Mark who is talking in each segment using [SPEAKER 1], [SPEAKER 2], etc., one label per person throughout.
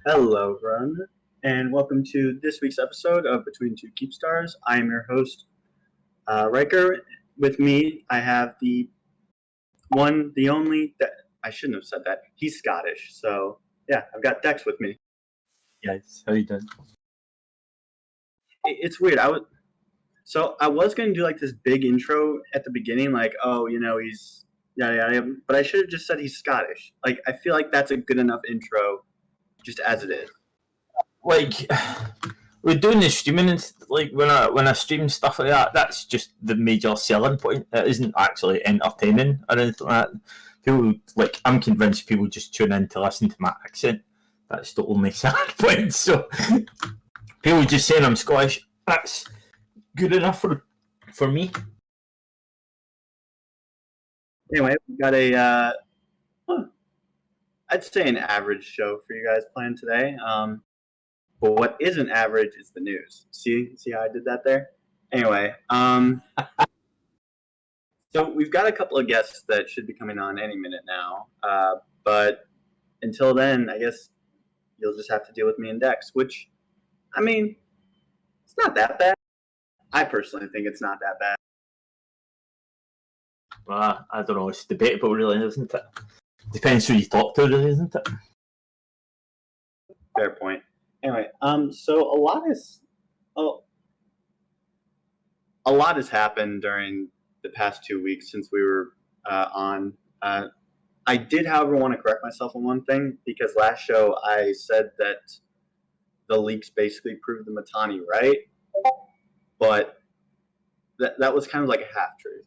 [SPEAKER 1] Hello, everyone, and welcome to this week's episode of Between Two Keep Stars. I am your host, Riker. With me, I have the one, the only. I shouldn't have said that. He's Scottish, so yeah, I've got Dex with me.
[SPEAKER 2] Yes, how you doing?
[SPEAKER 1] It's weird. I was going to do like this big intro at the beginning, like, oh, he's yada yada, but I should have just said he's Scottish. Like, I feel like that's a good enough intro, just as it is.
[SPEAKER 2] Like, we're doing the streaming and like when I stream stuff like that, that's just the major selling point. It isn't actually entertaining or anything like that. People I'm convinced people just tune in to listen to my accent. That's the only selling point. So people just saying I'm Scottish, that's good enough for me.
[SPEAKER 1] Anyway, we've got I'd say an average show for you guys planned today. But what isn't average is the news. See how I did that there? Anyway, so we've got a couple of guests that should be coming on any minute now. But until then, I guess you'll just have to deal with me and Dex, which, I mean, it's not that bad. I personally think it's not that bad.
[SPEAKER 2] Well, I don't know, it's debatable really, isn't it? Depends who you talk to, really, isn't it?
[SPEAKER 1] Fair point. Anyway, so a lot has happened during the past 2 weeks since we were on. I did, however, want to correct myself on one thing, because last show I said that the leaks basically proved the Matani right, but that was kind of like a half-truth.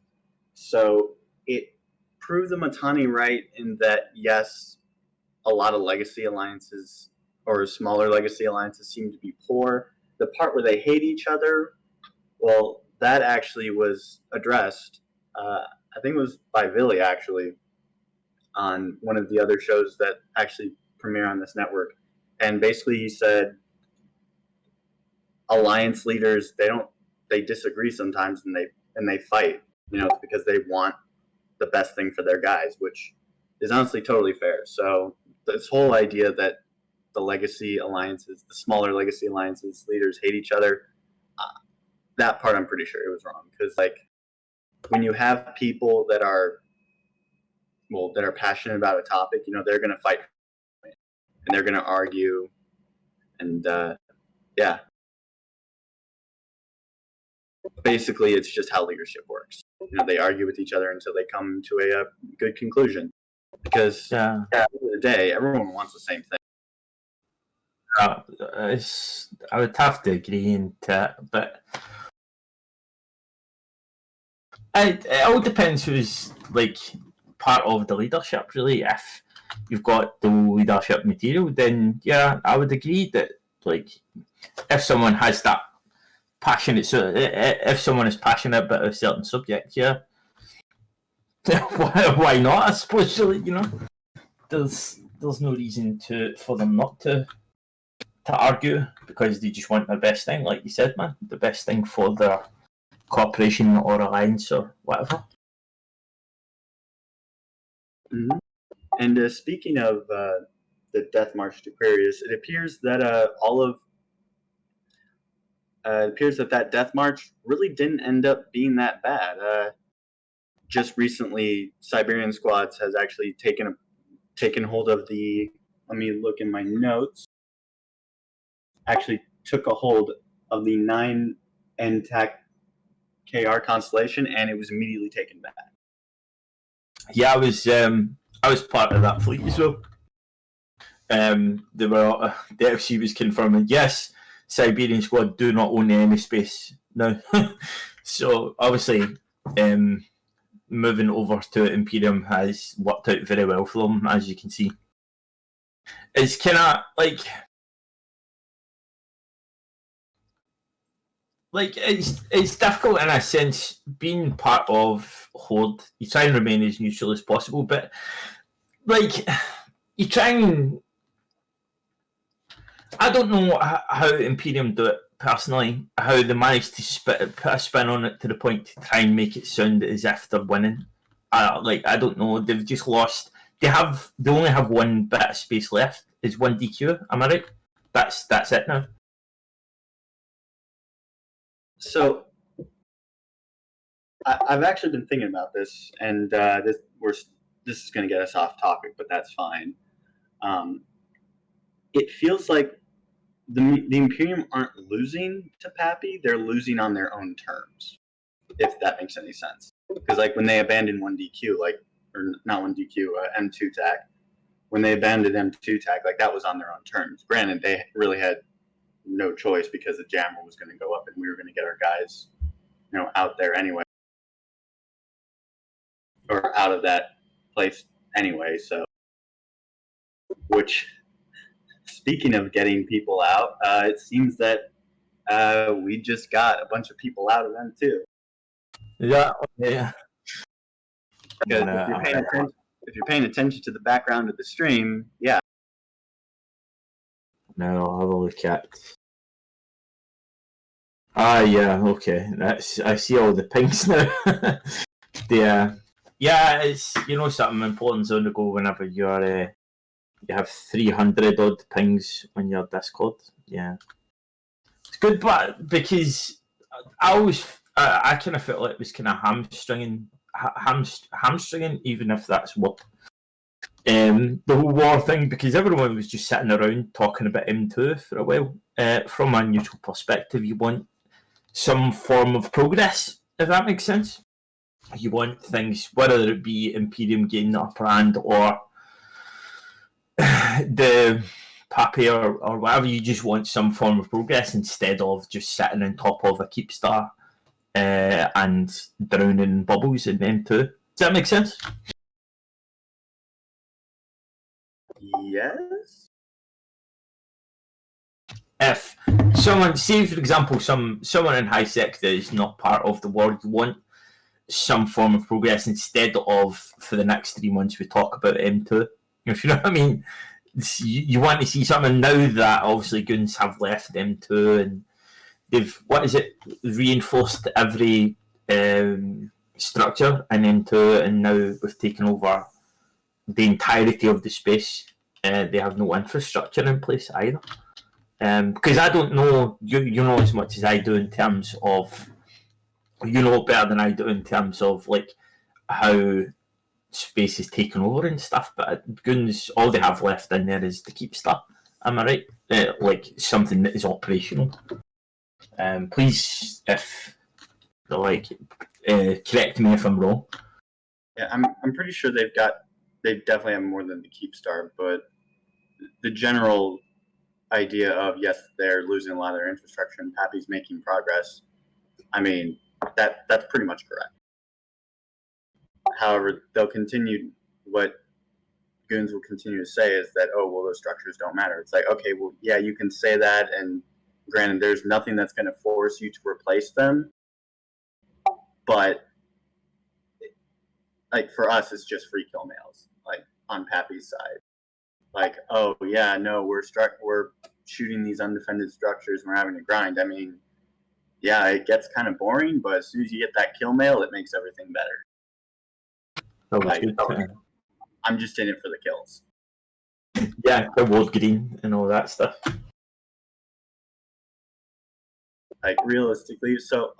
[SPEAKER 1] So it proved the Matani right in that, yes, a lot of legacy alliances or smaller legacy alliances seem to be poor. The part where they hate each other, well, that actually was addressed. I think it was by Billy, actually, on one of the other shows that actually premiere on this network. And basically he said alliance leaders, they disagree sometimes and they fight, because they want the best thing for their guys, which is honestly totally fair. So this whole idea that the legacy alliances, the smaller legacy alliances leaders hate each other, that part I'm pretty sure it was wrong. Because when you have people that are passionate about a topic, they're going to fight and they're going to argue, and yeah. Basically, it's just how leadership works. They argue with each other until they come to a good conclusion. Because at the end of the day, everyone wants the same thing.
[SPEAKER 2] I would have to agree into it, but it all depends who's part of the leadership, really. If you've got the leadership material, then yeah, I would agree that if someone has that passionate, so if someone is passionate about a certain subject, yeah, why not? I suppose, really, there's no reason for them not to argue, because they just want the best thing, like you said, man, the best thing for their corporation or alliance or whatever.
[SPEAKER 1] Mm-hmm. And speaking of the Death March to Aquarius, it appears that that Death March really didn't end up being that bad. Just recently, Siberian Squads has actually taken hold of the. Let me look in my notes. Actually, took a hold of the 9 NTAC KR constellation, and it was immediately taken back.
[SPEAKER 2] Yeah, I was part of that fleet as well. The FC was confirming, yes, Siberian Squad do not own any space now. So obviously, moving over to Imperium has worked out very well for them, as you can see. It's kind of it's difficult in a sense, being part of Horde. You try and remain as neutral as possible, but you try and, I don't know how Imperium do it personally, how they manage to put a spin on it to the point to try and make it sound as if they're winning. I don't know. They've just lost. They only have one bit of space left is 1 DQ. Am I right? That's it now.
[SPEAKER 1] So I've actually been thinking about this, and this is going to get us off topic, but that's fine. It feels like the Imperium aren't losing to Pappy; they're losing on their own terms, if that makes any sense. Because like when they abandoned 1DQ, or not 1DQ, M2 tag, when they abandoned M2 tag, like that was on their own terms. Granted, they really had no choice because the jammer was going to go up and we were going to get our guys, out there anyway, or out of that place anyway. So, which, speaking of getting people out, it seems that we just got a bunch of people out of them too.
[SPEAKER 2] Yeah.
[SPEAKER 1] Because if you're paying attention to the background of the stream, yeah.
[SPEAKER 2] Now I'll have a look at. Yeah, okay. I see all the pings now. Yeah, it's something important's on the go whenever you have 300 odd pings on your Discord. Yeah, it's good, but because I kind of felt like it was kind of hamstringing, even if that's what the whole war thing, because everyone was just sitting around talking about M2 for a while. From a neutral perspective, you want some form of progress, if that makes sense. You want things, whether it be Imperium gaining the upper hand or the Pappy or whatever, you just want some form of progress instead of just sitting on top of a keep star and drowning bubbles in M2. Does that make sense?
[SPEAKER 1] Yes.
[SPEAKER 2] If someone, say for example, someone in high sector is not part of the war, you want some form of progress instead of for the next 3 months we talk about M2. If you know what I mean, you want to see something now that obviously Goons have left M2 and they've reinforced every structure in M2, and now we've taken over the entirety of the space. They have no infrastructure in place either. Because I don't know, you know as much as I do in terms of, you know better than I do in terms of like how space is taken over and stuff, but Goons, all they have left in there is the keep stuff. Am I right? Like something that is operational. Please, if correct me if I'm wrong.
[SPEAKER 1] Yeah, I'm pretty sure they definitely have more than the keep star, but the general idea of yes, they're losing a lot of their infrastructure and Pappy's making progress. I mean, that's pretty much correct. However, they'll continue. What Goons will continue to say is that, oh, well, those structures don't matter. It's like, okay, well, yeah, you can say that, and granted, there's nothing that's going to force you to replace them, but like for us, it's just free kill mails, like on Pappy's side. Like, oh yeah, no, we're shooting these undefended structures and we're having to grind. I mean, yeah, it gets kind of boring, but as soon as you get that kill mail, it makes everything better. I'm just in it for the kills.
[SPEAKER 2] Yeah, the world green and all that stuff.
[SPEAKER 1] Like realistically, so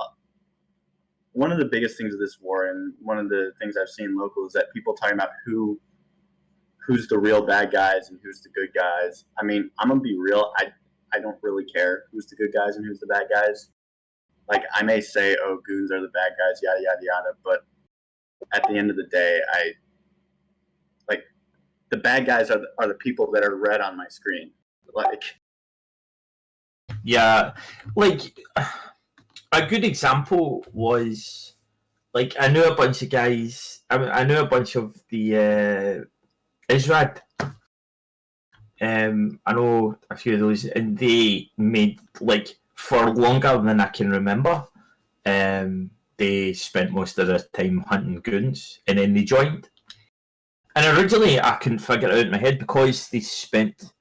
[SPEAKER 1] one of the biggest things of this war, and one of the things I've seen local, is that people talking about who's the real bad guys and who's the good guys. I mean, I'm gonna be real. I don't really care who's the good guys and who's the bad guys. Like I may say, oh, Goons are the bad guys, yada yada yada, but at the end of the day, the bad guys are the people that are red on my screen. Like,
[SPEAKER 2] yeah, like a good example was like I knew a bunch of guys. I knew a bunch of the Israel. I know a few of those, and they made like for longer than I can remember. They spent most of their time hunting Goons, and then they joined. And originally, I couldn't figure it out in my head because they spent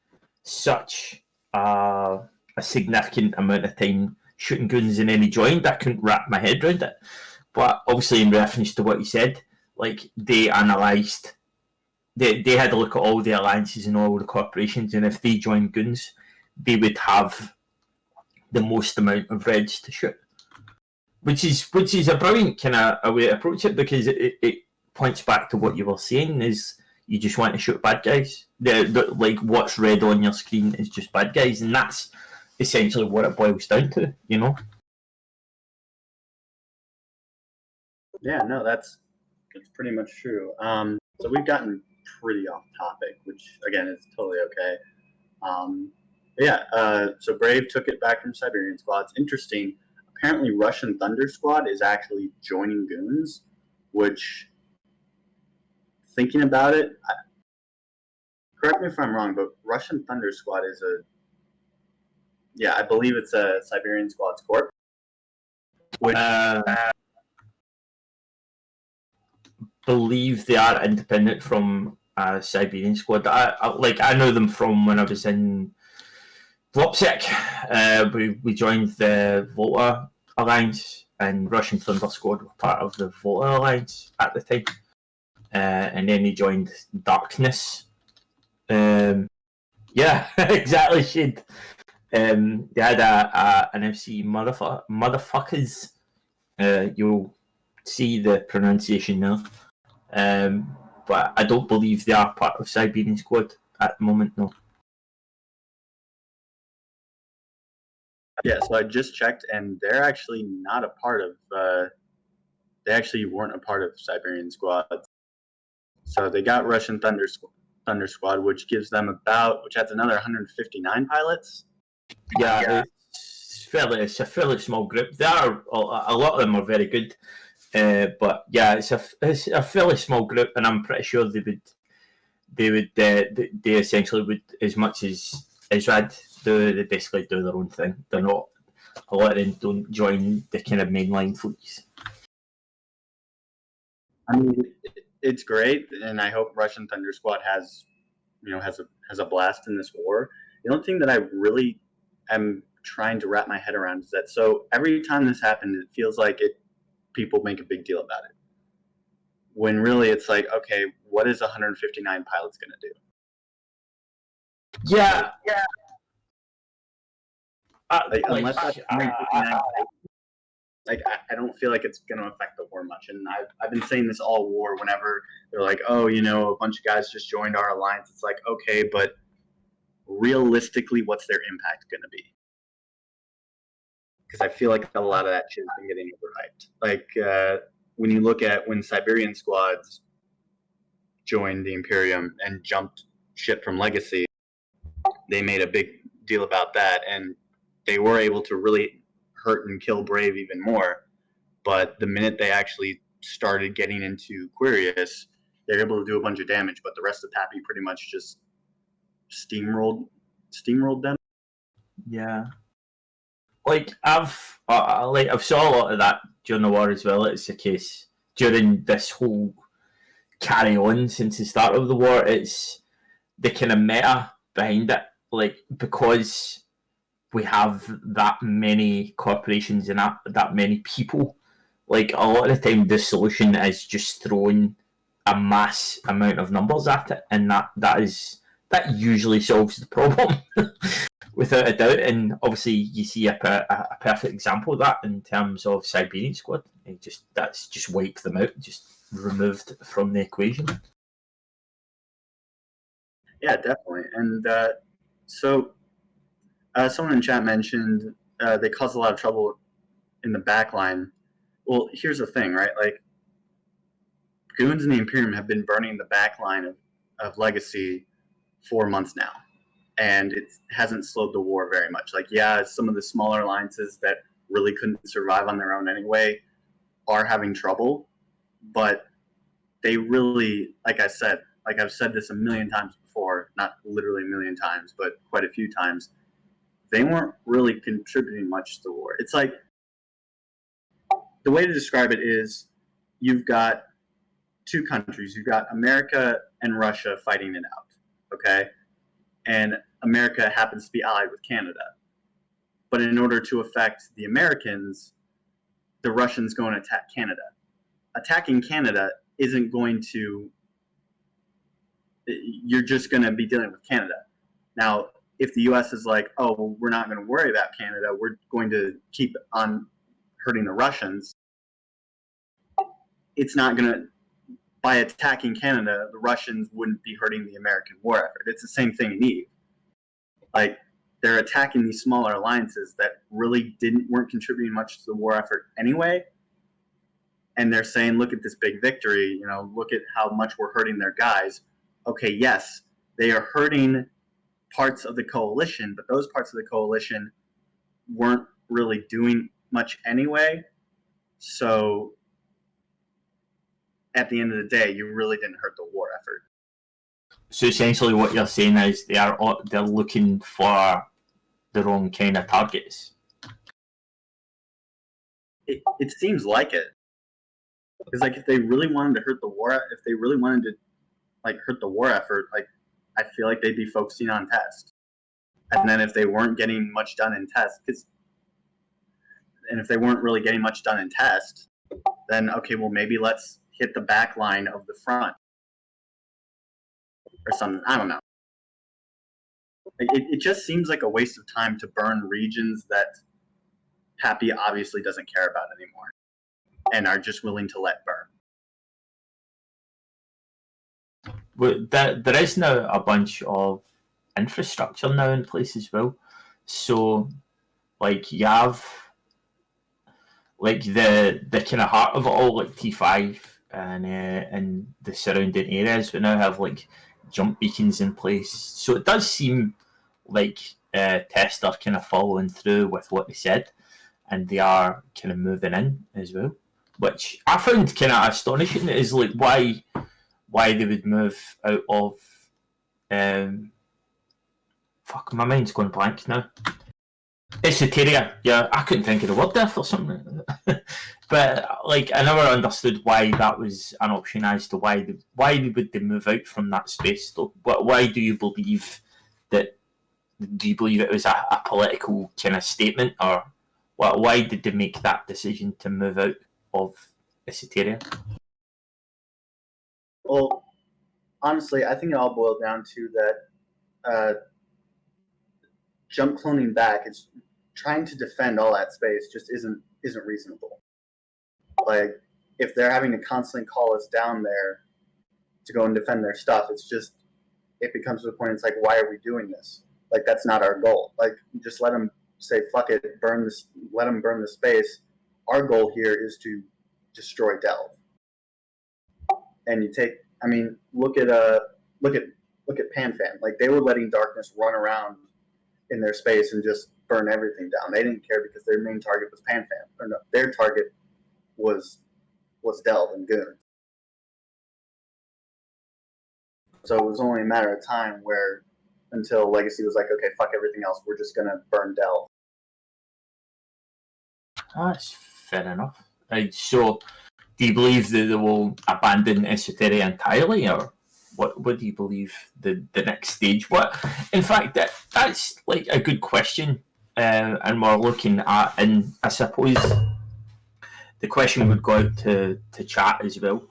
[SPEAKER 2] such a significant amount of time shooting Goons, and then he joined. I couldn't wrap my head around it. But obviously, in reference to what he said, like they analysed they had a look at all the alliances and all the corporations, and if they joined Goons, they would have the most amount of reds to shoot. Which is a brilliant kind of a way to approach it, because it points back to what you were saying, is you just want to shoot bad guys. Like what's red on your screen is just bad guys, and that's essentially what it boils down to, you know?
[SPEAKER 1] Yeah, no, that's pretty much true. So we've gotten pretty off topic, which again is totally okay. So Brave took it back from Siberian Squad. It's interesting. Apparently, Russian Thunder Squad is actually joining Goons, which, thinking about it, correct me if I'm wrong, but Russian Thunder Squad is I believe it's a Siberian Squad's corp. Which,
[SPEAKER 2] believe they are independent from Siberian Squad. I know them from when I was in Lopsec. We joined the Volta Alliance, and Russian Thunder Squad were part of the Volta Alliance at the time. And then he joined Darkness. Yeah, exactly, Shade. They had an MC motherfuckers. You'll see the pronunciation there. But I don't believe they are part of Siberian Squad at the moment, no.
[SPEAKER 1] Yeah, so I just checked, and they're actually not a part of. They actually weren't a part of Siberian Squad. So they got Russian Thunder Squad, which gives them which adds another 159 pilots.
[SPEAKER 2] Yeah, it's a fairly small group. There are a lot of them are very good, but yeah, it's a fairly small group, and I'm pretty sure they essentially would, as much as Rad do, they basically do their own thing. They're not, a lot of them don't join the kind of mainline fleets.
[SPEAKER 1] I mean, it's great, and I hope Russian Thunder Squad has a blast in this war. The only thing that I really am trying to wrap my head around is that, so every time this happens, it feels like people make a big deal about it, when really it's like, okay, what is 159 pilots going to
[SPEAKER 2] do? Yeah.
[SPEAKER 1] Unless that's 159 I don't feel like it's going to affect the war much. And I've been saying this all war. Whenever they're like, oh, a bunch of guys just joined our alliance, it's like, okay, but realistically, what's their impact going to be? Because I feel like a lot of that shit has been getting overhyped. Like when you look at when Siberian Squads joined the Imperium and jumped ship from Legacy, they made a big deal about that, and they were able to really hurt and kill Brave even more. But the minute they actually started getting into Quirius, they're able to do a bunch of damage, but the rest of Pappy pretty much just steamrolled them.
[SPEAKER 2] Yeah. Like I've saw a lot of that during the war as well. It's the case during this whole carry on since the start of the war. It's the kind of meta behind it, like, because we have that many corporations and that many people. Like, a lot of the time, the solution is just throwing a mass amount of numbers at it, and that usually solves the problem without a doubt. And obviously, you see a perfect example of that in terms of Siberian Squad. That's just wiped them out, just removed from the equation.
[SPEAKER 1] Yeah, definitely. And so someone in chat mentioned they cause a lot of trouble in the back line. Well, here's the thing, right? Like, Goons and the Imperium have been burning the back line of Legacy for months now, and it hasn't slowed the war very much. Like, yeah, some of the smaller alliances that really couldn't survive on their own anyway are having trouble, but they really, like I've said this a million times before, not literally a million times, but quite a few times, they weren't really contributing much to the war. It's like, the way to describe it is, you've got two countries. You've got America and Russia fighting it out, okay? And America happens to be allied with Canada. But in order to affect the Americans, the Russians go and attack Canada. Attacking Canada isn't going to you're just going to be dealing with Canada. Now, if the U.S. is like, oh, well, we're not going to worry about Canada, we're going to keep on hurting the Russians, it's not going to, by attacking Canada, the Russians wouldn't be hurting the American war effort. It's the same thing in Eve. Like, they're attacking these smaller alliances that really weren't contributing much to the war effort anyway. And they're saying, look at this big victory, look at how much we're hurting their guys. Okay, yes, they are hurting parts of the coalition, but those parts of the coalition weren't really doing much anyway. So at the end of the day, you really didn't hurt the war effort.
[SPEAKER 2] So essentially what you're saying is they're looking for the wrong kind of targets.
[SPEAKER 1] It seems like it. Because if they really wanted to hurt the war, if they really wanted to hurt the war effort, I feel like they'd be focusing on test. And then if they weren't getting much done in test, and if they weren't really getting much done in test, then okay, well maybe let's hit the back line of the front or something. I don't know. It just seems like a waste of time to burn regions that Happy obviously doesn't care about anymore and are just willing to let burn.
[SPEAKER 2] Well, there is now a bunch of infrastructure now in place as well. So, you have the kind of heart of it all, like T5 and the surrounding areas. We now have jump beacons in place. So it does seem like Test are kind of following through with what they said, and they are kind of moving in as well, which I found kind of astonishing. Is why they would move out of fuck, my mind's going blank now. Esoteria, yeah, I couldn't think of the word there for something. But I never understood why that was an option as to why would they move out from that space though. Why do you believe that? Do you believe it was a political kind of statement, or why did they make that decision to move out of Esoteria?
[SPEAKER 1] Well, honestly, I think it all boiled down to that jump cloning back is trying to defend all that space just isn't reasonable. If they're having to constantly call us down there to go and defend their stuff, it becomes to the point it's why are we doing this? That's not our goal. Just let them say fuck it, burn this, let them burn the space. Our goal here is to destroy Delve. And look at PanFam. They were letting darkness run around in their space and just burn everything down. They didn't care because their main target was PanFam. Or no, their target was Delve and Goons. So it was only a matter of time until Legacy was okay, fuck everything else, we're just gonna burn Delve.
[SPEAKER 2] That's fair enough. So, do you believe that they will abandon Esoteria entirely, or what do you believe the next stage? In fact, that's a good question, and we're looking at, and I suppose the question would go out to chat as well.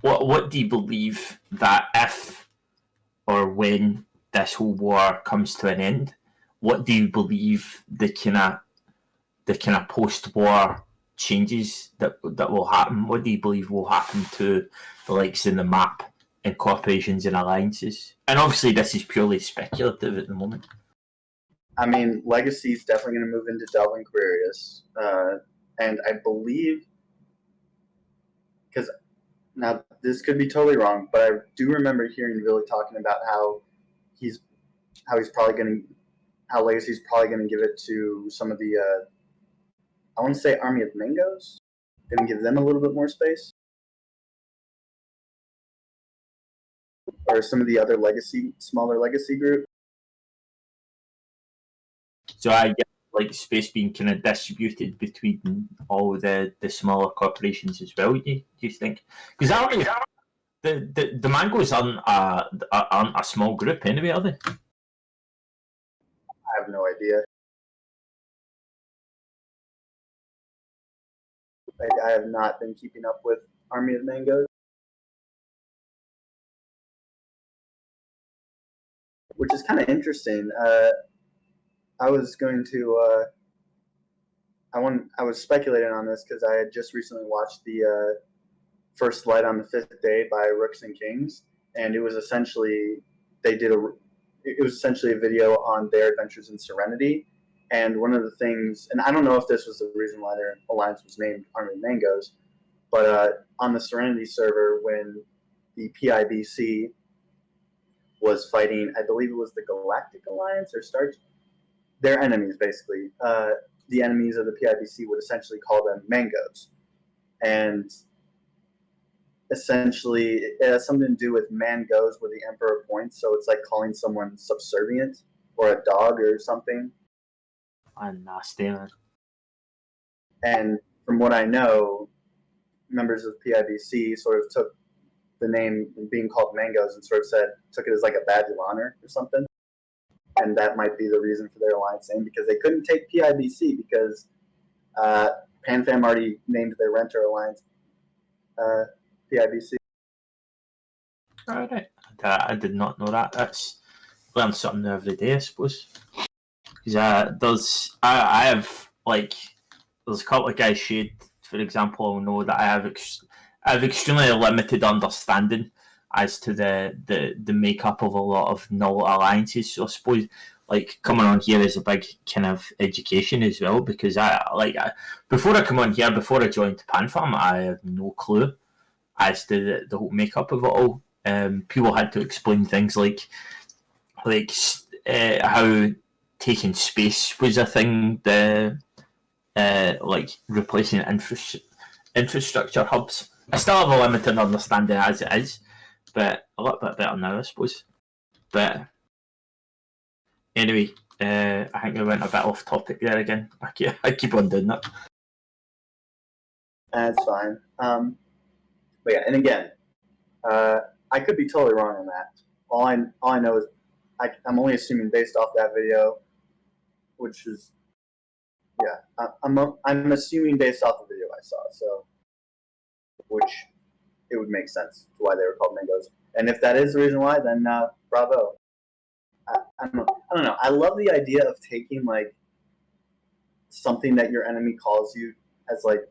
[SPEAKER 2] What do you believe that if or when this whole war comes to an end, what do you believe the kind of post-war changes that will happen? What do you believe will happen to the likes in the map and corporations and alliances? And obviously this is purely speculative at the moment.
[SPEAKER 1] Legacy is definitely going to move into Delve and Quirius. And I believe, because now this could be totally wrong, but I do remember hearing Billy talking about how Legacy's probably going to give it to some of the I want to say Army of Mangoes. Going to give them a little bit more space, or some of the other smaller legacy group.
[SPEAKER 2] So I get space being kind of distributed between all the smaller corporations as well. Do you think? Because the Mangoes aren't a small group anyway, are they?
[SPEAKER 1] I have no idea. I have not been keeping up with Army of Mangoes. which is kind of interesting. I was going to. I was speculating on this because I had just recently watched the First Light on the Fifth Day by Rooks and Kings, and it was essentially it was essentially a video on their adventures in Serenity. And one of the things, and I don't know if this was the reason why their alliance was named Army of Mangoes, but on the Serenity server, when the PIBC was fighting, I believe it was the Galactic Alliance or Star, their enemies basically. The enemies of the PIBC would essentially call them Mangoes, and essentially it has something to do with man goes where the emperor points, so it's like calling someone subservient or a dog or something.
[SPEAKER 2] I'm nasty, man.
[SPEAKER 1] And from what I know, members of PIBC sort of took the name being called Mangoes and sort of took it as like a badge of honor or something. And that might be the reason for their alliance name, because they couldn't take PIBC because PanFam already named their renter alliance PIBC.
[SPEAKER 2] All right. I did not know that. That's learn something new every day, I suppose. Because I have like there's a couple of guys shade, for example, I know that I have extremely limited understanding as to the makeup of a lot of null alliances. So I suppose like coming on here is a big kind of education as well, because before I come on here, before I joined PanFam, I had no clue as to the whole makeup of it all. People had to explain things like how taking space was a thing, like replacing infrastructure hubs. I still have a limited understanding as it is, but a little bit better now, I suppose. But anyway, I think I went a bit off topic there again. I keep on doing that.
[SPEAKER 1] That's fine. But yeah, and again, I could be totally wrong on that. All I know is I'm only assuming based off that video, which is I'm assuming based off the video I saw. So, which it would make sense to why they were called Mangoes. And if that is the reason why, then bravo. I don't know. I love the idea of taking like something that your enemy calls you as like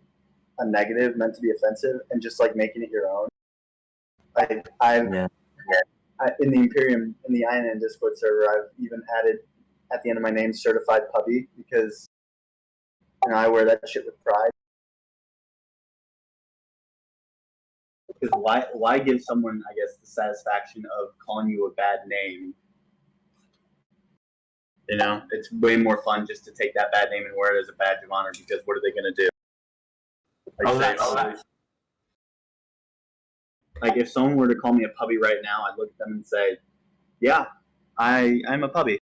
[SPEAKER 1] a negative meant to be offensive and just like making it your own. In the Imperium, in the INN Discord server, I've even added at the end of my name certified puppy, because I wear that shit with pride. Because why give someone, I guess, the satisfaction of calling you a bad name? It's way more fun just to take that bad name and wear it as a badge of honor, because what are they going to do? Like if someone were to call me a puppy right now, I'd look at them and say, yeah, I'm a puppy.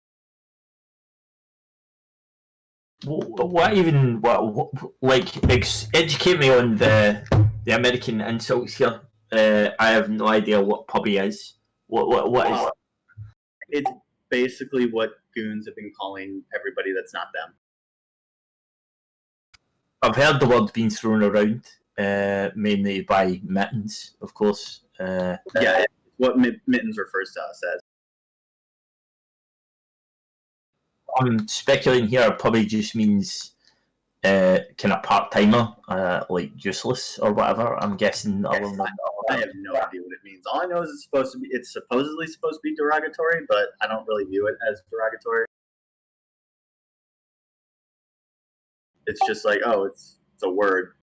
[SPEAKER 2] Educate me on the American insults here. I have no idea what puppy is. What is?
[SPEAKER 1] It's basically what goons have been calling everybody that's not them.
[SPEAKER 2] I've heard the word being thrown around, mainly by Mittens, of course.
[SPEAKER 1] It's what Mittens refers to us as.
[SPEAKER 2] I'm speculating here, probably just means kind of part-timer, like useless or whatever. I'm guessing.
[SPEAKER 1] I have no idea what it means. All I know is it's supposedly supposed to be derogatory, but I don't really view it as derogatory. It's just like, oh, it's a word.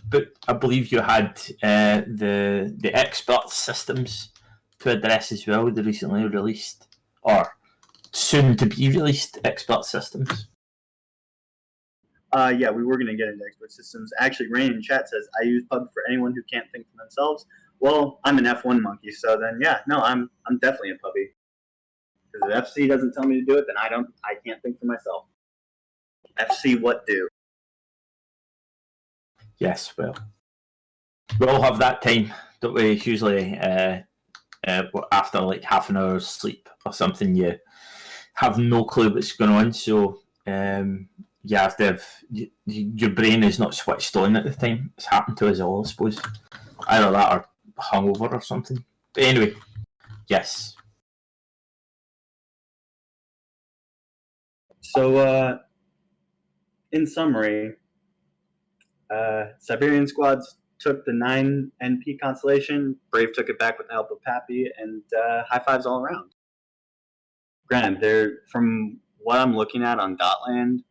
[SPEAKER 2] But I believe you had the expert systems to address as well, the recently released, or soon to be released expert systems.
[SPEAKER 1] Yeah, we were going to get into expert systems. Actually, Rain in chat says, I use Pub for anyone who can't think for themselves. Well, I'm an F1 monkey, so then yeah, no, I'm definitely a puppy. Because if FC doesn't tell me to do it, then I can't think for myself. FC what do?
[SPEAKER 2] Yes, well, we all have that time, don't we? Usually, after like half an hour's sleep or something, you have no clue what's going on. So you have to have your brain is not switched on at the time. It's happened to us all, I suppose. Either that or hungover or something. But anyway, yes.
[SPEAKER 1] So, in summary, Siberian squads took the 9 NP constellation. Brave took it back with the help of Pappy, and high fives all around. Granted, from what I'm looking at on Dotland,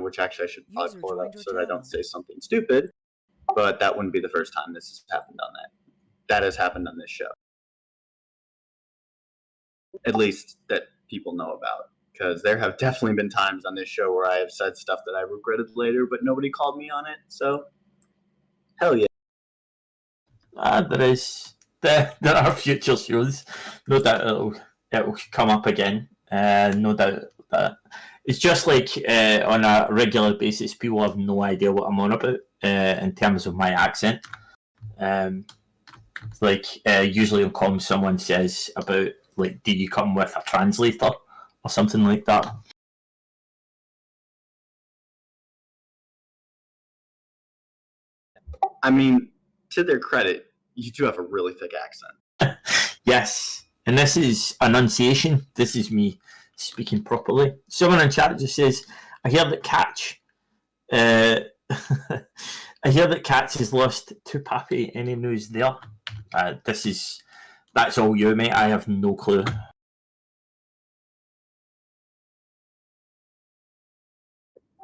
[SPEAKER 1] which actually I should probably pull it up so that I don't say something stupid, but that wouldn't be the first time this has happened on that. That has happened on this show. At least that people know about. Because there have definitely been times on this show where I have said stuff that I regretted later, but nobody called me on it, so hell yeah.
[SPEAKER 2] There are future shows. No doubt it'll come up again. No doubt that it's just like on a regular basis, people have no idea what I'm on about in terms of my accent. Usually on comms, someone says about like, "Do you come with a translator?" or something like that.
[SPEAKER 1] I mean, to their credit, you do have a really thick accent.
[SPEAKER 2] Yes, and this is enunciation. This is me speaking properly. Someone in chat just says, "I hear that Catch, I hear that Catch has lost to Pappy. Any news there?" That's all you, mate. I have no clue.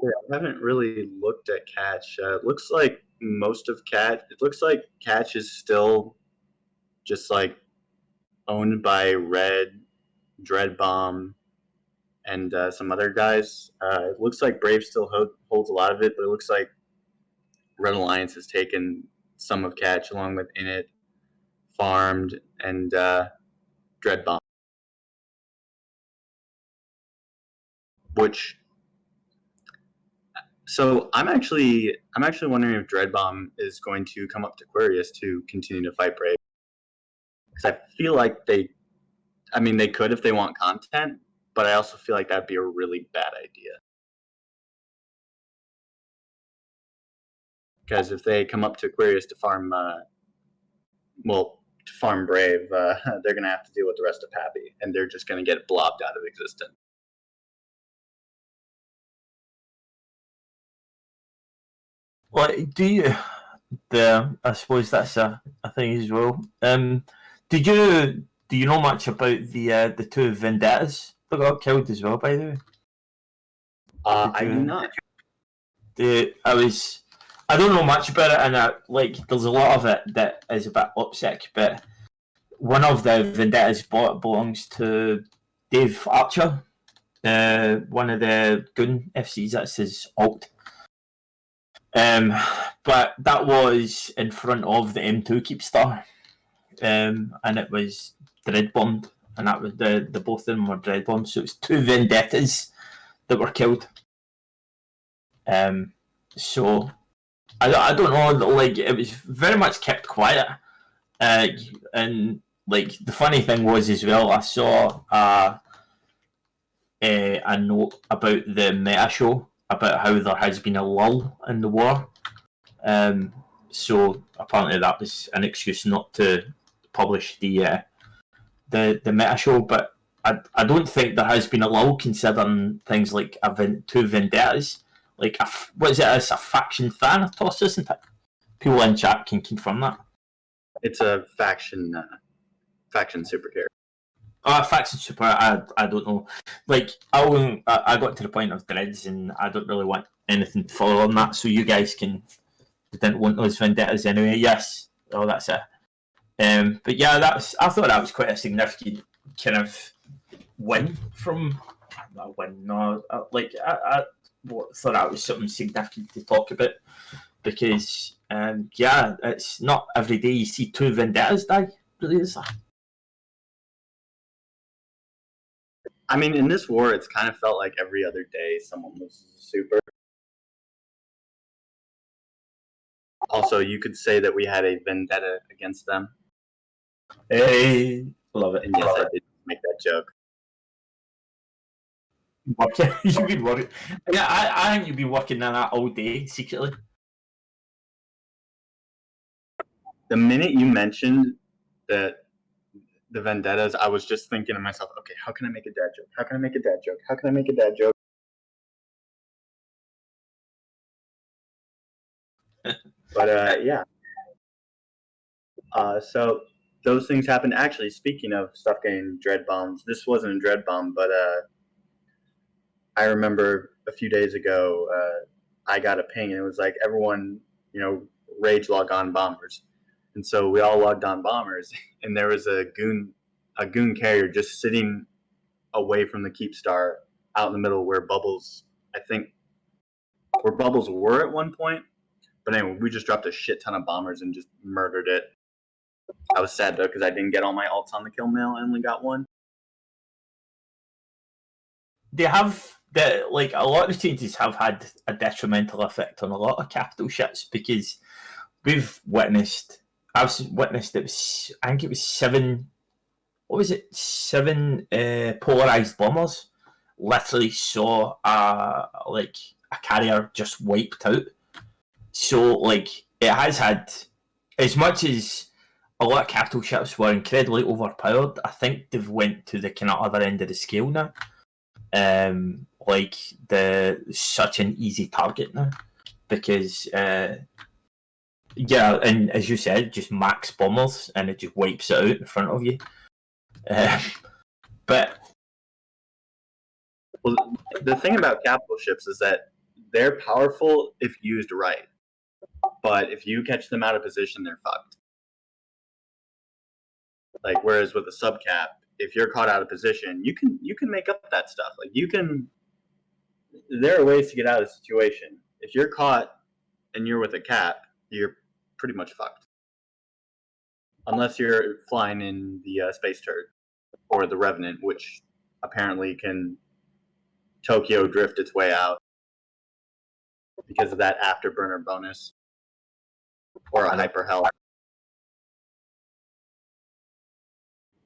[SPEAKER 1] Yeah, I haven't really looked at Catch. It looks like most of Catch. It looks like Catch is still just like owned by Red, Dreadbomb, and some other guys. It looks like Brave still holds a lot of it, but it looks like Red Alliance has taken some of Catch along with Init, Farmed, and Dreadbomb. So I'm actually wondering if Dreadbomb is going to come up to Aquarius to continue to fight Brave. Because I feel like they could if they want content, but I also feel like that'd be a really bad idea. Because if they come up to Aquarius to farm, Brave, they're going to have to deal with the rest of Pappy, and they're just going to get blobbed out of existence.
[SPEAKER 2] Well, I suppose that's a thing as well. Do you know much about the two vendettas that got killed as well? By the way,
[SPEAKER 1] I do not.
[SPEAKER 2] I don't know much about it, and there's a lot of it that is a bit upset. But one of the vendettas belongs to Dave Archer, one of the Goon FCs. That's his alt. But that was in front of the M2 Keepstar, and it was dread bombed, and that was the both of them were dread bombed. So it's two vendettas that were killed. So I don't know. Like, it was very much kept quiet, and like the funny thing was as well, I saw a note about the meta show about how there has been a lull in the war. So apparently that was an excuse not to publish the meta show, but I don't think there has been a lull considering things like two vendettas. Like, what is it? It's a faction Thanatos, isn't it? People in chat can confirm that.
[SPEAKER 1] It's a faction super character.
[SPEAKER 2] Faction super. I don't know. Like, I got to the point of dreads, and I don't really want anything to follow on that. So you guys didn't want those vendettas anyway. Yes. Oh, that's it. But yeah, I thought that was quite a significant kind of win from. Not win. No, I thought that was something significant to talk about, because it's not every day you see two vendettas die. Really, is that?
[SPEAKER 1] I mean, in this war, it's kind of felt like every other day someone was super. Also, you could say that we had a vendetta against them.
[SPEAKER 2] Hey, love it.
[SPEAKER 1] And yes, I did make that joke.
[SPEAKER 2] You've been working. Yeah, I think you've been working on that all day secretly.
[SPEAKER 1] the minute you mentioned that the vendettas, I was just thinking to myself, okay, how can I make a dad joke? How can I make a dad joke? How can I make a dad joke? But yeah. So those things happened. Actually, speaking of stuff getting dread bombs, this wasn't a dread bomb, but I remember a few days ago, I got a ping and it was like everyone, rage log on bombers, and so we all logged on bombers, and there was a goon carrier just sitting away from the keep star out in the middle where bubbles, I think, where bubbles were at one point. But anyway, we just dropped a shit ton of bombers and just murdered it. I was sad though because I didn't get all my alts on the kill mail. I only got one.
[SPEAKER 2] They have a lot of the changes have had a detrimental effect on a lot of capital ships because I've witnessed it was, I think it was seven polarized bombers literally saw a carrier just wiped out. So it has had, as much as a lot of capital ships were incredibly overpowered, I think they've went to the kind of other end of the scale now. Such an easy target now because yeah, and as you said, just max bombers and it just wipes it out in front of you. But
[SPEAKER 1] well, the thing about capital ships is that they're powerful if used right, but if you catch them out of position, they're fucked. Whereas with a subcap, if you're caught out of position, you can make up that stuff. There are ways to get out of the situation. If you're caught and you're with a cap, you're pretty much fucked. Unless you're flying in the Space Turd or the Revenant, which apparently can Tokyo drift its way out because of that afterburner bonus, or a hyper hell.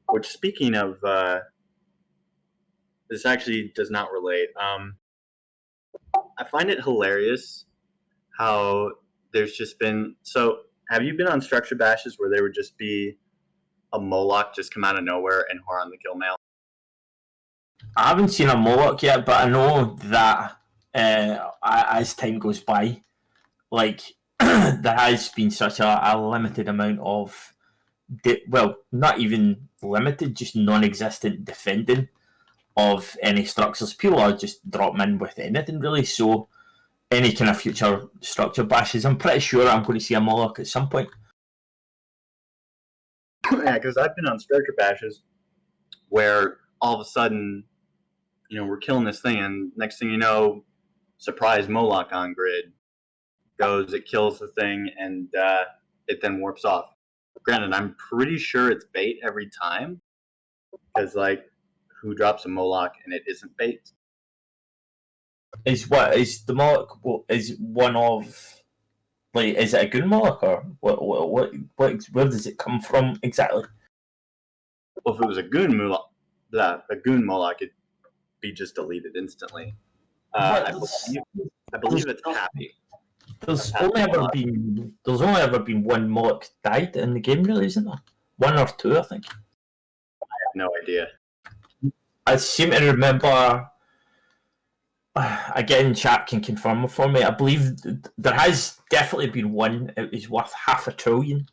[SPEAKER 1] Which, speaking of, this actually does not relate. I find it hilarious how there's just been. So, have you been on structure bashes where there would just be a Moloch just come out of nowhere and whore on the kill mail?
[SPEAKER 2] I haven't seen a Moloch yet, but I know that as time goes by, there has been such a limited amount of, not even limited, just non-existent defending of any structures. People are just dropping in with anything really, so any kind of future structure bashes, I'm pretty sure I'm going to see a Moloch at some point.
[SPEAKER 1] Yeah, because I've been on structure bashes where all of a sudden, we're killing this thing, and next thing you know, surprise Moloch on grid goes, it kills the thing, and it then warps off. Granted, I'm pretty sure it's bait every time, because who drops a Moloch and it isn't bait?
[SPEAKER 2] Is the Moloch? Is one of is it a Goon Moloch or what? Where does it come from exactly?
[SPEAKER 1] Well, if it was a Goon Moloch, it'd be just deleted instantly. I believe it's happy.
[SPEAKER 2] There's only ever been one Moloch died in the game, really, isn't there? One or two, I think.
[SPEAKER 1] I have no idea.
[SPEAKER 2] I seem to remember. Again, chat can confirm for me. I believe there has definitely been one. It was worth $500 billion,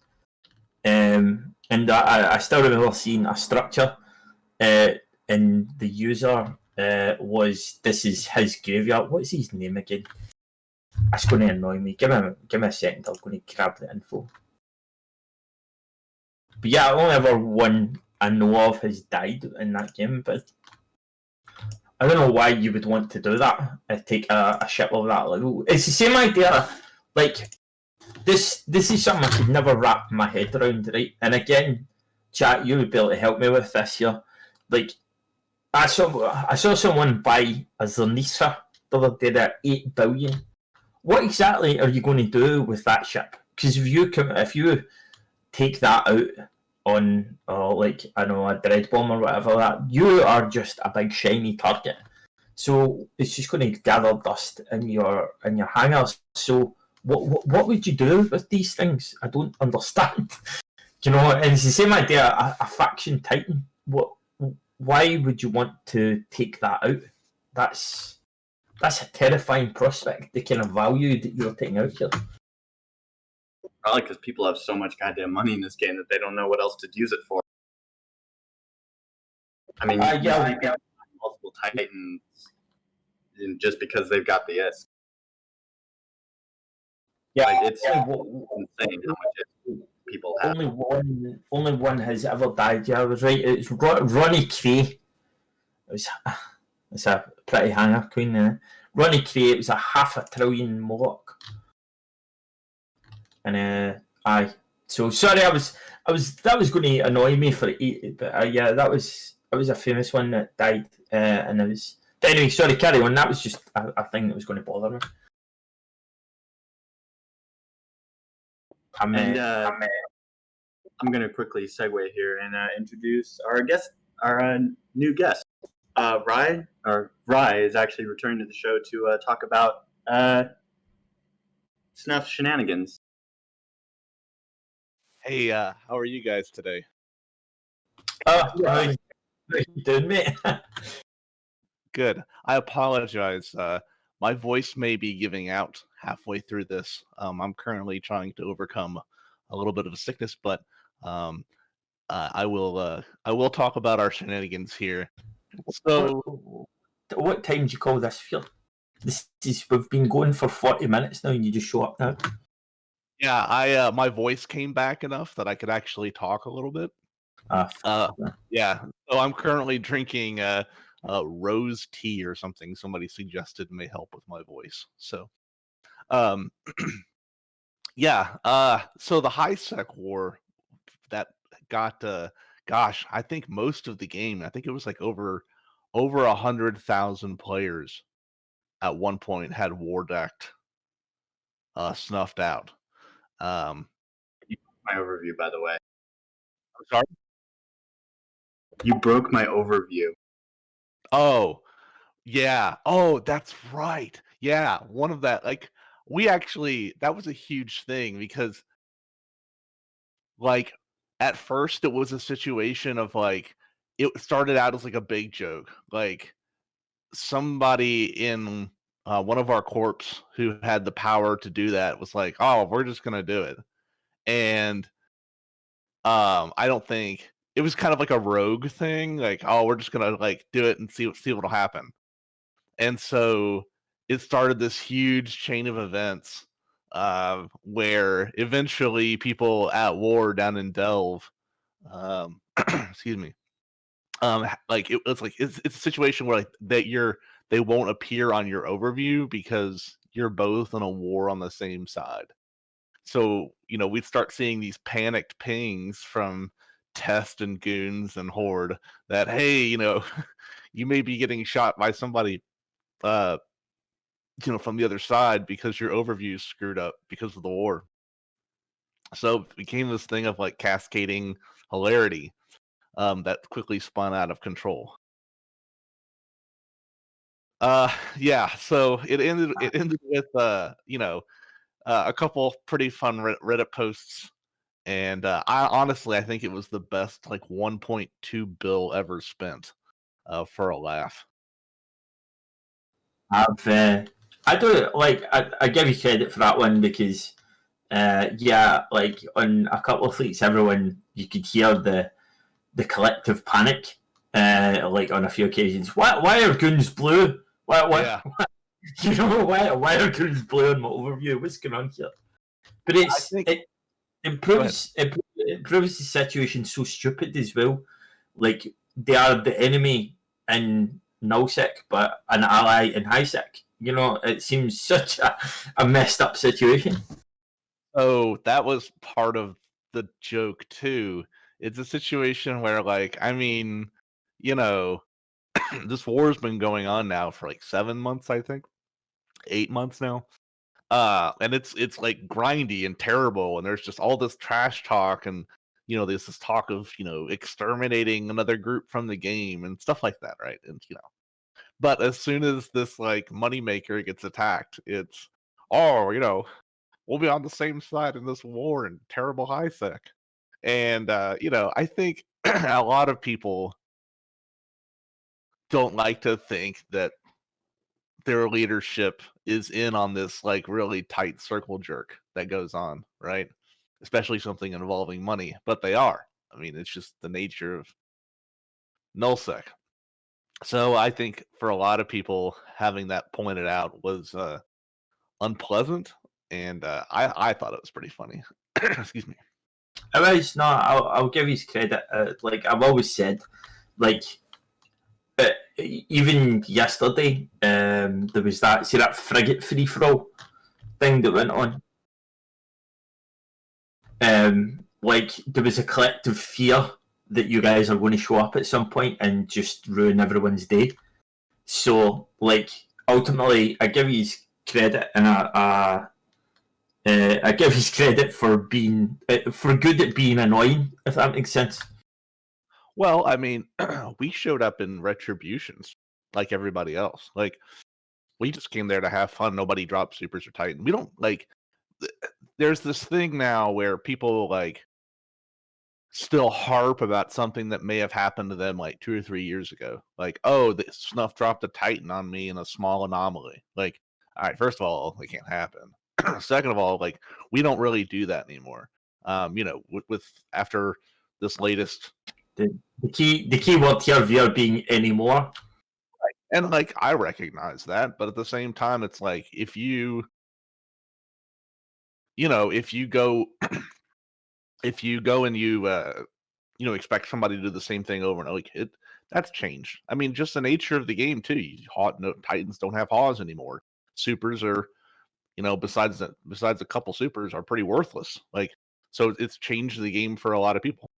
[SPEAKER 2] and I still remember seeing a structure, and the user was, this is his graveyard. What's his name again? That's going to annoy me. Give me a second. I'm going to grab the info. But yeah, only ever one I know of has died in that game. But I don't know why you would want to do that. Take a ship of that level. It's the same idea. This is something I could never wrap my head around, right? And again, chat, you would be able to help me with this here. I saw someone buy a Zanissa the other day at $8 billion. What exactly are you going to do with that ship? Because if you take that out on a dread bomb or whatever, that you are just a big shiny target. So it's just going to gather dust in your hangars. So what would you do with these things? I don't understand. Do you know? And it's the same idea. A faction titan. Why would you want to take that out? That's a terrifying prospect. The kind of value that you're taking out here.
[SPEAKER 1] Probably because people have so much goddamn money in this game that they don't know what else to use it for. I mean, you got multiple titans just because they've got the S.
[SPEAKER 2] Yeah,
[SPEAKER 1] like, it's insane how much people have.
[SPEAKER 2] Only one has ever died. Yeah, I was right. It's Ronnie Cray. It's a pretty hanger queen there. Ronnie Cray. It was a 500 billion Moloch. And aye. So sorry, I was that was going to annoy me for it, but yeah, that was a famous one that died, and it was. But anyway, sorry, carry on. That was just a thing that was going to bother me.
[SPEAKER 1] I'm going to quickly segue here and introduce our guest, our new guest. Vryre is actually returning to the show to talk about Snuff shenanigans.
[SPEAKER 3] Hey, how are you guys today?
[SPEAKER 2] How you doing, mate?
[SPEAKER 3] Good. I apologize. My voice may be giving out halfway through this. I'm currently trying to overcome a little bit of a sickness, but I will talk about our shenanigans here. So,
[SPEAKER 2] what time do you call this field? We've been going for 40 minutes now, and you just show up now.
[SPEAKER 3] Yeah, my voice came back enough that I could actually talk a little bit. Yeah. So I'm currently drinking rose tea or something. Somebody suggested may help with my voice. So, yeah. So the high sec war that got, gosh, I think most of the game. I think it was like over 100,000 players at one point had war decked snuffed out.
[SPEAKER 1] My overview, by the way.
[SPEAKER 3] I'm sorry.
[SPEAKER 1] You broke my overview.
[SPEAKER 3] Oh, yeah. Oh, that's right. Yeah, one of that. Like, that was a huge thing because, like, at first it was a situation of like, it started out as like a big joke. Like, somebody in one of our corps who had the power to do that was like, "Oh, we're just gonna do it," and I don't think it was kind of like a rogue thing. Like, "Oh, we're just gonna like do it and see what'll happen." And so it started this huge chain of events where eventually people at war down in Delve, excuse me, like it's a situation where like they won't appear on your overview because you're both in a war on the same side. So we'd start seeing these panicked pings from Test and Goons and Horde that, hey, you may be getting shot by somebody from the other side because your overview is screwed up because of the war. So it became this thing of like cascading hilarity that quickly spun out of control. Yeah, so it ended with a couple pretty fun Reddit posts, and I think it was the best like 1.2 bill ever spent for a laugh.
[SPEAKER 2] I don't like. I give you credit for that one because, yeah, like on a couple of fleets, everyone you could hear the collective panic. Like on a few occasions, why are Goons blue? Why?
[SPEAKER 3] Yeah.
[SPEAKER 2] Why are Goons blue on my overview? What's going on here? But it improves the situation so stupid as well. Like they are the enemy in nullsec, but an ally in highsec. It seems such a messed up situation.
[SPEAKER 3] Oh, that was part of the joke too. It's a situation where, like, I mean, this war's been going on now for like 7 months, I think, 8 months now. And it's like grindy and terrible, and there's just all this trash talk, and there's this talk of exterminating another group from the game and stuff like that, right? And but as soon as this like moneymaker gets attacked, it's we'll be on the same side in this war and terrible high sec. And I think a lot of people don't like to think that their leadership is in on this like really tight circle jerk that goes on, right? Especially something involving money, but they are. I mean, it's just the nature of nullsec. So I think for a lot of people, having that pointed out was unpleasant, and I thought it was pretty funny. Excuse me.
[SPEAKER 2] It was no. I'll give his credit. Like I've always said, like even yesterday, there was that frigate free for all thing that went on. Like there was a collective fear that you guys are going to show up at some point and just ruin everyone's day. So, like, ultimately, I give you credit, and I give you credit for being for good at being annoying, if that makes sense.
[SPEAKER 3] Well, I mean, we showed up in retributions like everybody else. Like, we just came there to have fun. Nobody dropped supers or Titan. We don't like. There's this thing now where people like still harp about something that may have happened to them like 2 or 3 years ago. Like, oh, the Snuff dropped a Titan on me in a small anomaly. Like, all right, first of all, it can't happen. Second of all, like, we don't really do that anymore. With after this latest,
[SPEAKER 2] The key word here, Vryre, being anymore.
[SPEAKER 3] and like I recognize that, but at the same time, it's like if you go and you expect somebody to do the same thing over and over, like that's changed. I mean, just the nature of the game too. Titans don't have Haws anymore. Supers are, besides a couple supers, are pretty worthless. Like, so it's changed the game for a lot of people.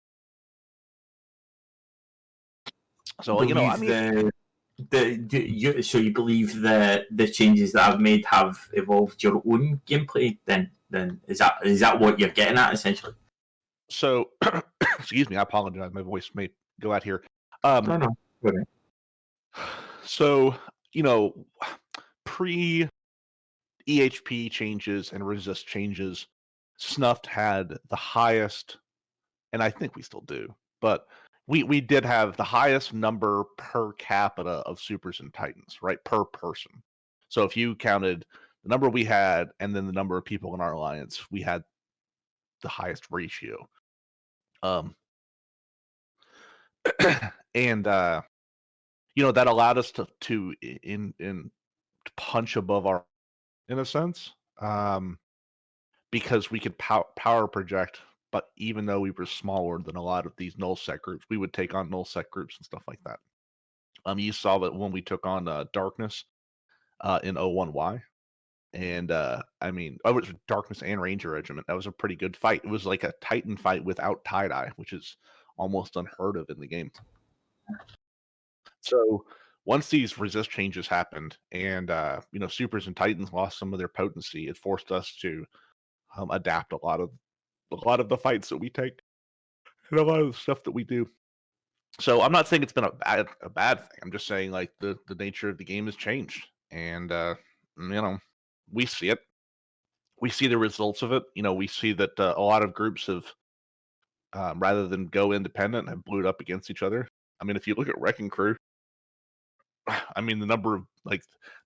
[SPEAKER 3] So I mean,
[SPEAKER 2] so you believe the changes that I've made have evolved your own gameplay? Then is that what you're getting at essentially?
[SPEAKER 3] So, excuse me, I apologize. My voice may go out here.
[SPEAKER 2] No. Okay.
[SPEAKER 3] So, pre EHP changes and resist changes, Snuffed had the highest, and I think we still do, but we did have the highest number per capita of supers and titans, right? Per person. So if you counted the number we had and then the number of people in our alliance, we had the highest ratio. And that allowed us to punch above our, in a sense, because we could power project. But even though we were smaller than a lot of these nullsec groups, we would take on nullsec groups and stuff like that. You saw that when we took on Darkness in 01Y, and I mean, it was Darkness and Ranger Regiment. That was a pretty good fight. It was like a Titan fight without tie-dye, which is almost unheard of in the game. So once these resist changes happened, and supers and Titans lost some of their potency, it forced us to adapt a lot of the fights that we take and a lot of the stuff that we do. So I'm not saying it's been a bad thing. I'm just saying like the nature of the game has changed, and we see it. We see the results of it. We see that a lot of groups have, rather than go independent, have blew it up against each other. I mean, if you look at Wrecking Crew, I mean, the number of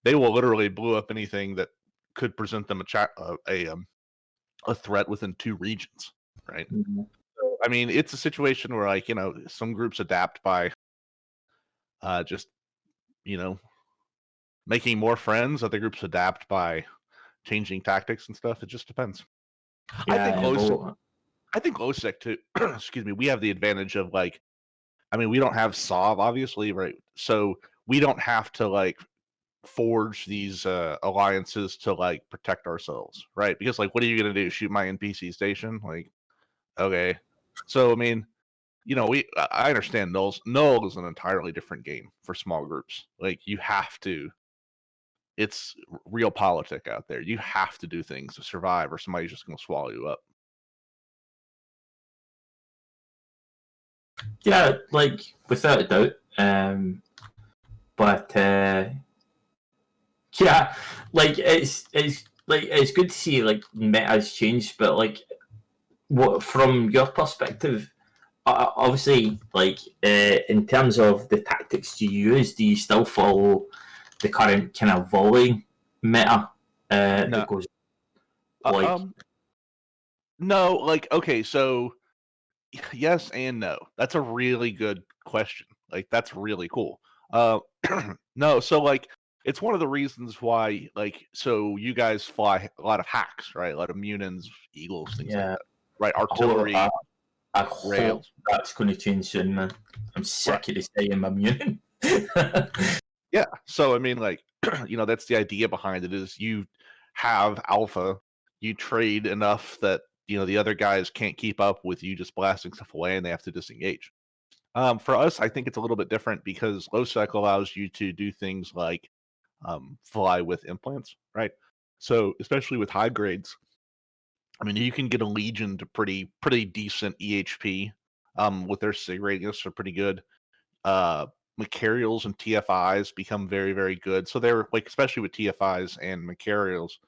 [SPEAKER 3] they will literally blow up anything that could present them a threat within 2 regions, right?
[SPEAKER 2] Mm-hmm.
[SPEAKER 3] So, I mean, it's a situation where some groups adapt by just making more friends. Other groups adapt by changing tactics and stuff. It just depends.
[SPEAKER 2] Yeah,
[SPEAKER 3] I think low sec too. Excuse me. We have the advantage of we don't have SOV obviously, right? So we don't have to forge these alliances to protect ourselves, right? Because what are you gonna do? Shoot my NPC station? Okay. So I mean, I understand Null is an entirely different game for small groups. You have to. It's real politic out there. You have to do things to survive, or somebody's just gonna swallow you up.
[SPEAKER 2] Yeah, without a doubt. But yeah, it's like it's good to see like meta's changed, but like what from your perspective, obviously, like in terms of the tactics you use, do you still follow the current kind of volley meta
[SPEAKER 3] No.
[SPEAKER 2] that goes like?
[SPEAKER 3] No, like okay, so yes and no. That's a really good question. Like that's really cool. No, so like it's one of the reasons why like so you guys fly a lot of hacks, right? A lot of Munins, Eagles, things like
[SPEAKER 2] Yeah,
[SPEAKER 3] that. Right? Artillery,
[SPEAKER 2] I hope
[SPEAKER 3] rails.
[SPEAKER 2] that's going to change soon, man. I'm
[SPEAKER 3] Right.
[SPEAKER 2] sick of this saying I'm immune.
[SPEAKER 3] Yeah. So I mean like that's the idea behind it is you have alpha, you trade enough that the other guys can't keep up with you just blasting stuff away and they have to disengage. For us, I think it's a little bit different because low sec allows you to do things like fly with implants, right? So especially with high grades, I mean, you can get a Legion to pretty decent EHP with their SIG radius are pretty good. Macarials and TFIs become very, very good. So they're like, especially with TFIs and Macarials,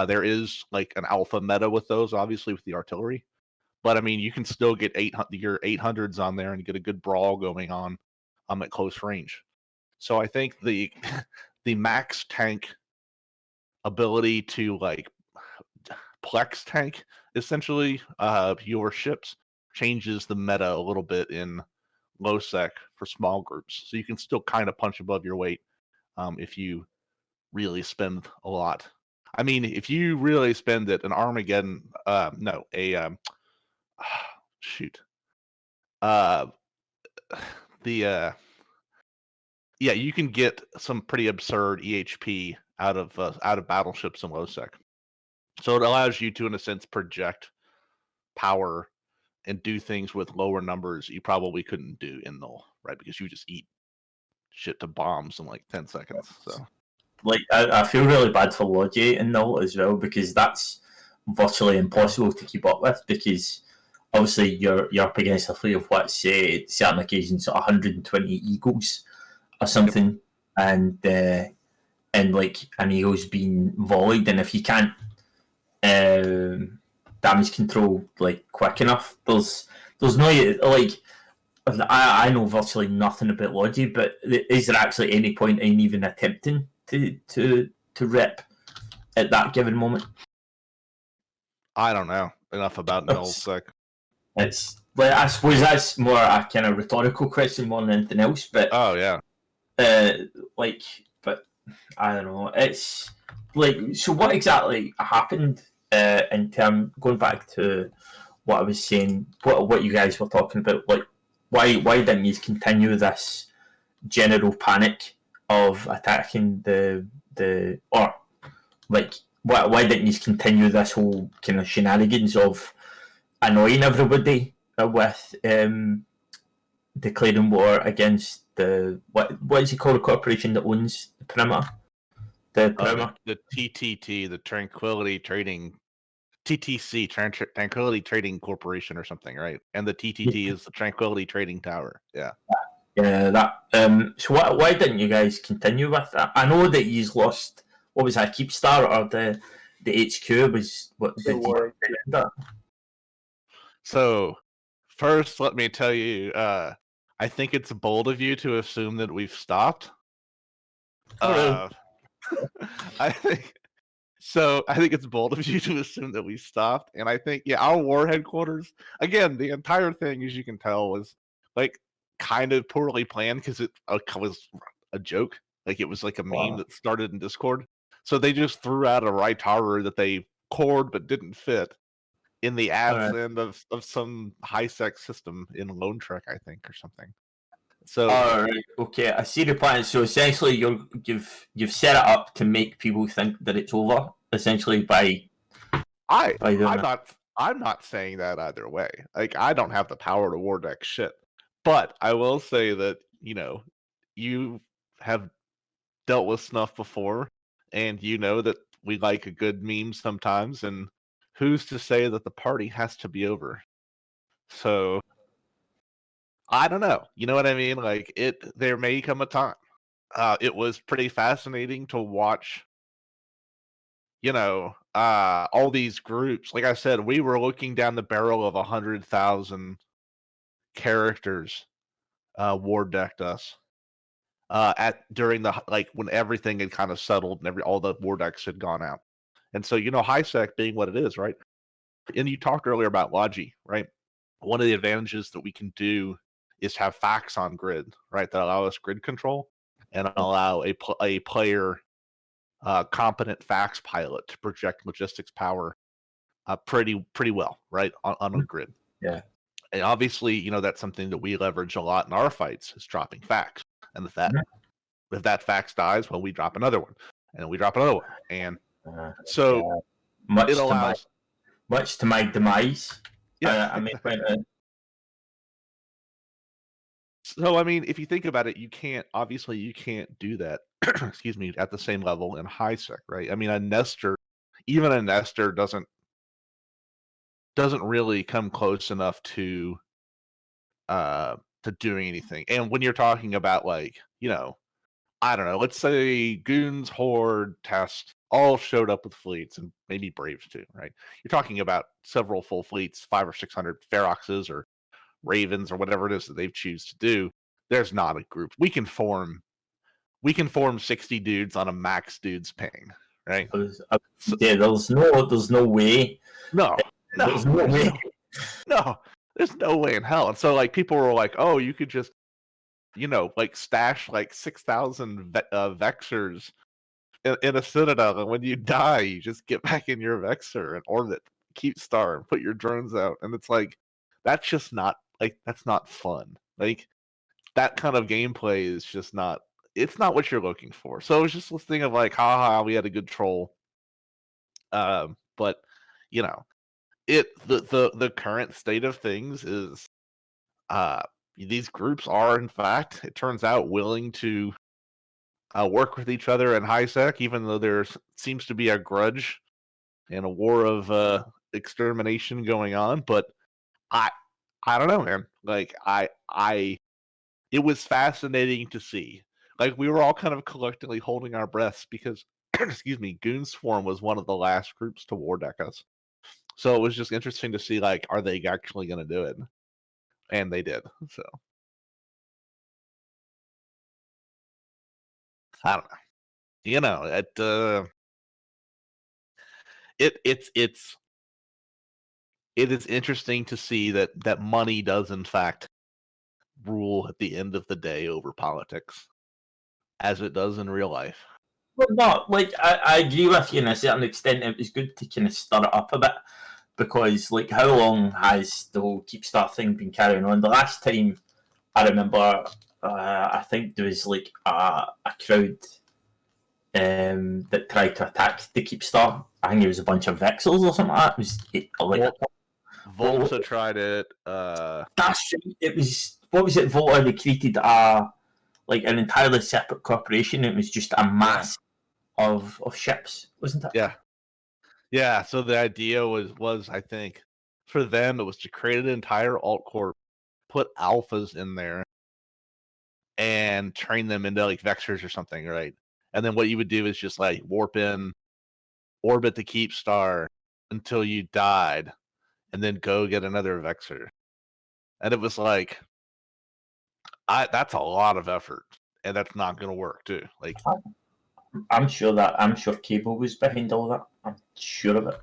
[SPEAKER 3] there is like an alpha meta with those, obviously with the artillery. But I mean, you can still get your 800s on there and get a good brawl going on at close range. So I think the the max tank ability to like plex tank essentially your ships changes the meta a little bit in low sec for small groups. So you can still kind of punch above your weight if you really spend a lot. I mean, if you really spend it, an Armageddon, no, a shoot, uh, the yeah, you can get some pretty absurd EHP out of battleships in low sec. So it allows you to, in a sense, project power and do things with lower numbers you probably couldn't do in null, right? Because you just eat shit to bombs in like 10 seconds. So
[SPEAKER 2] Like I feel really bad for Logi in null as well because that's virtually impossible to keep up with because obviously you're up against a fleet of what say certain occasions 120 eagles or something, and like an eagle's being volleyed, and if you can't damage control like quick enough, there's no like I know virtually nothing about Logi, but is there actually any point in even attempting to rip at that given moment?
[SPEAKER 3] I don't know enough about null sec.
[SPEAKER 2] It's like I suppose that's more a kind of rhetorical question more than anything else. But
[SPEAKER 3] Oh yeah,
[SPEAKER 2] like, but I don't know. It's like so. What exactly happened in term going back to what I was saying? What you guys were talking about? Like, why didn't you continue this general panic of attacking the or like why didn't you continue this whole kind of shenanigans of annoying everybody with declaring war against the what is it called, the corporation that owns the perimeter?
[SPEAKER 3] the TTT, the Tranquility Trading TTC, Tranquility Trading Corporation or something, right? And the TTT is the Tranquility Trading Tower. Yeah.
[SPEAKER 2] Yeah, that. So why didn't you guys continue with that? I know that you've lost. What was that? Keepstar or the HQ was what did you that?
[SPEAKER 3] So first, let me tell you, I think it's bold of you to assume that we've stopped. I think so. I think it's bold of you to assume that we stopped, and I think our war headquarters again. The entire thing, as you can tell, was like kind of poorly planned because it was a joke. Like it was like a meme that started in Discord. So they just threw out a Rytaru that they cored but didn't fit in the ads end of some high sec system in Lone Trek, I think, or something. So
[SPEAKER 2] all right, okay, I see the plan. So essentially, you've set it up to make people think that it's over. Essentially, by
[SPEAKER 3] I'm not saying that either way. Like I don't have the power to war deck shit, but I will say that you have dealt with Snuff before, and you know that we like a good meme sometimes. And who's to say that the party has to be over? So I don't know. You know what I mean? Like there may come a time. It was pretty fascinating to watch all these groups. Like I said, we were looking down the barrel of 100,000 characters war decked us during the when everything had kind of settled and all the war decks had gone out. And so high sec being what it is, right? And you talked earlier about Logi, right? One of the advantages that we can do is have facts on grid, right? That allow us grid control and allow a player competent fax pilot to project logistics power pretty well, right, on a grid.
[SPEAKER 2] Yeah.
[SPEAKER 3] And obviously, that's something that we leverage a lot in our fights is dropping fax. And if that fax dies, well, we drop another one, and we drop another one, and so
[SPEAKER 2] much
[SPEAKER 3] it allows.
[SPEAKER 2] Much to my demise.
[SPEAKER 3] Yeah,
[SPEAKER 2] I mean,
[SPEAKER 3] so I mean, if you think about it, you can't do that. Excuse me, at the same level in high sec, right? I mean, even a Nestor doesn't really come close enough to doing anything. And when you're talking about I don't know, let's say Goons, Horde, Test all showed up with fleets, and maybe Braves too, right? You're talking about several full fleets, 500 or 600 Feroxes or Ravens or whatever it is that they choose to do. There's not a group. We can form 60 dudes on a max dudes ping, right?
[SPEAKER 2] Yeah, there's no way.
[SPEAKER 3] No,
[SPEAKER 2] there's no way.
[SPEAKER 3] No, there's no way in hell. And so people were like, oh, you could just stash 6,000 Vexers in a Citadel, and when you die, you just get back in your Vexer and orbit, keep star, and put your drones out. And it's that's just not that's not fun. That kind of gameplay is just not. It's not what you're looking for. So it was just this thing of haha, we had a good troll. But the current state of things is these groups are, in fact, it turns out, willing to work with each other in high sec, even though there seems to be a grudge and a war of extermination going on. But I don't know, man. It was fascinating to see. We were all kind of collectively holding our breaths because, excuse me, Goons Swarm was one of the last groups to war deck us. So it was just interesting to see, are they actually going to do it? And they did. So I don't know. It is interesting to see that money does in fact rule at the end of the day over politics, as it does in real life.
[SPEAKER 2] Well, no, I agree with you in a certain extent. It was good to kind of stir it up a bit because, how long has the whole Keep Star thing been carrying on? The last time I remember, I think there was a crowd that tried to attack the Keep Star. I think it was a bunch of Vexels or something like that.
[SPEAKER 3] Volta tried it.
[SPEAKER 2] That's it was. What was it? Volta, they created an entirely separate corporation. It was just a mass of ships, wasn't it?
[SPEAKER 3] Yeah. So the idea was I think for them it was to create an entire alt corp, put alphas in there, and train them into Vexers or something, right? And then what you would do is just warp in, orbit the Keep Star until you died, and then go get another Vexer. And it was that's a lot of effort, and that's not going to work too.
[SPEAKER 2] I'm sure Cable was behind all that. I'm sure of it.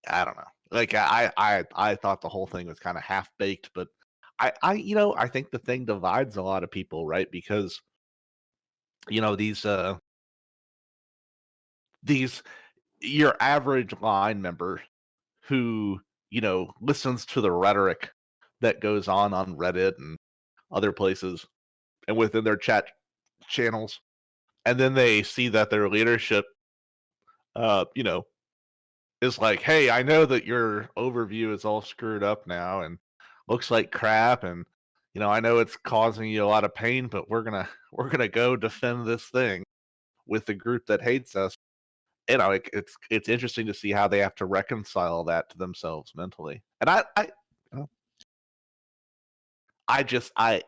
[SPEAKER 3] I don't know. I thought the whole thing was kind of half baked, but I think the thing divides a lot of people, right? Because these your average line member who listens to the rhetoric that goes on Reddit and other places and within their chat channels, and then they see that their leadership is hey, I know that your overview is all screwed up now and looks like crap, and I know it's causing you a lot of pain, but we're gonna go defend this thing with the group that hates us. It's interesting to see how they have to reconcile that to themselves mentally. And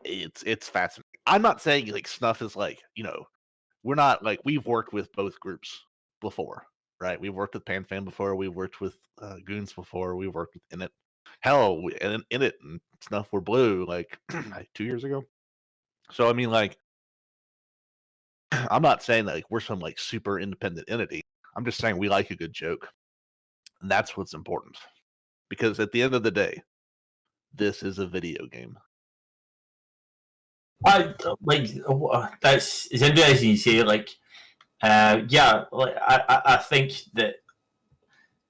[SPEAKER 3] it's fascinating. I'm not saying Snuff is we're not we've worked with both groups before. right? We've worked with PanFan before. We've worked with Goons before. We worked with Init. Hell, Init and Snuff were blue like 2 years ago. So I mean, like, I'm not saying that like we're some like super independent entity. I'm just saying we like a good joke, and that's what's important. Because at the end of the day, this is a video game.
[SPEAKER 2] I like that's it's interesting you say like yeah, like I think that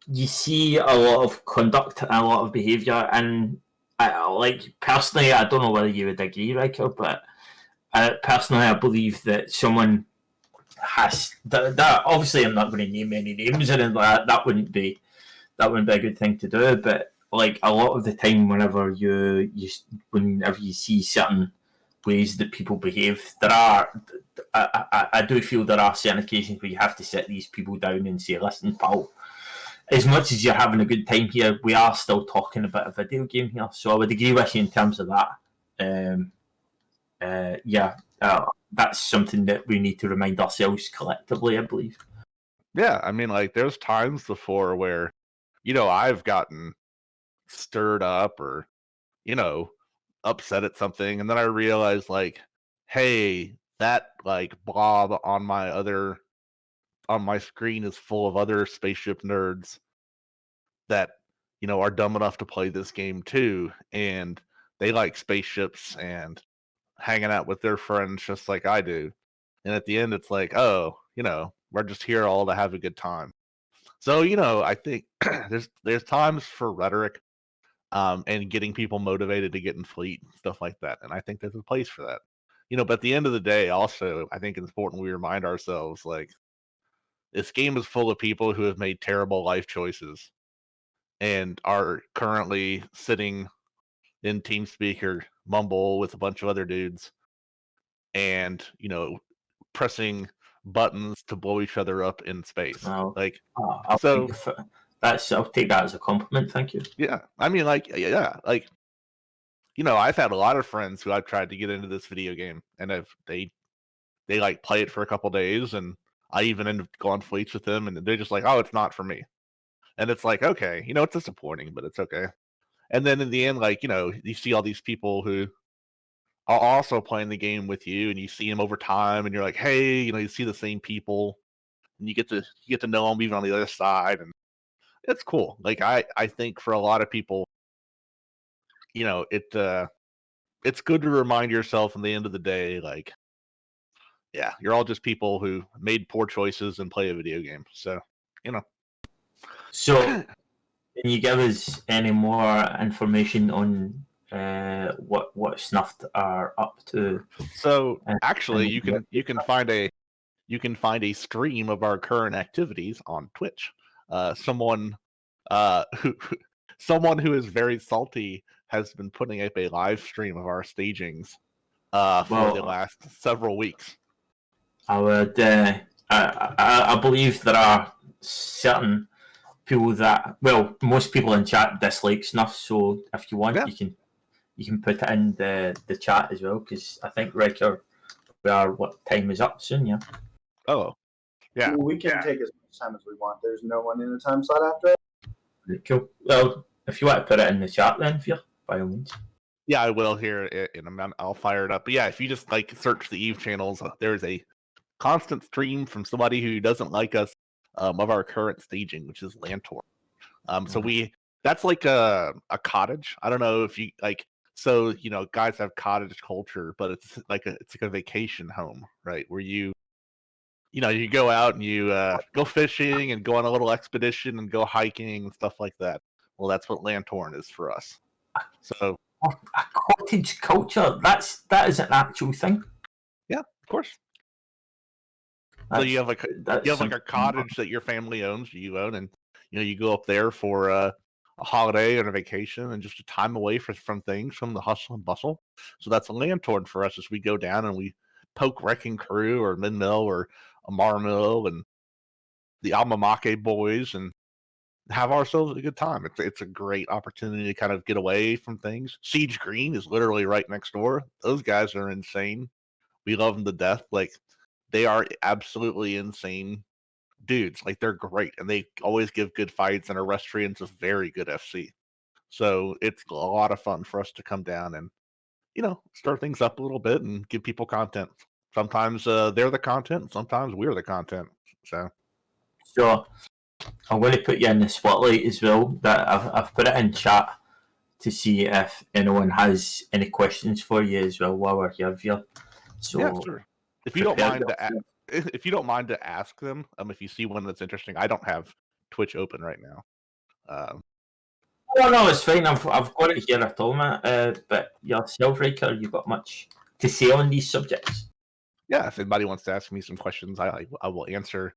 [SPEAKER 2] you see a lot of conduct and a lot of behaviour, and like personally, I don't know whether you would agree, Riker, but personally, I believe that someone has that. Obviously, I'm not going to name any names or anything like that. That wouldn't be a good thing to do. But like a lot of the time, whenever whenever you see certain ways that people behave, I do feel there are certain occasions where you have to sit these people down and say, "Listen, pal, as much as you're having a good time here, we are still talking about a video game here." So I would agree with you in terms of that. That's something that we need to remind ourselves collectively, I believe.
[SPEAKER 3] Yeah, I mean, like, there's times before where, I've gotten stirred up or, upset at something, and then I realize, like, hey, that, like, blob on my screen is full of other spaceship nerds that, are dumb enough to play this game too, and they like spaceships and hanging out with their friends just like I do. And at the end, it's like, oh, we're just here all to have a good time. So, I think there's times for rhetoric, and getting people motivated to get in fleet and stuff like that. And I think there's a place for that. But at the end of the day, also, I think it's important we remind ourselves, like, this game is full of people who have made terrible life choices and are currently sitting in TeamSpeak or Mumble with a bunch of other dudes and, pressing buttons to blow each other up in space.
[SPEAKER 2] I'll
[SPEAKER 3] So
[SPEAKER 2] I'll take that as a compliment. Thank you.
[SPEAKER 3] yeah, I mean, like, yeah, like, I've had a lot of friends who I've tried to get into this video game, and they like play it for a couple days, and I even end up going fleets with them, and they're just like, oh, it's not for me, and it's like, okay, it's disappointing, but it's okay. And then in the end, like, you see all these people who are also playing the game with you, and you see them over time, and you're like, hey, you see the same people, and you get to know them even on the other side, and it's cool. Like, I think for a lot of people, it's good to remind yourself in the end of the day, like, yeah, you're all just people who made poor choices and play a video game. So,
[SPEAKER 2] So, can you give us any more information on what Snuffed are up to?
[SPEAKER 3] So actually, you can find a stream of our current activities on Twitch. Someone who is very salty has been putting up a live stream of our stagings for the last several weeks.
[SPEAKER 2] I would. I believe there are certain people that, well, most people in chat dislike Snuff. So if you want, you can put it in the chat as well, because I think what time is up soon? Yeah.
[SPEAKER 3] Oh, yeah.
[SPEAKER 1] Well, we can take as much time as we want. There's no one in the time slot after.
[SPEAKER 2] Cool. Well, if you want to put it in the chat, then by all means.
[SPEAKER 3] Yeah, I will here in a minute. I'll fire it up. But yeah, if you just like search the Eve channels, there's a constant stream from somebody who doesn't like us of our current staging, which is Lantorn. So that's like a cottage. I don't know if you like. So guys have cottage culture, but it's like a vacation home, right? Where you go out and you go fishing and go on a little expedition and go hiking and stuff like that. Well, that's what Lantorn is for us. So
[SPEAKER 2] a cottage culture, that is an actual thing.
[SPEAKER 3] Yeah, of course. So you have like a cottage that your family owns, you own, and you go up there for a holiday and a vacation and just a time away from things, from the hustle and bustle. So that's a Lantorn for us as we go down and we poke Wrecking Crew or Minmill or Amarmill and the Almamake boys and have ourselves a good time. It's a great opportunity to kind of get away from things. Siege Green is literally right next door. Those guys are insane. We love them to death. Like, they are absolutely insane dudes. Like, they're great, and they always give good fights, and Erestrian's a very good FC. So it's a lot of fun for us to come down and, start things up a little bit and give people content. Sometimes they're the content, sometimes we're the content.
[SPEAKER 2] So I'm going to put you in the spotlight as well. That I've put it in chat to see if anyone has any questions for you as well while we're here. So
[SPEAKER 3] yeah, sure. If you don't mind to ask them, if you see one that's interesting, I don't have Twitch open right now.
[SPEAKER 2] No, it's fine. I've got it here at all, man. But yourself, Riker, you got much to say on these subjects?
[SPEAKER 3] Yeah, if anybody wants to ask me some questions, I will answer.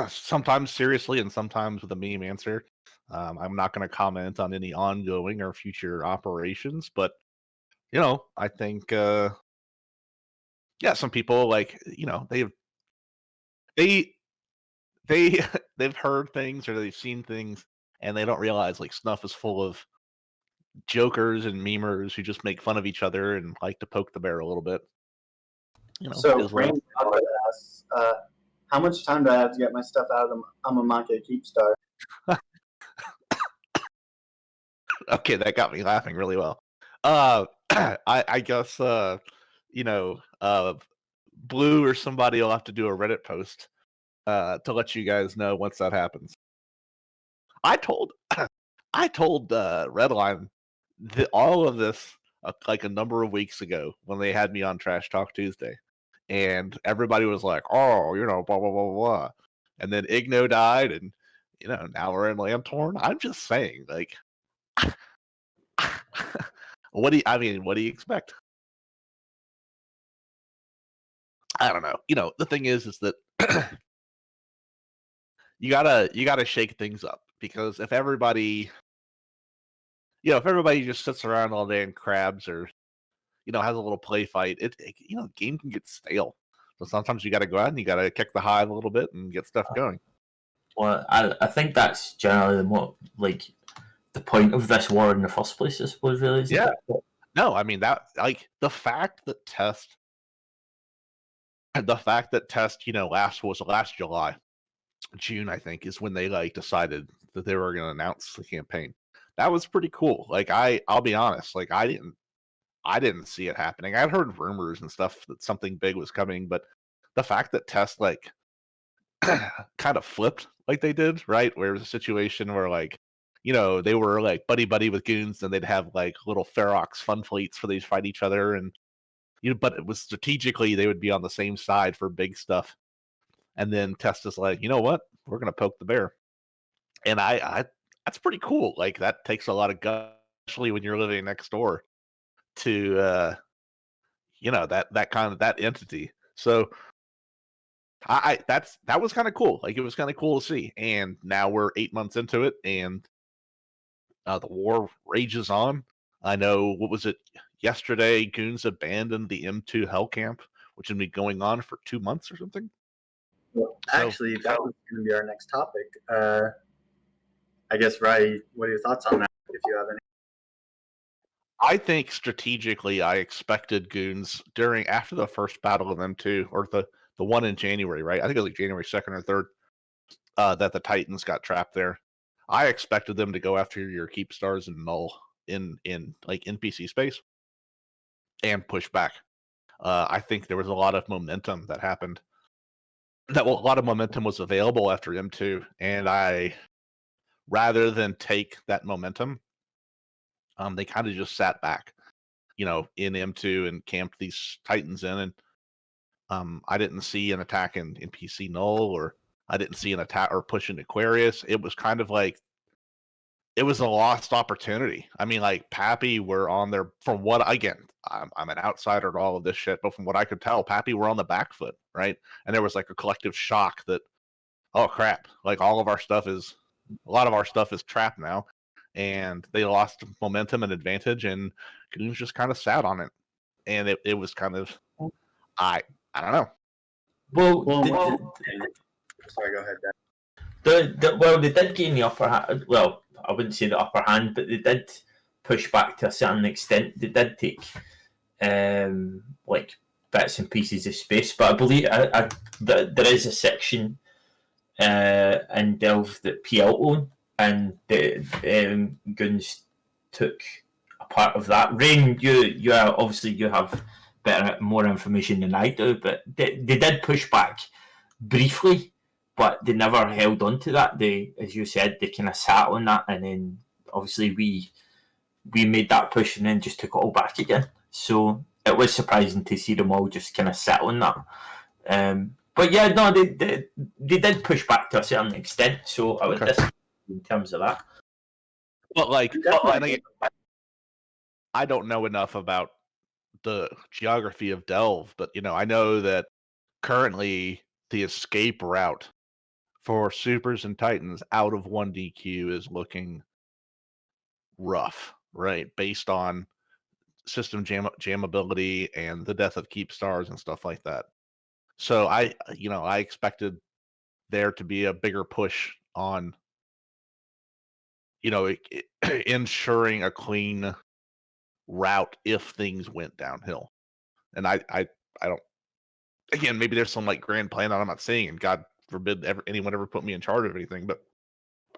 [SPEAKER 3] Sometimes seriously and sometimes with a meme answer. I'm not going to comment on any ongoing or future operations, but I think some people they've heard things or they've seen things and they don't realize Snuff is full of jokers and memers who just make fun of each other and like to poke the bear a little bit.
[SPEAKER 1] So Rain asks, how much time do I have to get my stuff out of the Amamake Keepstar?
[SPEAKER 3] Okay, that got me laughing really well. I guess Blue or somebody will have to do a Reddit post to let you guys know once that happens. I told Redline all of this a number of weeks ago when they had me on Trash Talk Tuesday, and everybody was like, "Oh, blah blah blah blah," and then Igno died, and now we're in Lanthorn. I'm just saying, what do you expect? I don't know. The thing is that you gotta shake things up, because if everybody just sits around all day and crabs or has a little play fight, the game can get stale. So sometimes you got to go out and you got to kick the hive a little bit and get stuff going.
[SPEAKER 2] Well, I think that's generally the point of this war in the first place, I suppose, really.
[SPEAKER 3] Yeah. No, I mean that the fact that Test last July, June, I think, is when they decided that they were going to announce the campaign. That was pretty cool. I'll be honest, I didn't see it happening. I'd heard rumors and stuff that something big was coming, but the fact that Test kind of flipped like they did, right? Where it was a situation where they were buddy with Goons, and they'd have little Ferox fun fleets where they'd fight each other, and but it was strategically they would be on the same side for big stuff. And then Test is like, you know what? We're gonna poke the bear. And I that's pretty cool. That takes a lot of guts, especially when you're living next door to that entity. So that was kind of cool. It was kind of cool to see. And now we're 8 months into it, and the war rages on. I know, what was it, yesterday Goons abandoned the M2 Hell Camp, which has been going on for 2 months or something.
[SPEAKER 1] Well, actually, that was going to be our next topic. I guess, Vryre, what are your thoughts on that, if you have any?
[SPEAKER 3] I think strategically, I expected Goons after the first battle of M2, or the one in January, right? I think it was January 2nd or 3rd, that the Titans got trapped there. I expected them to go after your Keep Stars and Null in NPC space and push back. I think there was a lot of momentum that happened. A lot of momentum was available after M2, and rather than take that momentum, they kind of just sat back, in M2 and camped these Titans in, and I didn't see an attack in PC Null, or I didn't see an attack or push in Aquarius. It was kind of it was a lost opportunity. I mean, Pappy were on there, from what, again, I'm an outsider to all of this shit, but from what I could tell, Pappy were on the back foot, right? And there was a collective shock that, oh crap, a lot of our stuff is trapped now, and they lost momentum and advantage, and Goons just kind of sat on it, and it was kind of, I don't know.
[SPEAKER 1] Sorry, go ahead,
[SPEAKER 2] Dan. They did gain the upper hand. Well, I wouldn't say the upper hand, but they did push back to a certain extent. They did take bits and pieces of space. But I believe there is a section in Delve that PL own, and the Goons took a part of that. Rain, you are, obviously you have more information than I do, but they did push back briefly, but they never held on to that. They, as you said, they kind of sat on that, and then obviously we made that push and then just took it all back again. So it was surprising to see them all just kind of sit on that. But yeah, no, they did push back to a certain extent. So I would disagree in terms of that.
[SPEAKER 3] But I don't know enough about the geography of Delve, but I know that currently the escape route for Supers and Titans out of 1DQ is looking rough, right? Based on system jammability and the death of keep stars and stuff like that. So I expected there to be a bigger push on, ensuring a clean route if things went downhill. And I don't. Again, maybe there's some grand plan that I'm not seeing, and God forbid anyone ever put me in charge of anything. But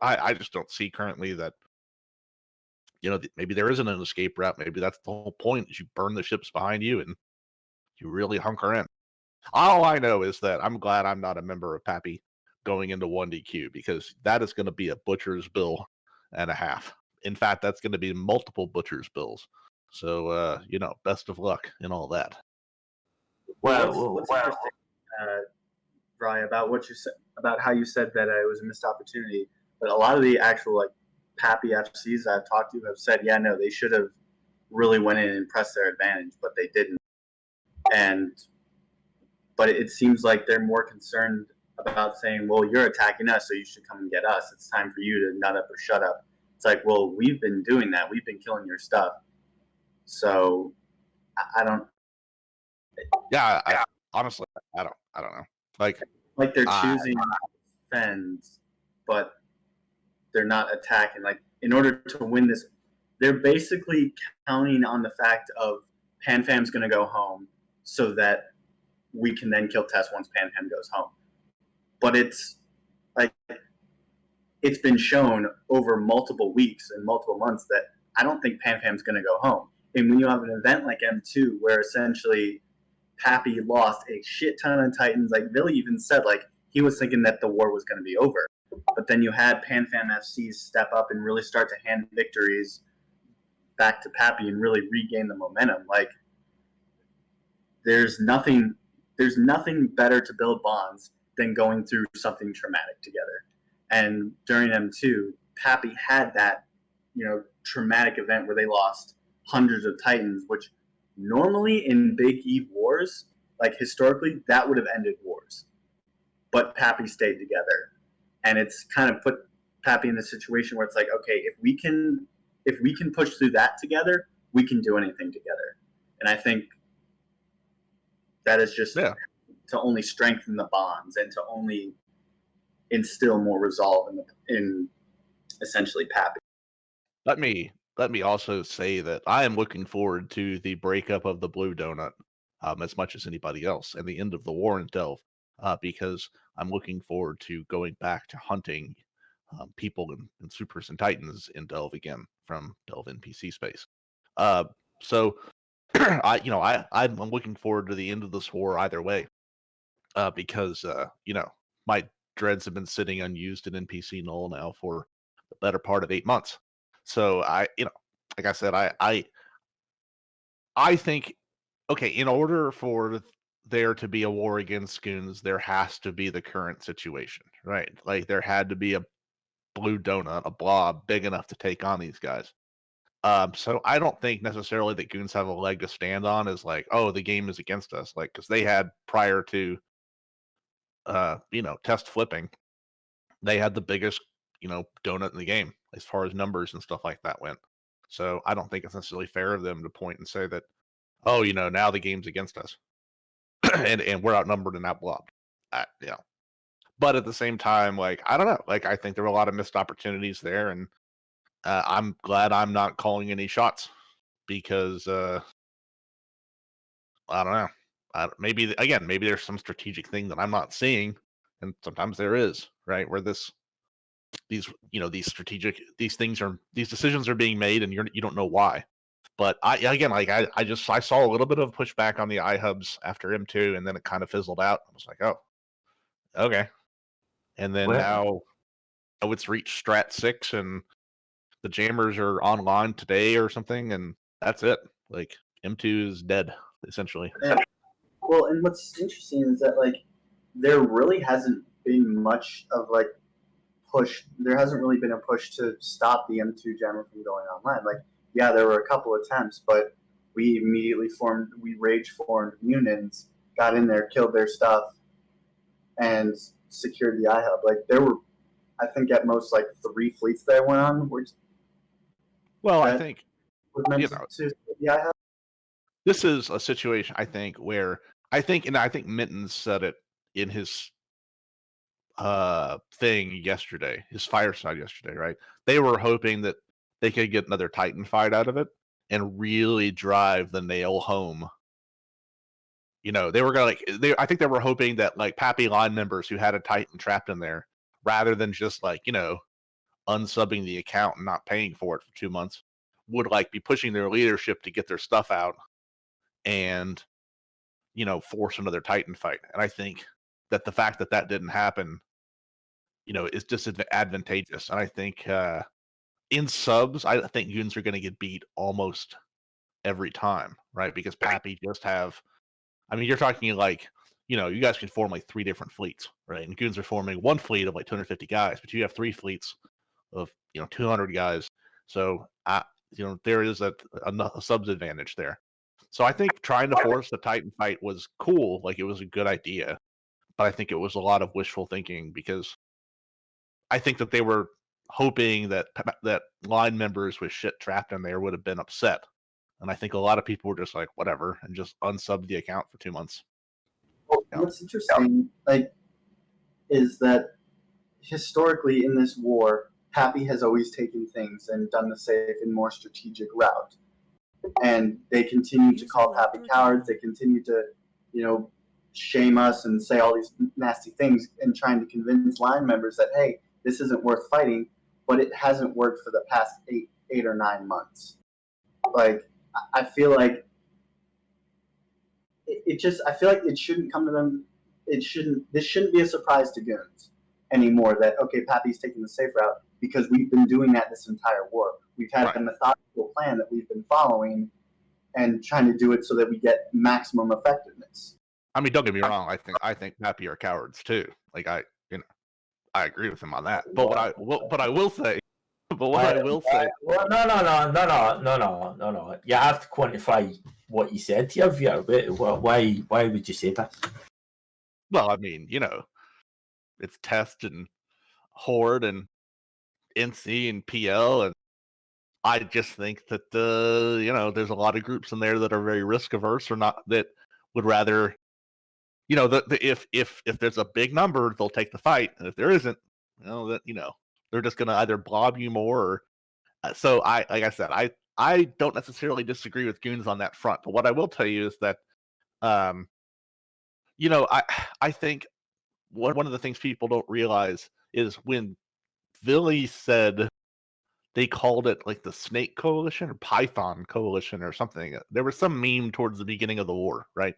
[SPEAKER 3] I just don't see currently that. Maybe there isn't an escape route. Maybe that's the whole point: is you burn the ships behind you and you really hunker in. All I know is that I'm glad I'm not a member of Pappy going into 1DQ, because that is going to be a butcher's bill and a half. In fact, that's going to be multiple butcher's bills. So, best of luck in all that.
[SPEAKER 1] What's interesting, Vryre, about what you said about how you said that it was a missed opportunity, but a lot of the actual Pappy FCs I've talked to have said, yeah, no, they should have really went in and pressed their advantage, but they didn't. But it seems like they're more concerned about saying, well, you're attacking us, so you should come and get us. It's time for you to nut up or shut up. It's like, well, we've been doing that. We've been killing your stuff. So I don't.
[SPEAKER 3] Yeah, honestly, I don't know. Like
[SPEAKER 1] they're choosing defense, but they're not attacking. In order to win this, they're basically counting on the fact of PanFam's going to go home, so that we can then kill Tess once PanFam goes home. But it's been shown over multiple weeks and multiple months that I don't think PanFam's going to go home. And when you have an event like M2, where essentially Pappy lost a shit ton of Titans, Billy even said he was thinking that the war was going to be over. But then you had PanFam FCs step up and really start to hand victories back to Pappy and really regain the momentum. There's nothing better to build bonds than going through something traumatic together. And during M2, Pappy had that, traumatic event where they lost hundreds of Titans, which normally in Big Eve wars, historically, that would have ended wars. But Pappy stayed together. And it's kind of put Pappy in the situation where it's okay, if we can push through that together, we can do anything together. And I think that is just to only strengthen the bonds and to only instill more resolve in essentially Pappy.
[SPEAKER 3] Let me also say that I am looking forward to the breakup of the Blue Donut as much as anybody else, and the end of the war in Delve, because I'm looking forward to going back to hunting people in Supers and Titans in Delve again from Delve NPC space. So I'm looking forward to the end of this war either way, because my dreads have been sitting unused in NPC null now for the better part of 8 months. So like I said, I think, okay, in order for there to be a war against Goons, there has to be the current situation, right? There had to be a blue donut, a blob big enough to take on these guys. So I don't think necessarily that Goons have a leg to stand on as oh, the game is against us, because they had prior to test flipping, they had the biggest donut in the game as far as numbers and stuff like that went. So I don't think it's necessarily fair of them to point and say that, oh, now the game's against us and we're outnumbered and outblobbed. But at the same time, I don't know, I think there were a lot of missed opportunities there, and I'm glad I'm not calling any shots, because I don't know. maybe there's some strategic thing that I'm not seeing, and sometimes there is, right? Where these decisions are being made, and you don't know why. But I saw a little bit of pushback on the iHubs after M2, and then it kind of fizzled out. I was like, oh, okay. And then now it's reached Strat 6, and the jammers are online today or something, and that's it. Like M2 is dead, essentially.
[SPEAKER 1] Well, and what's interesting is that like there really hasn't been much of like push. There hasn't really been a push to stop the M2 jammer from going online. Like, yeah, there were a couple attempts, but we immediately rage formed Munins, got in there, killed their stuff, and secured the iHub. Like there were, I think at most like 3 fleets that I went on.
[SPEAKER 3] I think
[SPEAKER 1] to the iHub.
[SPEAKER 3] This is a situation I think where I think Mittens said it in his thing yesterday, his fireside yesterday, right? They were hoping that they could get another Titan fight out of it and really drive the nail home. They were gonna I think they were hoping that like Pappy line members who had a Titan trapped in there, rather than just like, unsubbing the account and not paying for it for 2 months, would like be pushing their leadership to get their stuff out and force another Titan fight. And I think that the fact that that didn't happen, is disadvantageous. And I think in subs, I think Goons are going to get beat almost every time, right? Because Pappy just you're talking like, you guys can form like 3 different fleets, right? And Goons are forming 1 fleet of like 250 guys, but you have 3 fleets of 200 guys. So there is a subs advantage there. So I think trying to force the Titan fight was cool, like it was a good idea, but I think it was a lot of wishful thinking, because I think that they were hoping that line members with shit trapped in there would have been upset, and I think a lot of people were just like whatever and just unsubbed the account for 2 months.
[SPEAKER 1] Well, what's interesting, is that historically in this war, Pappy has always taken things and done the safe and more strategic route. And they continue to call Pappy cowards. They continue to, shame us and say all these nasty things and trying to convince line members that, hey, this isn't worth fighting. But it hasn't worked for the past 8 or 9 months. Like, I feel like I feel like it shouldn't come to them. This shouldn't be a surprise to Goons anymore that, okay, Pappy's taking the safe route, because we've been doing that this entire war. We've had a methodical plan that we've been following and trying to do it so that we get maximum effectiveness.
[SPEAKER 3] I mean, don't get me wrong. I think Pappy are cowards too. Like I agree with him on that. But what I will say. Well,
[SPEAKER 2] no. You have to quantify what you said here, Vryre. Why would you say that?
[SPEAKER 3] Well, I mean, it's Test and Horde and NC and PL, and I just think that there's a lot of groups in there that are very risk averse, or not, that would rather, if there's a big number, they'll take the fight, and if there isn't, they're just gonna either blob you more. So like I said, I don't necessarily disagree with Goons on that front, but what I will tell you is that, I think one of the things people don't realize is when Villy said they called it like the Snake Coalition or Python Coalition or something. There was some meme towards the beginning of the war, right?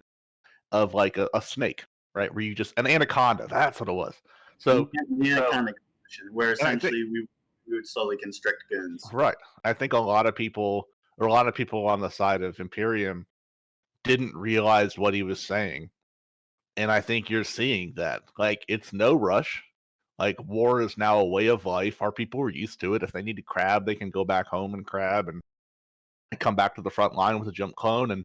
[SPEAKER 3] Of like a snake, right? Where you just, an anaconda, that's what it was. So
[SPEAKER 1] the anaconda coalition, where essentially we would slowly constrict Goons.
[SPEAKER 3] Right. I think a lot of people on the side of Imperium didn't realize what he was saying. And I think you're seeing that. Like, it's no rush. Like, war is now a way of life. Our people are used to it. If they need to crab, they can go back home and crab and come back to the front line with a jump clone. And,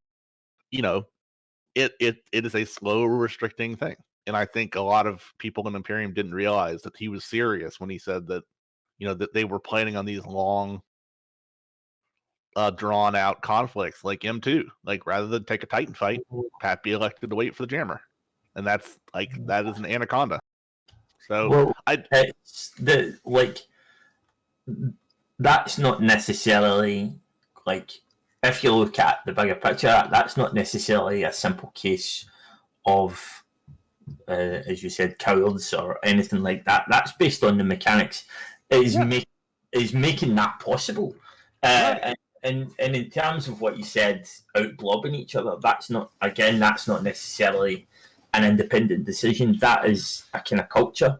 [SPEAKER 3] it is a slow, restricting thing. And I think a lot of people in Imperium didn't realize that he was serious when he said that, that they were planning on these long, drawn out conflicts like M2. Like, rather than take a Titan fight, Pappy elected to wait for the jammer. And that is an anaconda. So
[SPEAKER 2] that's not necessarily, like, if you look at the bigger picture, that's not necessarily a simple case of, as you said, cowards or anything like that. That's based on the mechanics. Is making that possible.
[SPEAKER 3] Right.
[SPEAKER 2] And in terms of what you said, out blobbing each other, that's not necessarily an independent decision. That is a kind of culture.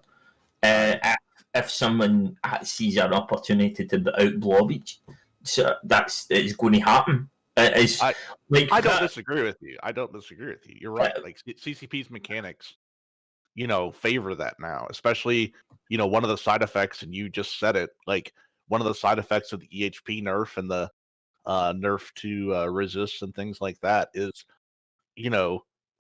[SPEAKER 2] If someone sees an opportunity to out blob each, so it's going to happen.
[SPEAKER 3] I don't disagree with you. You're right. Like CCP's mechanics, favor that now, especially, one of the side effects, and you just said it, like one of the side effects of the EHP nerf and the nerf to resist and things like that is,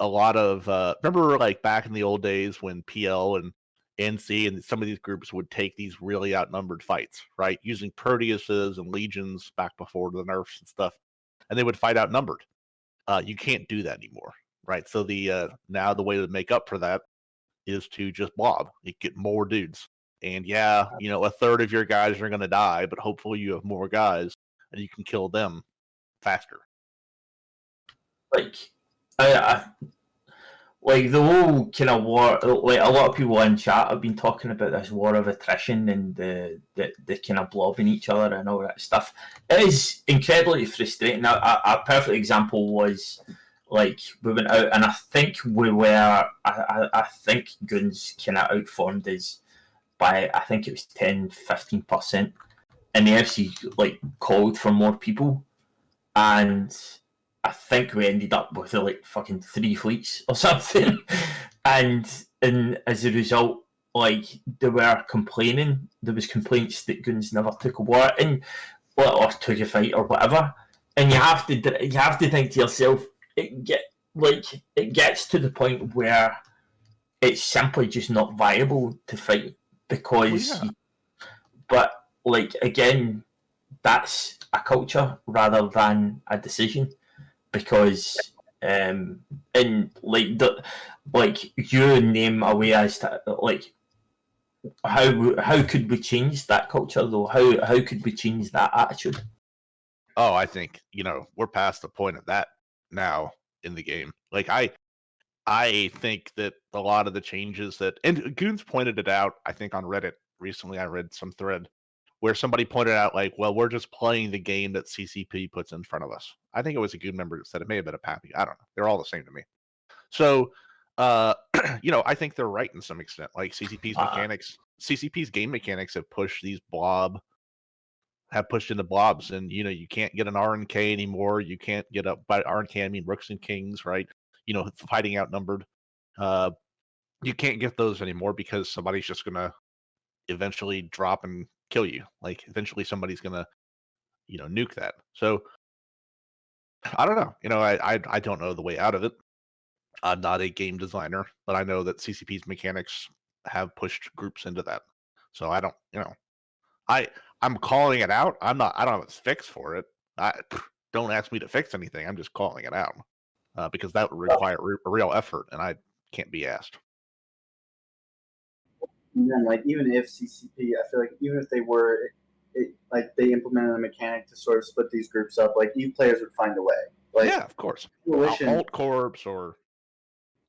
[SPEAKER 3] a lot of remember like back in the old days when PL and NC and some of these groups would take these really outnumbered fights, right? Using Proteuses and Legions back before the nerfs and stuff, and they would fight outnumbered. You can't do that anymore, right? So now the way to make up for that is to just blob. You get more dudes, and a third of your guys are going to die, but hopefully you have more guys and you can kill them faster.
[SPEAKER 2] Like, like the whole kind of war, like a lot of people in chat have been talking about this war of attrition and the kind of blobbing each other and all that stuff. It is incredibly frustrating. A perfect example was like we went out and I think we were, I think Goons kind of outformed us by, I think it was 10-15%, and the FC like called for more people, and I think we ended up with like fucking 3 fleets or something, and as a result, like they were complaining. There was complaints that Goons never took a war in, or took a fight or whatever. And you have to think to yourself, it gets to the point where it's simply just not viable to fight because. But like again, that's a culture rather than a decision. Because and you name a way as to like how could we change that culture though? How could we change that attitude?
[SPEAKER 3] Oh, I think we're past the point of that now in the game. Like I think that a lot of the changes and Goons pointed it out, I think on Reddit recently. I read some thread where somebody pointed out, like, well, we're just playing the game that CCP puts in front of us. I think it was a Goon member that said it. May have been a Pappy. I don't know. They're all the same to me. So, I think they're right in some extent. Like CCP's game mechanics have pushed into blobs, and you can't get an RNK anymore. You can't get up by RNK. I mean Rooks and Kings, right? Fighting outnumbered. You can't get those anymore because somebody's just gonna eventually drop and kill you. Like eventually somebody's gonna nuke that. So I don't know. I don't know the way out of it. I'm not a game designer, but I know that CCP's mechanics have pushed groups into that. So I don't I'm calling it out. I don't have a fix for it. Don't ask me to fix anything. I'm just calling it out because that would require a real effort, and I can't be asked.
[SPEAKER 1] And then, like, even if CCP, I feel like even if they were, like, they implemented a mechanic to sort of split these groups up, like, EVE players would find a way. Like,
[SPEAKER 3] yeah, of course. Alt Corps or,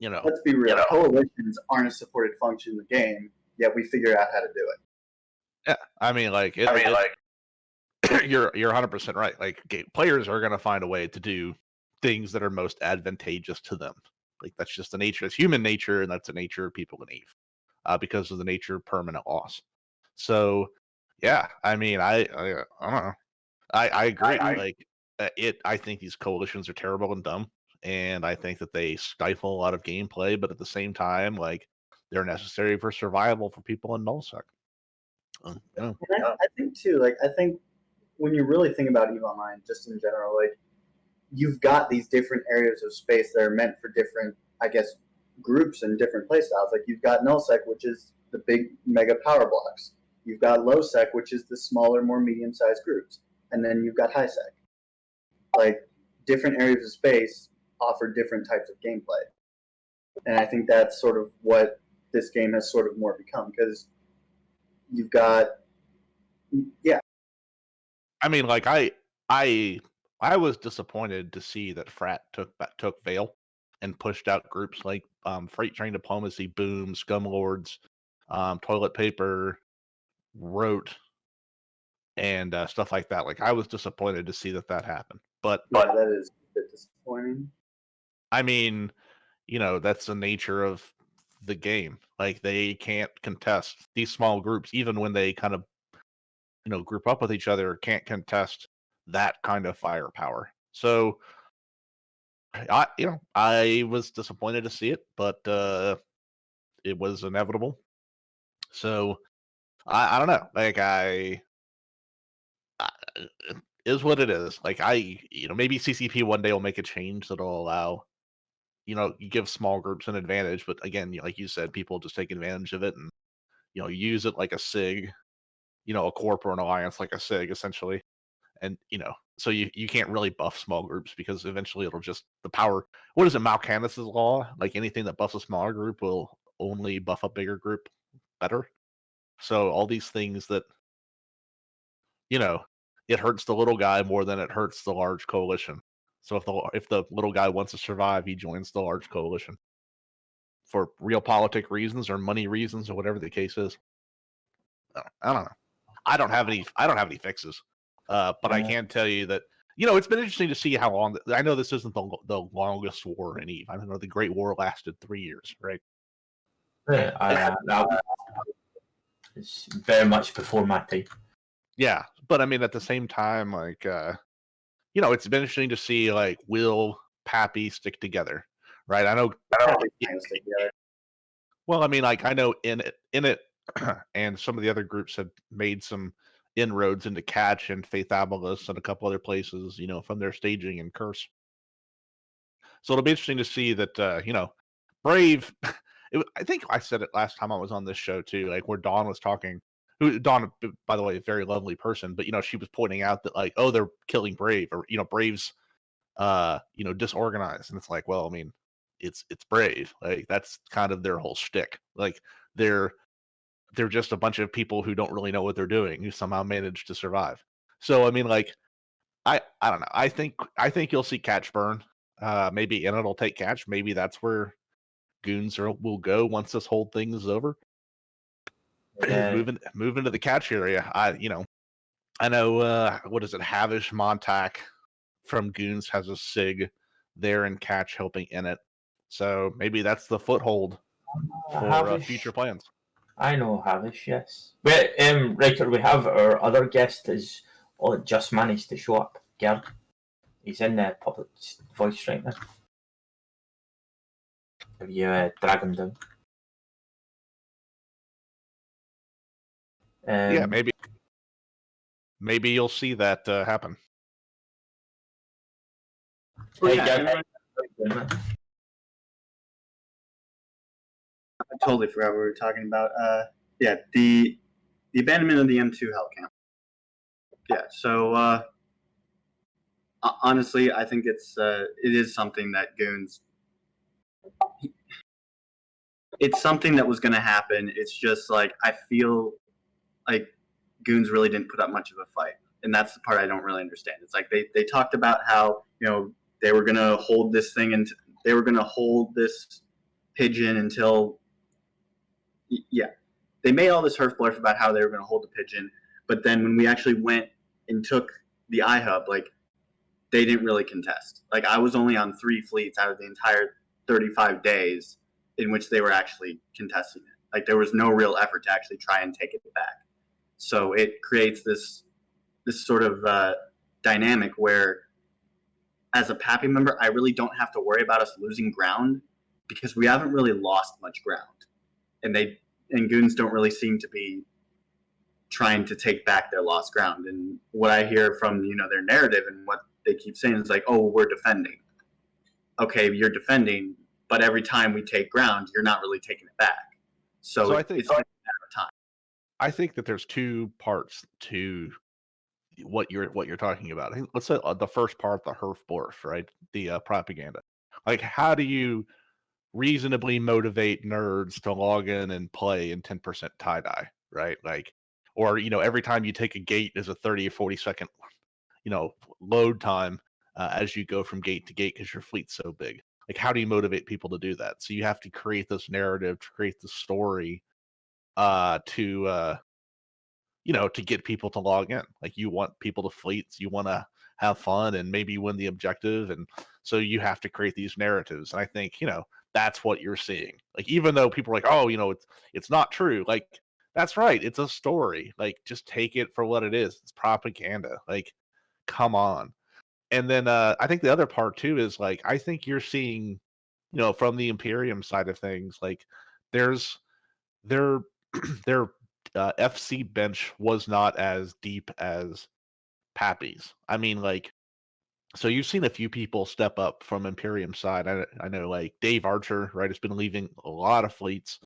[SPEAKER 1] Let's be real. Coalitions aren't a supported function in the game, yet we figure out how to do it.
[SPEAKER 3] Yeah, I mean, you're 100% right. Like, players are going to find a way to do things that are most advantageous to them. Like, that's just the nature. It's human nature, and that's the nature of people in EVE. Because of the nature of permanent loss. So, yeah, I mean, I don't know. I agree. I think these coalitions are terrible and dumb, and I think that they stifle a lot of gameplay. But at the same time, like, they're necessary for survival for people in nullsec.
[SPEAKER 1] I think too. Like, I think when you really think about EVE Online, just in general, like, you've got these different areas of space that are meant for different, I guess, groups and different playstyles. Like, you've got nullsec, which is the big mega power blocks. You've got lowsec, which is the smaller, more medium-sized groups, and then you've got highsec. Like, different areas of space offer different types of gameplay, and I think that's sort of what this game has sort of more become, because you've got,
[SPEAKER 3] I mean, like, I was disappointed to see that Frat took Veil and pushed out groups like Freight Train Diplomacy, Boom, Scumlords, Toilet Paper, Rote, and stuff like that. Like, I was disappointed to see that happened. But
[SPEAKER 1] that is a bit disappointing.
[SPEAKER 3] I mean, that's the nature of the game. Like, they can't contest these small groups, even when they kind of, group up with each other, can't contest that kind of firepower. So, I was disappointed to see it, but it was inevitable. So, I don't know. Like, I is what it is. Like, maybe CCP one day will make a change that'll allow, you give small groups an advantage. But again, like you said, people just take advantage of it and, use it like a SIG, a corp or an alliance like a SIG, essentially. And, so you can't really buff small groups because eventually it'll just, the power, what is it, Malcanis' law? Like, anything that buffs a smaller group will only buff a bigger group better. So all these things that, it hurts the little guy more than it hurts the large coalition. So if the little guy wants to survive, he joins the large coalition for realpolitik reasons or money reasons or whatever the case is. I don't know. I don't have any fixes, but I can tell you that it's been interesting to see how long. I know this isn't the longest war in EVE. I know the Great War lasted 3 years, right?
[SPEAKER 2] Yeah, it's very much before my time.
[SPEAKER 3] Yeah, but I mean, at the same time, like, it's been interesting to see, like, will Pappy stick together, right? I know.
[SPEAKER 1] Stick together.
[SPEAKER 3] Well, I mean, like, I know in it, and some of the other groups had made some inroads into Catch and Faith Abolus and a couple other places, from their staging and Curse. So it'll be interesting to see that, Brave. I think I said it last time I was on this show too, like, where Dawn was talking. Dawn, by the way, a very lovely person, but she was pointing out that, like, oh, they're killing Brave, or Brave's, disorganized, and it's like, well, I mean, it's Brave, like, that's kind of their whole shtick. Like, they're just a bunch of people who don't really know what they're doing, who somehow managed to survive. So I mean, like, I don't know. I think you'll see Catch burn. Maybe it'll take Catch. Maybe that's where Goons will go once this whole thing is over.
[SPEAKER 2] Yeah.
[SPEAKER 3] move into the Catch area. I know, what is it? Havish Montauk from Goons has a SIG there in Catch helping in it. So maybe that's the foothold for future plans.
[SPEAKER 2] I know Havish, yes. But Riker, we have our other guest is just managed to show up. Gerd, he's in the public voice right now. Have you drag him down?
[SPEAKER 3] Yeah, maybe you'll see that happen.
[SPEAKER 1] Hey,
[SPEAKER 2] Gerd.
[SPEAKER 1] I totally forgot what we were talking about. Yeah, the abandonment of the M2 Hell Camp. Yeah, so honestly, I think it is something that Goons. It's something that was going to happen. It's just like I feel like Goons really didn't put up much of a fight, and that's the part I don't really understand. It's like they talked about how they were going to hold this thing and they were going to hold this Pigeon until. Yeah, they made all this herfblurf about how they were going to hold the Pigeon, but then when we actually went and took the iHub, like, they didn't really contest. Like, I was only on 3 fleets out of the entire 35 days in which they were actually contesting it. Like, there was no real effort to actually try and take it back. So it creates this sort of dynamic where, as a Pappy member, I really don't have to worry about us losing ground because we haven't really lost much ground. And Goons don't really seem to be trying to take back their lost ground. And what I hear from their narrative and what they keep saying is like, oh, we're defending. Okay, you're defending, but every time we take ground, you're not really taking it back. So I think it's a matter of time.
[SPEAKER 3] I think that there's 2 parts to what you're talking about. Let's say the first part, the herfblurf, right? The propaganda. Like, how do you reasonably motivate nerds to log in and play in 10% tie-dye, right? Like, or every time you take a gate is a 30 or 40 second load time as you go from gate to gate because your fleet's so big. Like, how do you motivate people to do that? So you have to create this narrative, to create the story, to to get people to log in. Like, you want people to fleets, you want to have fun and maybe win the objective, and so you have to create these narratives. And I think that's what you're seeing. Like, even though people are like, oh, it's not true. Like, that's right. It's a story. Like, just take it for what it is. It's propaganda. Like, come on. And then I think the other part too is, like, I think you're seeing, from the Imperium side of things, like, there's their their FC bench was not as deep as Pappy's. I mean, like, so you've seen a few people step up from Imperium side. I know, like, Dave Archer, right, has been leaving a lot of fleets.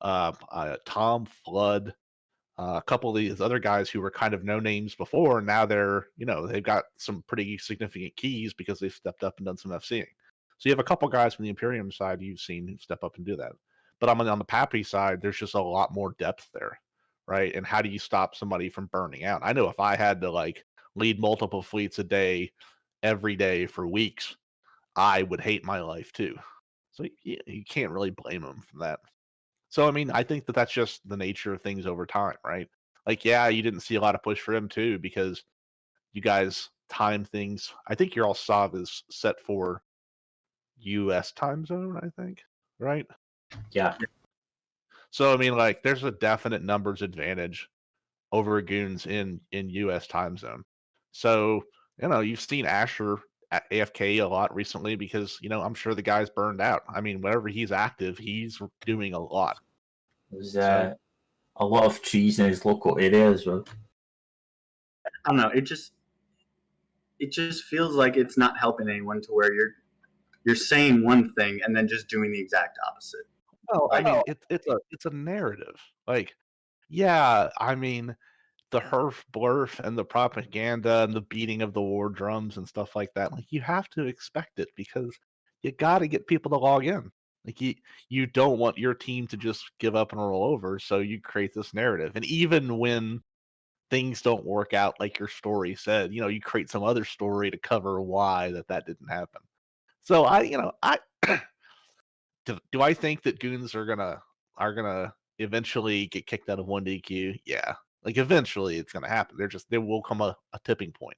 [SPEAKER 3] Tom Flood, a couple of these other guys who were kind of no names before, and now they're, they've got some pretty significant keys because they've stepped up and done some FCing. So you have a couple guys from the Imperium side you've seen who step up and do that. But on the Pappy side, there's just a lot more depth there, right? And how do you stop somebody from burning out? I know if I had to, like, lead multiple fleets a day, every day for weeks, I would hate my life too. So you can't really blame them for that. So, I mean, I think that that's just the nature of things over time, right? Like, yeah, you didn't see a lot of push for him too because you guys time things. I think your all Sav is set for US time zone, I think, right?
[SPEAKER 2] Yeah.
[SPEAKER 3] So, I mean, like, there's a definite numbers advantage over Goons in US time zone. So, you've seen Asher at AFK a lot recently because, I'm sure the guy's burned out. I mean, whenever he's active, he's doing a lot.
[SPEAKER 2] There's a lot of trees in his local area as well.
[SPEAKER 1] I don't know. It just feels like it's not helping anyone to where you're saying one thing and then just doing the exact opposite.
[SPEAKER 3] Well, I mean, it's a narrative. Like, yeah, I mean, the herf blurf and the propaganda and the beating of the war drums and stuff like that. Like, you have to expect it because you got to get people to log in. Like, you don't want your team to just give up and roll over, so you create this narrative. And even when things don't work out like your story said, you create some other story to cover why that didn't happen. So I do I think that Goons are gonna eventually get kicked out of 1DQ? Yeah. Like, eventually it's gonna happen. There will come a tipping point.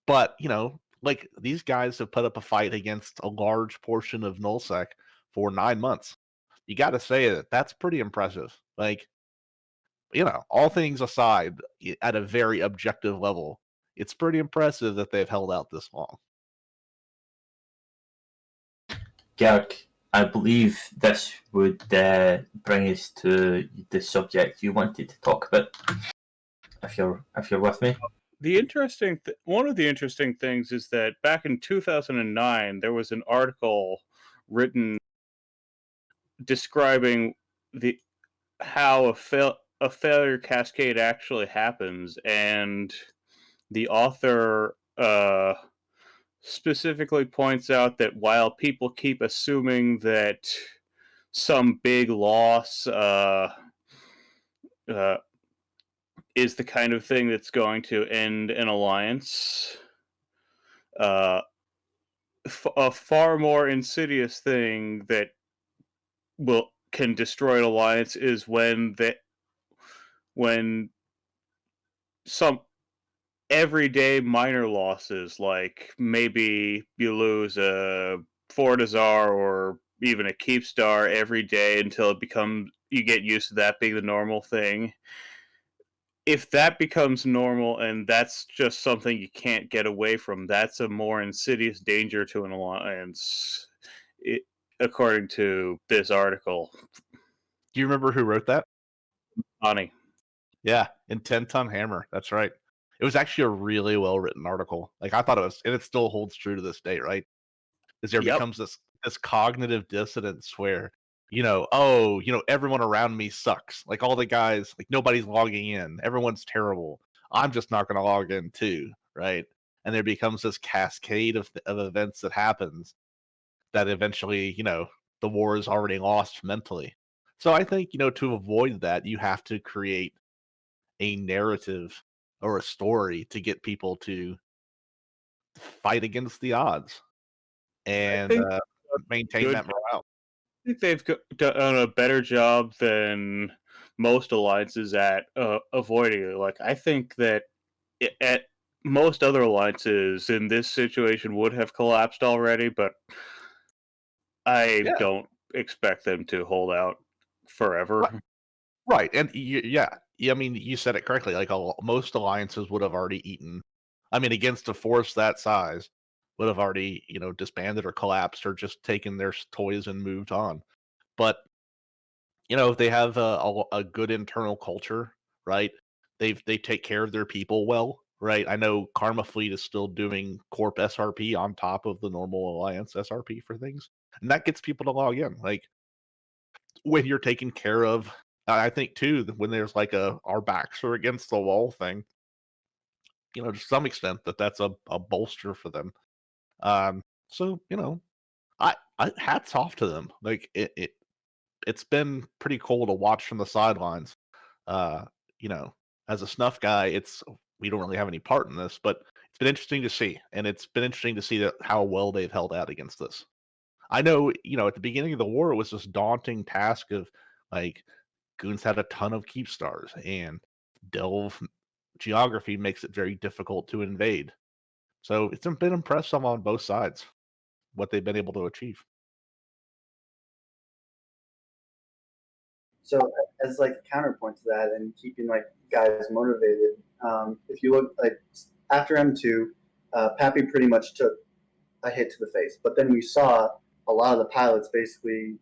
[SPEAKER 3] But, like, these guys have put up a fight against a large portion of nullsec for 9 months. You gotta say that that's pretty impressive. Like, all things aside, at a very objective level, it's pretty impressive that they've held out this long.
[SPEAKER 2] Gerg, I believe this would bring us to the subject you wanted to talk about. If you're with me.
[SPEAKER 4] One of the interesting things is that back in 2009, there was an article written describing how a failure cascade actually happens, and the author specifically points out that while people keep assuming that some big loss is the kind of thing that's going to end an alliance, a far more insidious thing that can destroy an alliance is when some everyday minor losses, like maybe you lose a Fortizar or even a Keepstar every day until you get used to that being the normal thing. If that becomes normal and that's just something you can't get away from, that's a more insidious danger to an alliance, according to this article.
[SPEAKER 3] Do you remember who wrote that?
[SPEAKER 4] Funny.
[SPEAKER 3] Yeah, in 10-Ton Hammer. That's right. It was actually a really well written article. Like, I thought it was, and it still holds true to this day, right? Is there becomes this cognitive dissonance where, everyone around me sucks. Like, all the guys, like, nobody's logging in. Everyone's terrible. I'm just not going to log in too, right? And there becomes this cascade of events that happens that eventually, the war is already lost mentally. So I think, to avoid that, you have to create a narrative or a story to get people to fight against the odds. And maintain
[SPEAKER 4] good.
[SPEAKER 3] that morale.
[SPEAKER 4] I think they've done a better job than most alliances at avoiding it. Like, I think that at most other alliances in this situation would have collapsed already, but I
[SPEAKER 3] Yeah.
[SPEAKER 4] don't expect them to hold out forever.
[SPEAKER 3] Right, and yeah, I mean, you said it correctly. Like most alliances would have already eaten. I mean, against a force that size, would have already disbanded or collapsed or just taken their toys and moved on. But if they have a good internal culture, right? They take care of their people well, right? I know Karma Fleet is still doing Corp SRP on top of the normal Alliance SRP for things, and that gets people to log in. Like when you're taken care of, I think too that when there's like our backs are against the wall thing, to some extent that's a bolster for them. So I hats off to them. Like it's been pretty cool to watch from the sidelines. Uh, you know, as a Snuff guy, we don't really have any part in this, but it's been interesting to see, and it's been interesting to see how well they've held out against this. I know, at the beginning of the war, it was this daunting task of like Goons had a ton of keep stars, and delve geography makes it very difficult to invade. So it's been impressive on both sides what they've been able to achieve.
[SPEAKER 1] So as like a counterpoint to that and keeping like guys motivated, if you look like after M2, Pappy pretty much took a hit to the face, but then we saw a lot of the pilots basically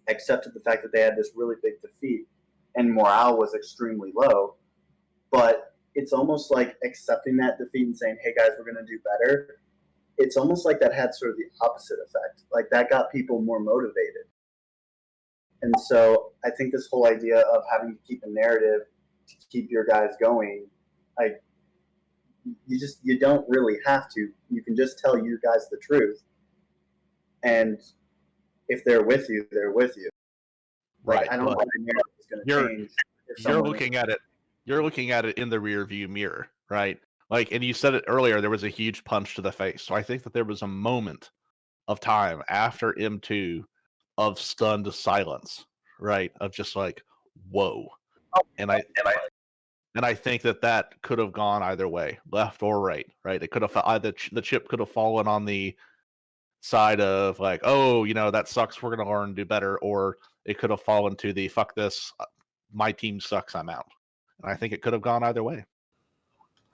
[SPEAKER 1] accepted the fact that they had this really big defeat and morale was extremely low. But it's almost like accepting that defeat and saying, hey guys, we're going to do better. It's almost like that had sort of the opposite effect. Like that got people more motivated. And so I think this whole idea of having to keep a narrative to keep your guys going, like you don't really have to. You can just tell you guys the truth. And if they're with you, they're with you. Like,
[SPEAKER 3] Right.
[SPEAKER 1] I don't know if the narrative is going to change.
[SPEAKER 3] You're looking at it in the rear view mirror, right? Like, and you said it earlier, there was a huge punch to the face. So I think that there was a moment of time after M2 of stunned silence, right? Of just like, whoa. And I think that could have gone either way, left or right, right? It could have either the chip could have fallen on the side of like, oh, that sucks, we're gonna learn and do better, or it could have fallen to the fuck this, my team sucks, I'm out. And I think it could have gone either way.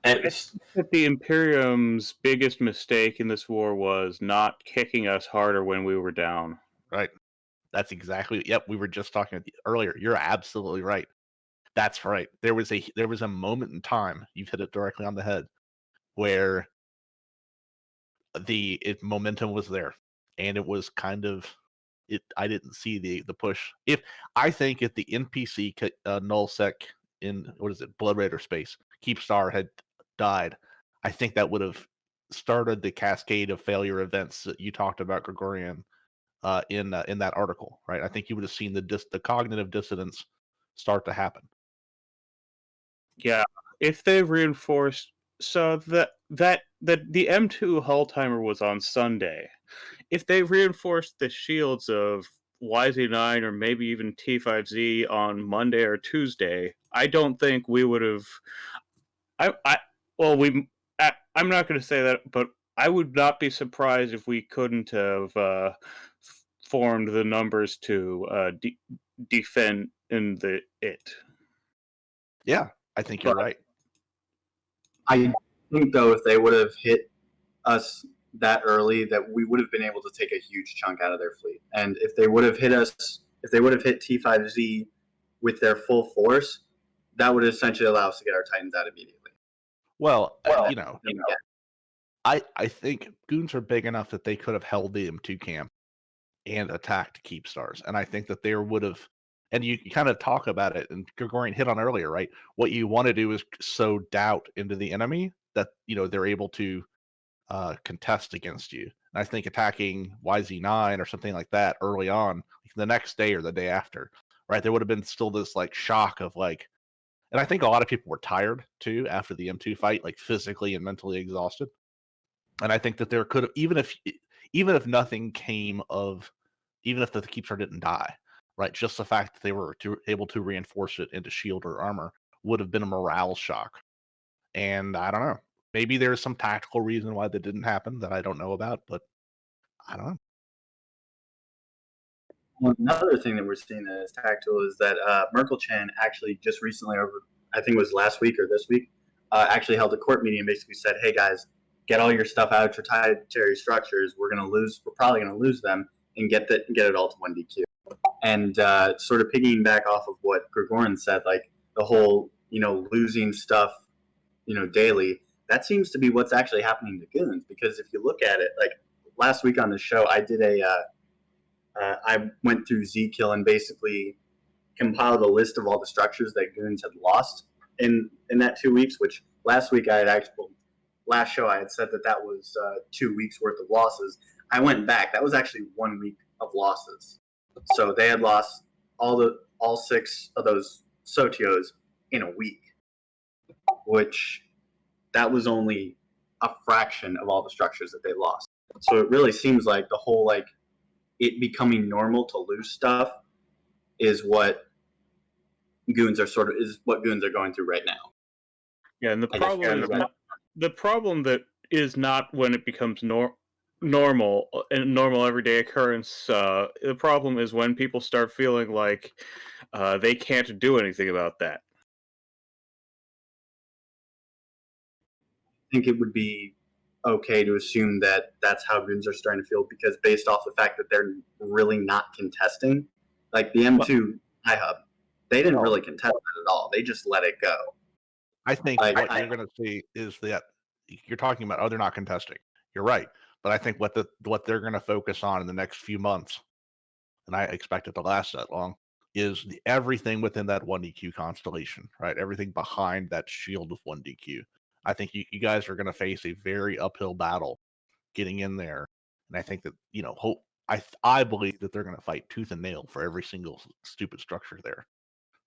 [SPEAKER 4] I think that the Imperium's biggest mistake in this war was not kicking us harder when we were down.
[SPEAKER 3] Right. That's exactly. Yep. We were just talking earlier. You're absolutely right. That's right. There was a moment in time. You've hit it directly on the head, where the momentum was there, and it was kind of it. I didn't see the push. I think if the NPC nullsec in Blood Raider space Keepstar had died, I think that would have started the cascade of failure events that you talked about, Gregorian, in that article, right? I think you would have seen the cognitive dissonance start to happen.
[SPEAKER 4] Yeah, if they reinforced so that the M2 hull timer was on Sunday. If they reinforced the shields of YZ9 or maybe even T5Z on Monday or Tuesday, I don't think we would have. I'm not going to say that, but I would not be surprised if we couldn't have formed the numbers to defend in it.
[SPEAKER 3] Yeah, I think you're right.
[SPEAKER 1] I think though, if they would have hit us that early, that we would have been able to take a huge chunk out of their fleet. And if they would have hit T5Z with their full force, that would essentially allow us to get our Titans out immediately.
[SPEAKER 3] Well, I think Goons are big enough that they could have held the M2 camp and attacked Keepstars. And I think that there would have, and you kind of talk about it, and Gregorian hit on earlier, right? What you want to do is sow doubt into the enemy that, they're able to contest against you. And I think attacking YZ9 or something like that early on, like the next day or the day after, right? There would have been still this like shock of like, and I think a lot of people were tired too after the M2 fight, like physically and mentally exhausted. And I think that there could have, even if nothing came of, even if the Keepstar didn't die, right? Just the fact that they were able to reinforce it into shield or armor would have been a morale shock. And I don't know. Maybe there's some tactical reason why that didn't happen that I don't know about, but I don't know.
[SPEAKER 1] Well, another thing that we're seeing as tactical is that Merkel-Chan actually just recently, over I think it was last week or this week, actually held a court meeting and basically said, "Hey guys, get all your stuff out of proprietary structures. We're probably gonna lose them, and get it all to 1DQ." And sort of piggying off of what Gregorin said, like the whole losing stuff daily. That seems to be what's actually happening to Goons, because if you look at it, like last week on the show, I did I went through Zkill and basically compiled a list of all the structures that Goons had lost in that 2 weeks. Which last show I had said that was 2 weeks worth of losses. I went back. That was actually 1 week of losses. So they had lost all 6 of those Sotios in a week, which that was only a fraction of all the structures that they lost. So it really seems like the whole it becoming normal to lose stuff is what Goons are going through right now.
[SPEAKER 4] Yeah, and the problem that is not when it becomes normal everyday occurrence. The problem is when people start feeling like they can't do anything about that.
[SPEAKER 1] I think it would be okay to assume that that's how Goons are starting to feel, because based off the fact that they're really not contesting, like the M2 iHub, they didn't really contest it at all. They just let it go.
[SPEAKER 3] I think what you're going to see is that you're talking about, they're not contesting. You're right. But I think what they're going to focus on in the next few months, and I expect it to last that long, is everything within that 1DQ constellation, right? Everything behind that shield of 1DQ. I think you guys are going to face a very uphill battle getting in there. And I think that, I believe that they're going to fight tooth and nail for every single stupid structure there.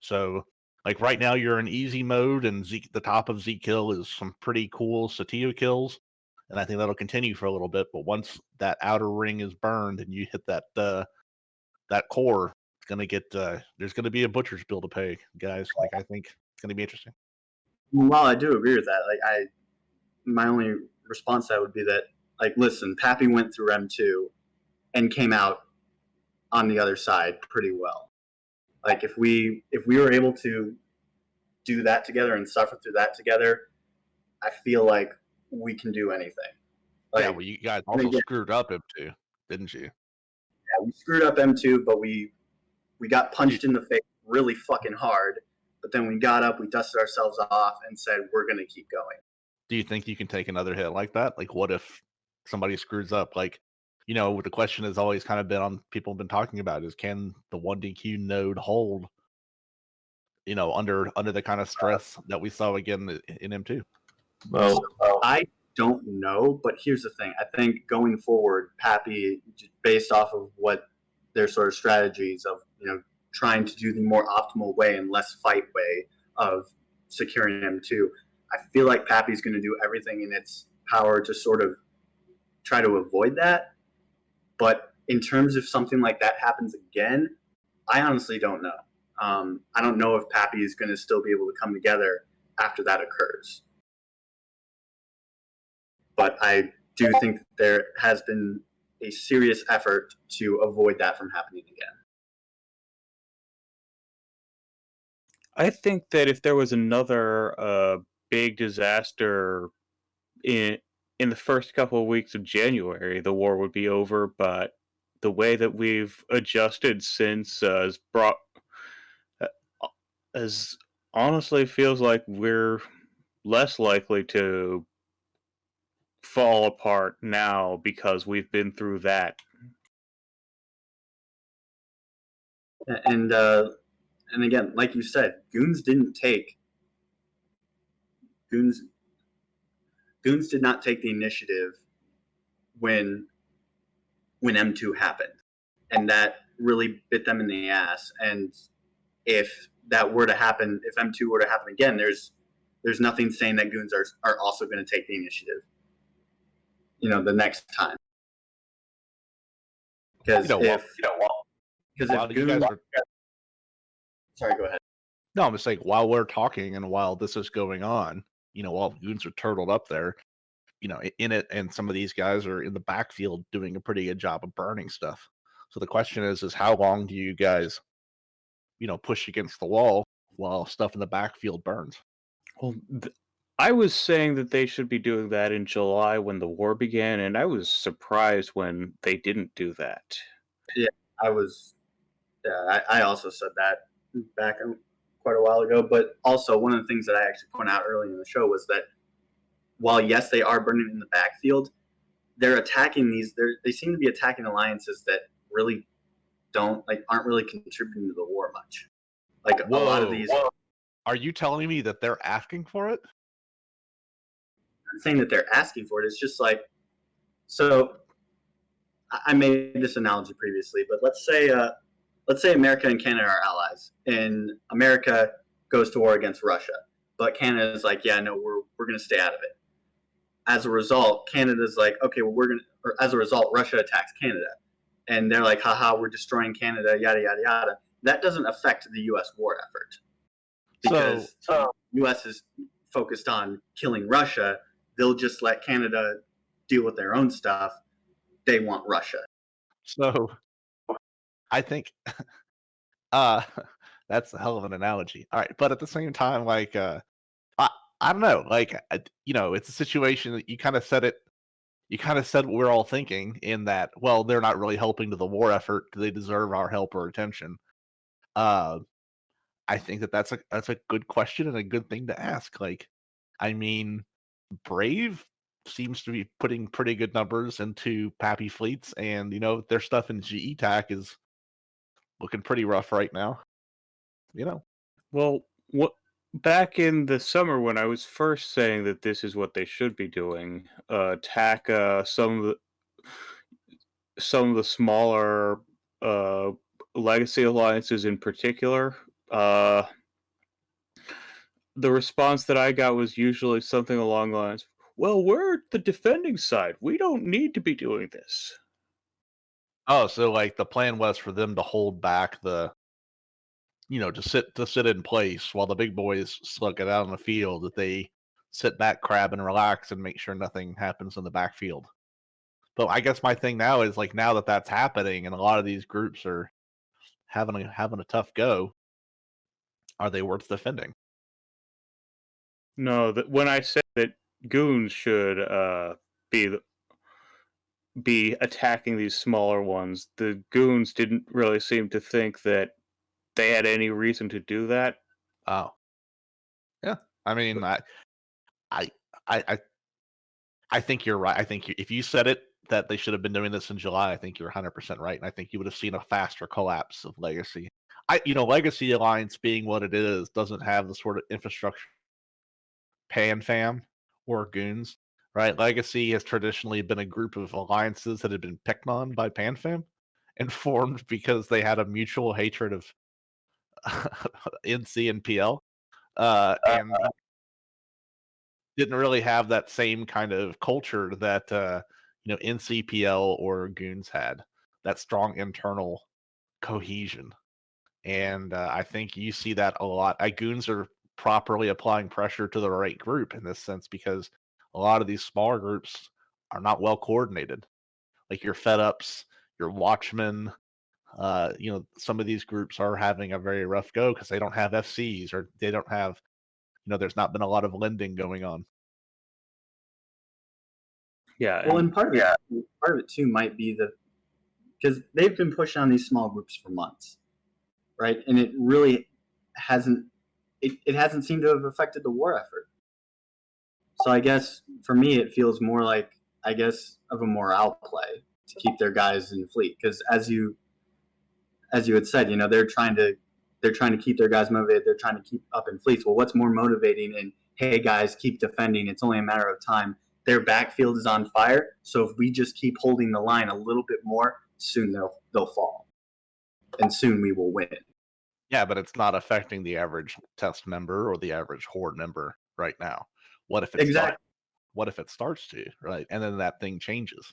[SPEAKER 3] So, like right now, you're in easy mode, and the top of Zkill is some pretty cool Satio kills, and I think that'll continue for a little bit. But once that outer ring is burned and you hit that core, it's gonna get there's gonna be a butcher's bill to pay, guys. Like I think it's gonna be interesting.
[SPEAKER 1] While I do agree with that, my only response to that would be that, listen, Pappy went through M2 and came out on the other side pretty well. Like if we were able to do that together and suffer through that together, I feel like we can do anything.
[SPEAKER 3] Yeah, well, you guys also screwed up M2, didn't you?
[SPEAKER 1] Yeah, we screwed up M2, but we got punched in the face really fucking hard. But then we got up, we dusted ourselves off, and said, we're going to keep going.
[SPEAKER 3] Do you think you can take another hit like that? Like, what if somebody screws up? Like, the question has always kind of been on, people have been talking about, is can the 1DQ node hold, under the kind of stress that we saw again in M2?
[SPEAKER 1] Well, I don't know, but here's the thing. I think going forward, Pappy, based off of what their sort of strategies of, trying to do the more optimal way and less fight way of securing M2, I feel like Pappy's going to do everything in its power to sort of try to avoid that. But in terms of something like that happens again, I honestly don't know. I don't know if Pappy is going to still be able to come together after that occurs. But I do think that there has been a serious effort to avoid that from happening again.
[SPEAKER 4] I think that if there was another big disaster in the first couple of weeks of January, the war would be over. But the way that we've adjusted since as honestly feels like we're less likely to fall apart now because we've been through that.
[SPEAKER 1] And again, like you said, Goons did not take the initiative when M2 happened, and that really bit them in the ass. And if that were to happen, if M2 were to happen again, there's nothing saying that Goons are also going to take the initiative, the next time. Because
[SPEAKER 3] While
[SPEAKER 1] if
[SPEAKER 3] you guys
[SPEAKER 1] Goons,
[SPEAKER 3] are,
[SPEAKER 1] sorry, go ahead.
[SPEAKER 3] no, I'm just saying, while we're talking and while this is going on, while Goons are turtled up there, in it, and some of these guys are in the backfield doing a pretty good job of burning stuff. So the question is how long do you guys, push against the wall while stuff in the backfield burns?
[SPEAKER 4] Well, I was saying that they should be doing that in July when the war began, and I was surprised when they didn't do that.
[SPEAKER 1] Yeah, I also said that back quite a while ago. But also, one of the things that I actually pointed out early in the show was that while, yes, they are burning in the backfield, they're attacking they seem to be attacking alliances that really aren't really contributing to the war much. Like a lot of these.
[SPEAKER 3] Are you telling me that they're asking for it?
[SPEAKER 1] I'm saying that they're asking for it. It's just like, so I made this analogy previously, but let's say America and Canada are allies, and America goes to war against Russia, but Canada is like, yeah, no, we're going to stay out of it. As a result, Canada's like, okay, well, as a result, Russia attacks Canada, and they're like, haha, we're destroying Canada, yada yada yada. That doesn't affect the U.S. war effort because the U.S. is focused on killing Russia. They'll just let Canada deal with their own stuff. They want Russia.
[SPEAKER 3] So I think that's a hell of an analogy. All right, but at the same time, like I don't know, like it's a situation that you kind of said it. You kind of said what we're all thinking in that. Well, they're not really helping to the war effort. Do they deserve our help or attention? I think that's a good question and a good thing to ask. Like, I mean, Brave seems to be putting pretty good numbers into Pappy fleets, and their stuff in GE TAC is looking pretty rough right now.
[SPEAKER 4] Well, back in the summer when I was first saying that this is what they should be doing, attack some of the smaller legacy alliances in particular. The response that I got was usually something along the lines, well, we're the defending side. We don't need to be doing this.
[SPEAKER 3] Oh, so like the plan was for them to hold back to sit in place while the big boys slug it out on the field, that they sit back, crab, and relax and make sure nothing happens in the backfield. But I guess my thing now is, like, now that that's happening and a lot of these groups are having a tough go, are they worth defending?
[SPEAKER 4] No, when I said that Goons should be attacking these smaller ones, the Goons didn't really seem to think that they had any reason to do that.
[SPEAKER 3] Oh, yeah. I mean, I think you're right. I think if you said it that they should have been doing this in July, I think you're 100% right, and I think you would have seen a faster collapse of Legacy. Legacy Alliance being what it is doesn't have the sort of infrastructure PanFam or Goons, right? Legacy has traditionally been a group of alliances that had been picked on by PanFam and formed because they had a mutual hatred of NC and PL, and didn't really have that same kind of culture that NCPL or Goons had, that strong internal cohesion. And I think you see that a lot. Goons are properly applying pressure to the right group in this sense, because a lot of these smaller groups are not well coordinated. Like your Fed Ups, your Watchmen, some of these groups are having a very rough go because they don't have FCs, or they don't have, there's not been a lot of lending going on.
[SPEAKER 4] Yeah.
[SPEAKER 1] Well, and part of it too might be because they've been pushing on these small groups for months, right? And it really hasn't. It hasn't seemed to have affected the war effort. So I guess for me, it feels more like, I guess, of a morale play to keep their guys in fleet, because as you had said, they're trying to keep their guys motivated. They're trying to keep up in fleets. Well, what's more motivating? And hey, guys, keep defending. It's only a matter of time. Their backfield is on fire. So if we just keep holding the line a little bit more, soon they'll fall, and soon we will win.
[SPEAKER 3] Yeah, but it's not affecting the average test member or the average horde member right now. What if it starts to, right? And then that thing changes.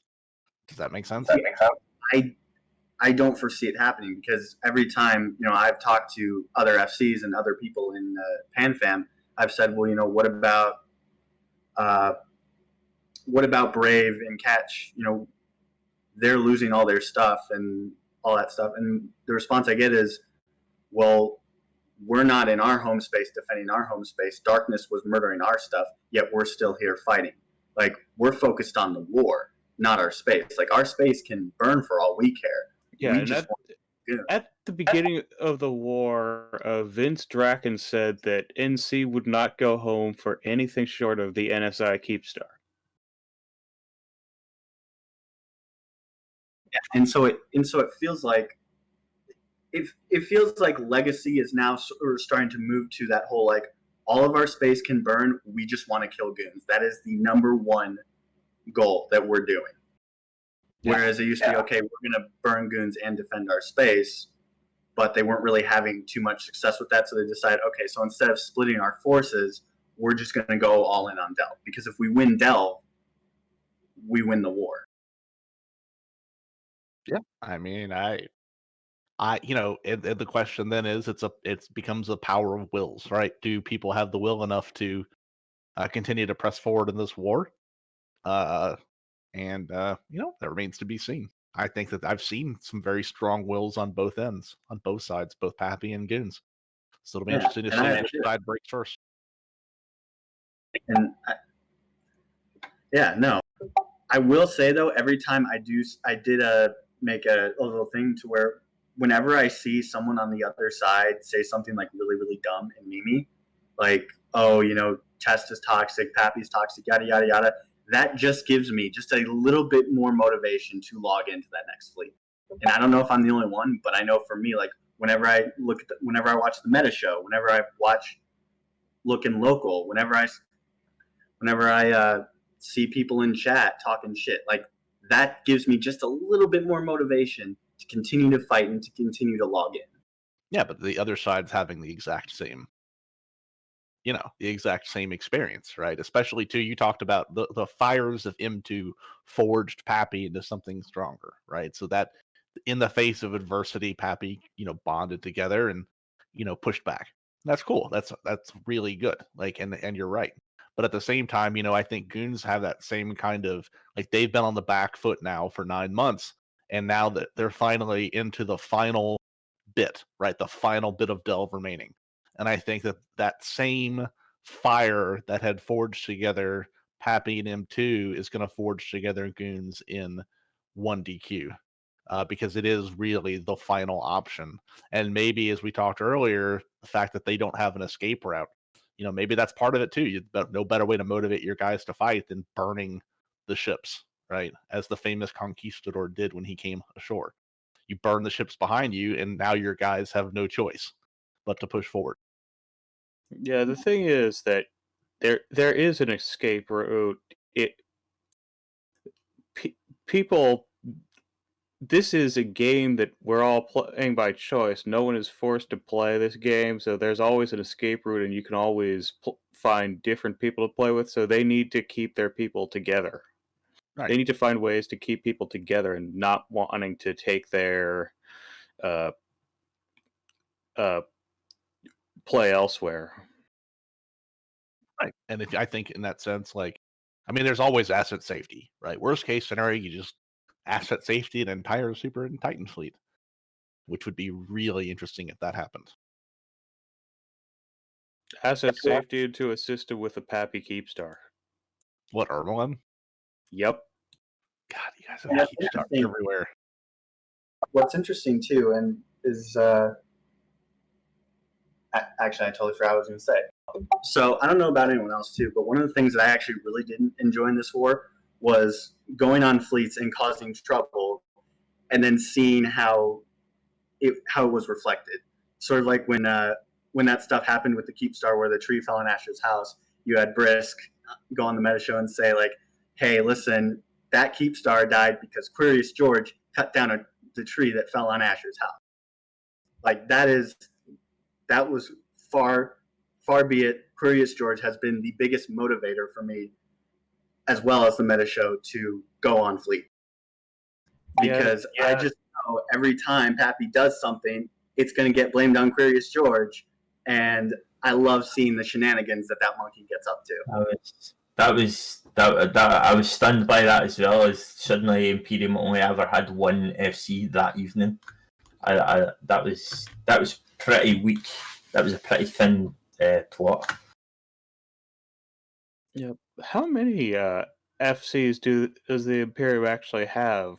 [SPEAKER 3] Does that make sense?
[SPEAKER 1] I I don't foresee it happening, because every time, I've talked to other FCs and other people in PanFam, I've said, well, what about Brave and Catch? They're losing all their stuff and all that stuff. And the response I get is, well, we're not in our home space defending our home space. Darkness was murdering our stuff, yet we're still here fighting. Like, we're focused on the war, not our space. Like, our space can burn for all we care.
[SPEAKER 4] Yeah,
[SPEAKER 1] we
[SPEAKER 4] and
[SPEAKER 1] just
[SPEAKER 4] at the beginning of the war, Vince Draken said that NC would not go home for anything short of the NSI Keepstar.
[SPEAKER 1] And so it feels like it feels like Legacy is now sort of starting to move to that whole, like, all of our space can burn. We just want to kill Goons. That is the number one goal that we're doing. Yeah. Whereas it used to be, okay, we're going to burn Goons and defend our space, but they weren't really having too much success with that. So they decided, okay, so instead of splitting our forces, we're just going to go all in on Delve. Because if we win Delve, we win the war.
[SPEAKER 3] Yeah, I mean, and the question then is, it becomes a power of wills, right? Do people have the will enough to continue to press forward in this war? That remains to be seen. I think that I've seen some very strong wills on both ends, on both sides, both Pappy and Goons. So it'll be interesting to see which side breaks first.
[SPEAKER 1] And I will say, though, every time I did make a little thing to where whenever I see someone on the other side say something like really, really dumb and memey, like, oh, Test is toxic, Pappy's toxic, yada, yada, yada, that just gives me just a little bit more motivation to log into that next fleet. And I don't know if I'm the only one, but I know for me, like, whenever I watch the meta show, whenever I watch Look in Local, whenever I see people in chat talking shit, like, that gives me just a little bit more motivation to continue to fight and to continue to log in.
[SPEAKER 3] Yeah, but the other side's having the exact same experience, right? Especially too, you talked about the fires of M2 forged Pappy into something stronger, right? So that in the face of adversity, Pappy, bonded together and, pushed back. That's cool. That's really good. Like, and you're right. But at the same time, I think Goons have that same kind of, like, they've been on the back foot now for 9 months, and now that they're finally into the final bit, right? The final bit of Delve remaining. And I think that same fire that had forged together Pappy and M2 is going to forge together Goons in 1DQ. Because it is really the final option. And maybe, as we talked earlier, the fact that they don't have an escape route, maybe that's part of it too. No better way to motivate your guys to fight than burning the ships, right? As the famous conquistador did when he came ashore. You burn the ships behind you, and now your guys have no choice but to push forward.
[SPEAKER 4] Yeah, the thing is that there is an escape route. People. This is a game that we're all playing by choice. No one is forced to play this game, so there's always an escape route, and you can always find different people to play with. So they need to keep their people together. Right. They need to find ways to keep people together and not wanting to take their play elsewhere.
[SPEAKER 3] Right, and I think in that sense, there's always asset safety, right? Worst case scenario, you just asset safety an entire Super and Titan fleet, which would be really interesting if that happened.
[SPEAKER 4] Asset safety to assist with a Pappy Keepstar.
[SPEAKER 3] What, Ermelin?
[SPEAKER 4] Yep.
[SPEAKER 3] God, you guys have Keepstars everywhere.
[SPEAKER 1] What's interesting too, and is actually, I totally forgot what I was going to say. So I don't know about anyone else too, but one of the things that I actually really didn't enjoy in this war was going on fleets and causing trouble, and then seeing how it was reflected. Sort of like when that stuff happened with the Keepstar, where the tree fell on Asher's house. You had Brisk go on the meta show and say, like, "Hey, listen, that Keepstar died because Curious George cut down the tree that fell on Asher's house." Like, that was far be it. Curious George has been the biggest motivator for me, as well as the meta show, to go on fleet, because I just know every time Pappy does something, it's going to get blamed on Curious George. And I love seeing the shenanigans that monkey gets up to.
[SPEAKER 2] I was stunned by that as well. As suddenly Imperium only ever had one FC that evening. That was pretty weak. That was a pretty thin plot.
[SPEAKER 4] Yep. How many FCs does the Imperium actually have?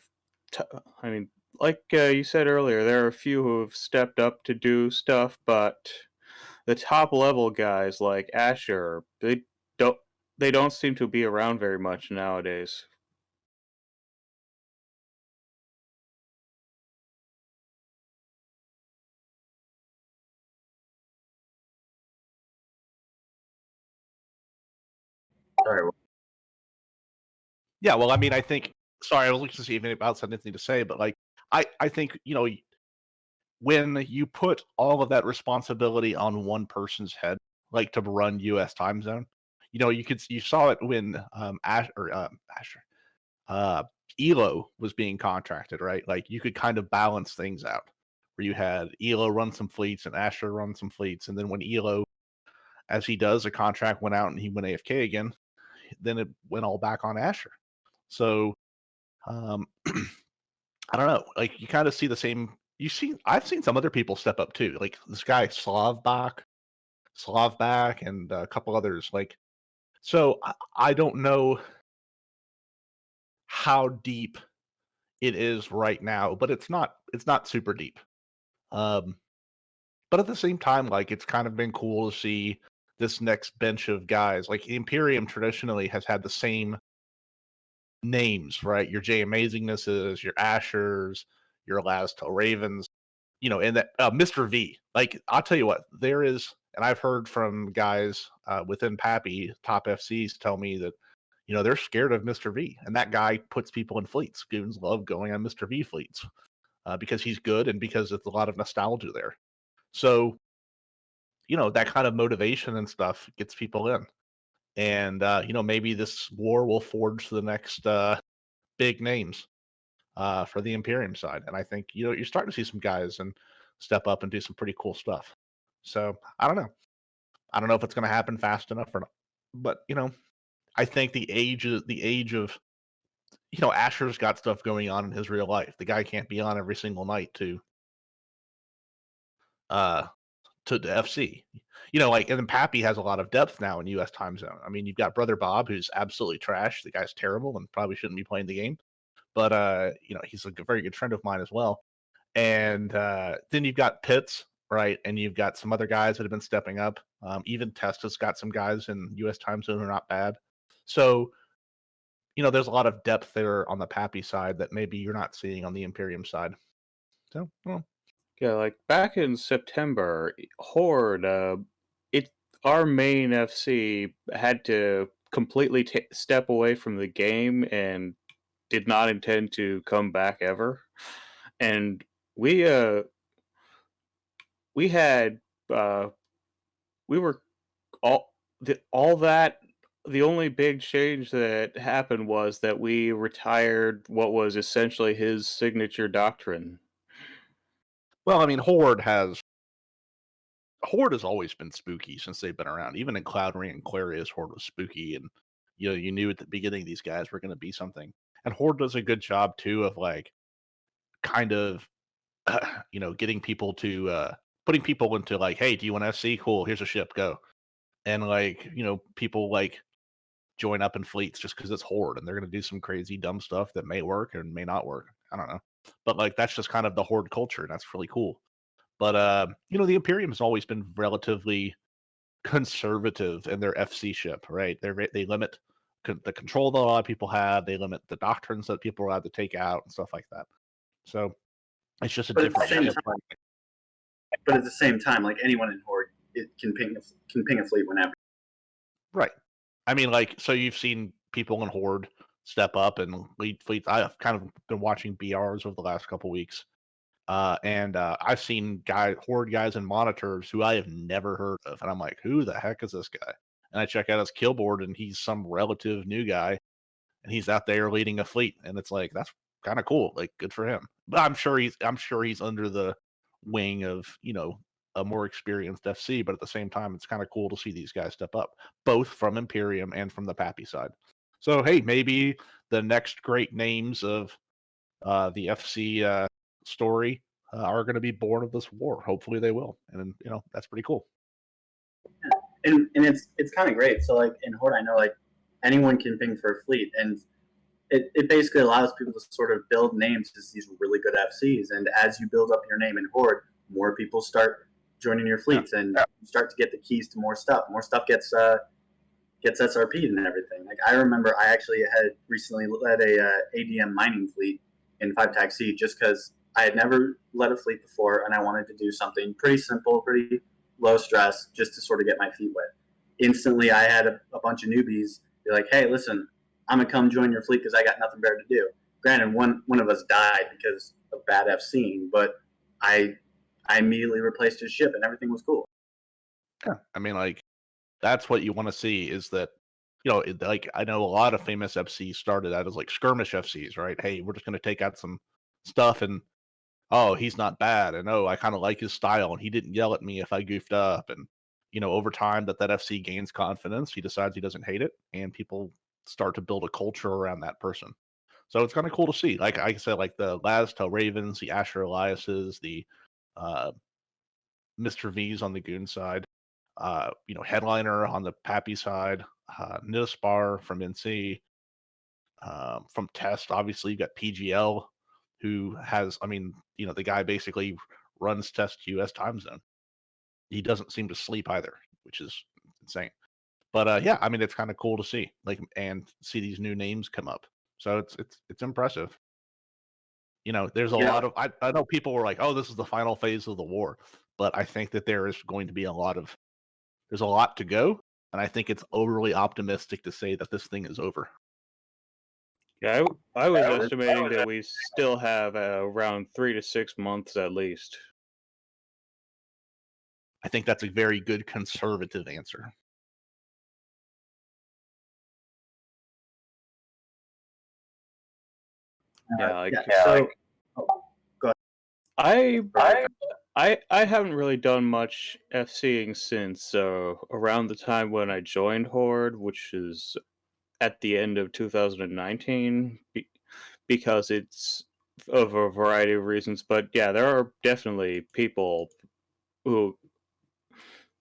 [SPEAKER 4] I mean, like you said earlier, there are a few who have stepped up to do stuff, but the top level guys like Asher, they don't seem to be around very much nowadays.
[SPEAKER 1] Sorry.
[SPEAKER 3] Yeah, well, I mean, I think. Sorry, I was looking to see if anybody else had anything to say, but like, I think when you put all of that responsibility on one person's head, like to run U.S. time zone, you saw it when Elo was being contracted, right? Like you could kind of balance things out, where you had Elo run some fleets and Asher run some fleets, and then when Elo, as he does, the contract went out and he went AFK again, then it went all back on Asher. So I don't know. Like you kind of see the same. I've seen some other people step up too. Like this guy Slavbak, and a couple others. Like, so I don't know how deep it is right now, but it's not super deep. But at the same time, like it's kind of been cool to see this next bench of guys. Like Imperium traditionally has had the same names, right? Your J Amazingnesses, your Ashers, your Lazto Ravens, and that Mr. V. Like I'll tell you what, there is, and I've heard from guys within Pappy top FCs tell me that they're scared of Mr. V, and that guy puts people in fleets. Goons love going on Mr. V fleets because he's good and because it's a lot of nostalgia there. So that kind of motivation and stuff gets people in, and maybe this war will forge the next big names for the Imperium side. And I think you're starting to see some guys and step up and do some pretty cool stuff. So I don't know. I don't know if it's going to happen fast enough or not. But I think the age of Asher's got stuff going on in his real life. The guy can't be on every single night to the FC. And then Pappy has a lot of depth now in US time zone. I mean, you've got Brother Bob, who's absolutely trash. The guy's terrible and probably shouldn't be playing the game. But he's a very good friend of mine as well. And then you've got Pitts, right? And you've got some other guys that have been stepping up. Even Testa's got some guys in US time zone who are not bad. So, there's a lot of depth there on the Pappy side that maybe you're not seeing on the Imperium side. So, well.
[SPEAKER 4] Yeah, like back in September, Horde, our main FC had to completely step away from the game and did not intend to come back ever. And we had we were all that. The only big change that happened was that we retired what was essentially his signature doctrine.
[SPEAKER 3] Well, I mean, Horde has always been spooky since they've been around. Even in Cloud Ring and Clarius, Horde was spooky, and you knew at the beginning these guys were going to be something. And Horde does a good job too of like kind of getting people to putting people into like, hey, do you want SC? Cool, here's a ship, go. And like people like join up in fleets just because it's Horde, and they're going to do some crazy dumb stuff that may work and may not work. I don't know, but like that's just kind of the Horde culture, and that's really cool. But the Imperium has always been relatively conservative in their FC ship, right? They limit the control that a lot of people have. They limit the doctrines that people are allowed to take out and stuff like that. So it's just a different ship.
[SPEAKER 1] But at the same time, like anyone in Horde, it can ping a fleet whenever.
[SPEAKER 3] Right. I mean, like, so you've seen people in Horde step up and lead fleets. I've kind of been watching BRs over the last couple weeks. And I've seen Horde guys and monitors who I have never heard of. And I'm like, who the heck is this guy? And I check out his kill board and he's some relative new guy. And he's out there leading a fleet. And it's like, that's kind of cool. Like, good for him. But I'm sure he's under the wing of, a more experienced FC. But at the same time, it's kind of cool to see these guys step up, both from Imperium and from the Pappy side. So hey, maybe the next great names of the FC story are going to be born of this war. Hopefully they will, and that's pretty cool.
[SPEAKER 1] And it's kind of great. So like in Horde, I know like anyone can ping for a fleet, and it basically allows people to sort of build names as these really good FCs. And as you build up your name in Horde, more people start joining your fleets, and you start to get the keys to more stuff. More stuff gets SRP'd and everything. Like I remember, I actually had recently led a ADM mining fleet in 5-TAC-C just because I had never led a fleet before, and I wanted to do something pretty simple, pretty low stress, just to sort of get my feet wet. Instantly, I had a bunch of newbies be like, "Hey, listen, I'm gonna come join your fleet because I got nothing better to do." Granted, one of us died because of bad FCing, but I immediately replaced his ship and everything was cool.
[SPEAKER 3] Yeah, I mean, like, that's what you want to see is that, like, I know a lot of famous FCs started out as like skirmish FCs, right? Hey, we're just going to take out some stuff, and oh, he's not bad, and oh, I kind of like his style, and he didn't yell at me if I goofed up, and over time that FC gains confidence, he decides he doesn't hate it, and people start to build a culture around that person. So it's kind of cool to see. Like I said, like the Laztail Ravens, the Asher Eliases, the uh, Mr. V's on the Goon side, Headliner on the Pappy side, Nidaspar from NC, from Test, obviously, you got PGL, who has, the guy basically runs Test US time zone. He doesn't seem to sleep either, which is insane. But yeah, it's kind of cool to see, like, and see these new names come up. So it's impressive. There's a lot of I know people were like, "Oh, this is the final phase of the war," but I think that there is going to be there's a lot to go, and I think it's overly optimistic to say that this thing is over.
[SPEAKER 4] Yeah, I was estimating that we still have around 3 to 6 months at least.
[SPEAKER 3] I think that's a very good conservative answer.
[SPEAKER 4] Yeah,
[SPEAKER 1] So go ahead.
[SPEAKER 4] I haven't really done much FCing since, so around the time when I joined Horde, which is at the end of 2019, because it's of a variety of reasons. But yeah, there are definitely people who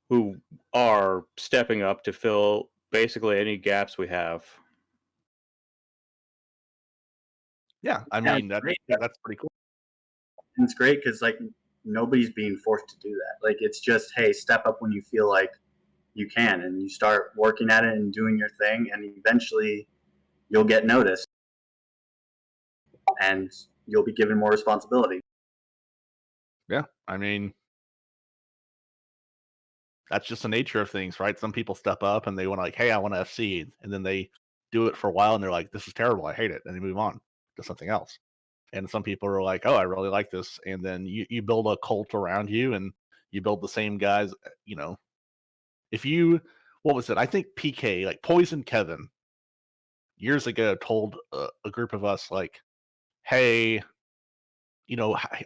[SPEAKER 4] who are stepping up to fill basically any gaps we have.
[SPEAKER 3] Yeah, that's pretty cool.
[SPEAKER 1] And it's great because like nobody's being forced to do that. Like it's just, hey, step up when you feel like you can, and you start working at it and doing your thing, and eventually you'll get noticed, and you'll be given more responsibility.
[SPEAKER 3] Yeah, that's just the nature of things, right? Some people step up and they want to like, hey, I want to FC, and then they do it for a while and they're like, this is terrible, I hate it, and they move on to something else. And some people are like, oh, I really like this, and then you build a cult around you, and you build the same guys. If you, what was it? I think PK, like Poison Kevin, years ago told a group of us like, hey,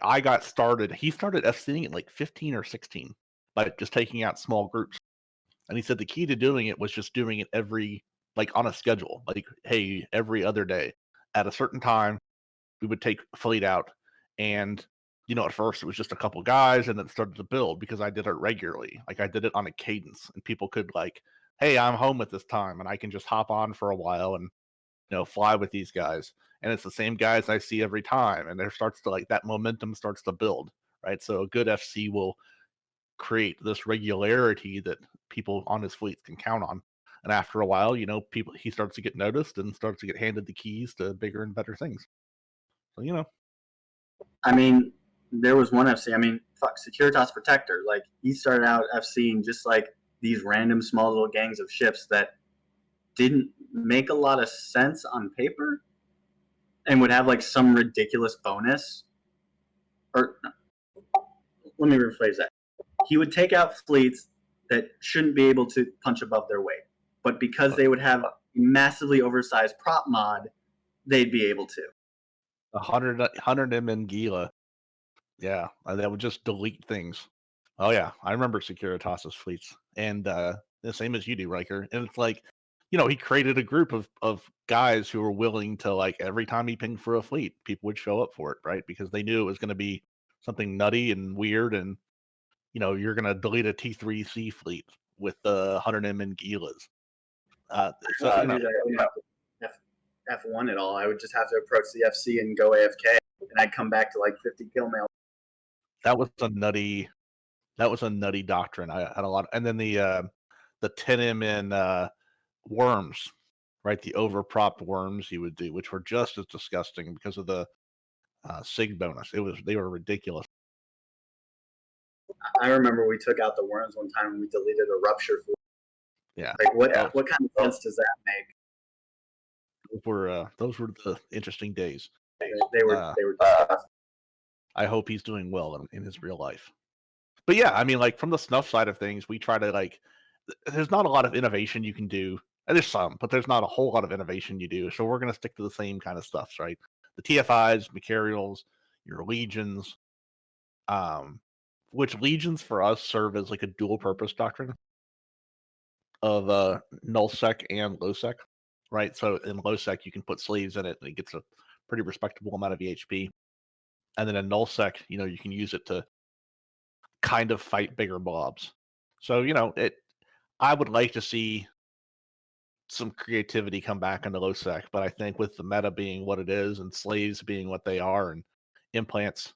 [SPEAKER 3] I got started. He started FCing at like 15 or 16 by just taking out small groups. And he said the key to doing it was just doing it on a schedule. Like, hey, every other day at a certain time, we would take fleet out. And, at first it was just a couple guys, and then it started to build because I did it regularly. Like I did it on a cadence, and people could like, hey, I'm home at this time and I can just hop on for a while and, fly with these guys. And it's the same guys I see every time. And there starts to like that momentum starts to build, right? So a good FC will create this regularity that people on his fleets can count on. And after a while, he starts to get noticed and starts to get handed the keys to bigger and better things. So,
[SPEAKER 1] There was one FC. Securitas Protector. Like he started out FCing just like these random small little gangs of ships that didn't make a lot of sense on paper, and would have like some ridiculous bonus. Or let me rephrase that. He would take out fleets that shouldn't be able to punch above their weight, but because they would have a massively oversized prop mod, they'd be able to.
[SPEAKER 3] 100 MN Gila. Yeah, that would just delete things. Oh yeah, I remember Securitas's fleets, and the same as you do, Riker. And it's like, he created a group of guys who were willing to, like, every time he pinged for a fleet, people would show up for it, right? Because they knew it was going to be something nutty and weird, and you're going to delete a T3C fleet with the 100 MN Gilas. So
[SPEAKER 1] I wouldn't have to F1 at all. I would just have to approach the FC and go AFK, and I'd come back to like 50 kill mail.
[SPEAKER 3] That was a nutty doctrine. I had a lot, and then the 10 MN worms, right? The overpropped worms you would do, which were just as disgusting because of the sig bonus. They were ridiculous.
[SPEAKER 1] I remember we took out the worms one time and we deleted a rupture fleet.
[SPEAKER 3] Yeah.
[SPEAKER 1] Like what kind of sense does that make?
[SPEAKER 3] Those were the interesting days.
[SPEAKER 1] They were disgusting.
[SPEAKER 3] I hope he's doing well in his real life. But yeah, I mean, like, from the Snuff side of things, we try to, like, there's not a lot of innovation you can do. And there's some, but there's not a whole lot of innovation you do. So we're going to stick to the same kind of stuff, right? The TFIs, materials, your legions, which legions for us serve as like a dual purpose doctrine of nullsec and lowsec, right? So in lowsec, you can put slaves in it and it gets a pretty respectable amount of EHP. And then in nullsec, you can use it to kind of fight bigger blobs. So, I would like to see some creativity come back into lowsec, but I think with the meta being what it is and slaves being what they are and implants,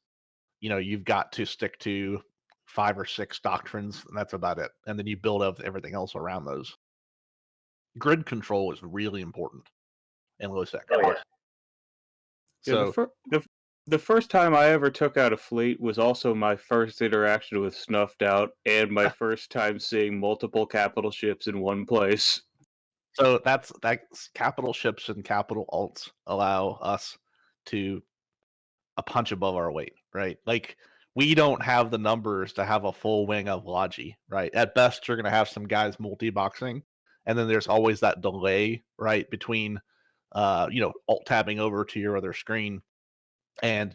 [SPEAKER 3] you've got to stick to 5 or 6 doctrines, and that's about it. And then you build up everything else around those. Grid control is really important in lowsec.
[SPEAKER 1] Oh, yeah.
[SPEAKER 3] So
[SPEAKER 4] the first time I ever took out a fleet was also my first interaction with Snuffed Out and my first time seeing multiple capital ships in one place.
[SPEAKER 3] So that's capital ships and capital alts allow us to a punch above our weight, right? Like, we don't have the numbers to have a full wing of Logi, right? At best, you're going to have some guys multi-boxing, and then there's always that delay, right, between, alt tabbing over to your other screen, and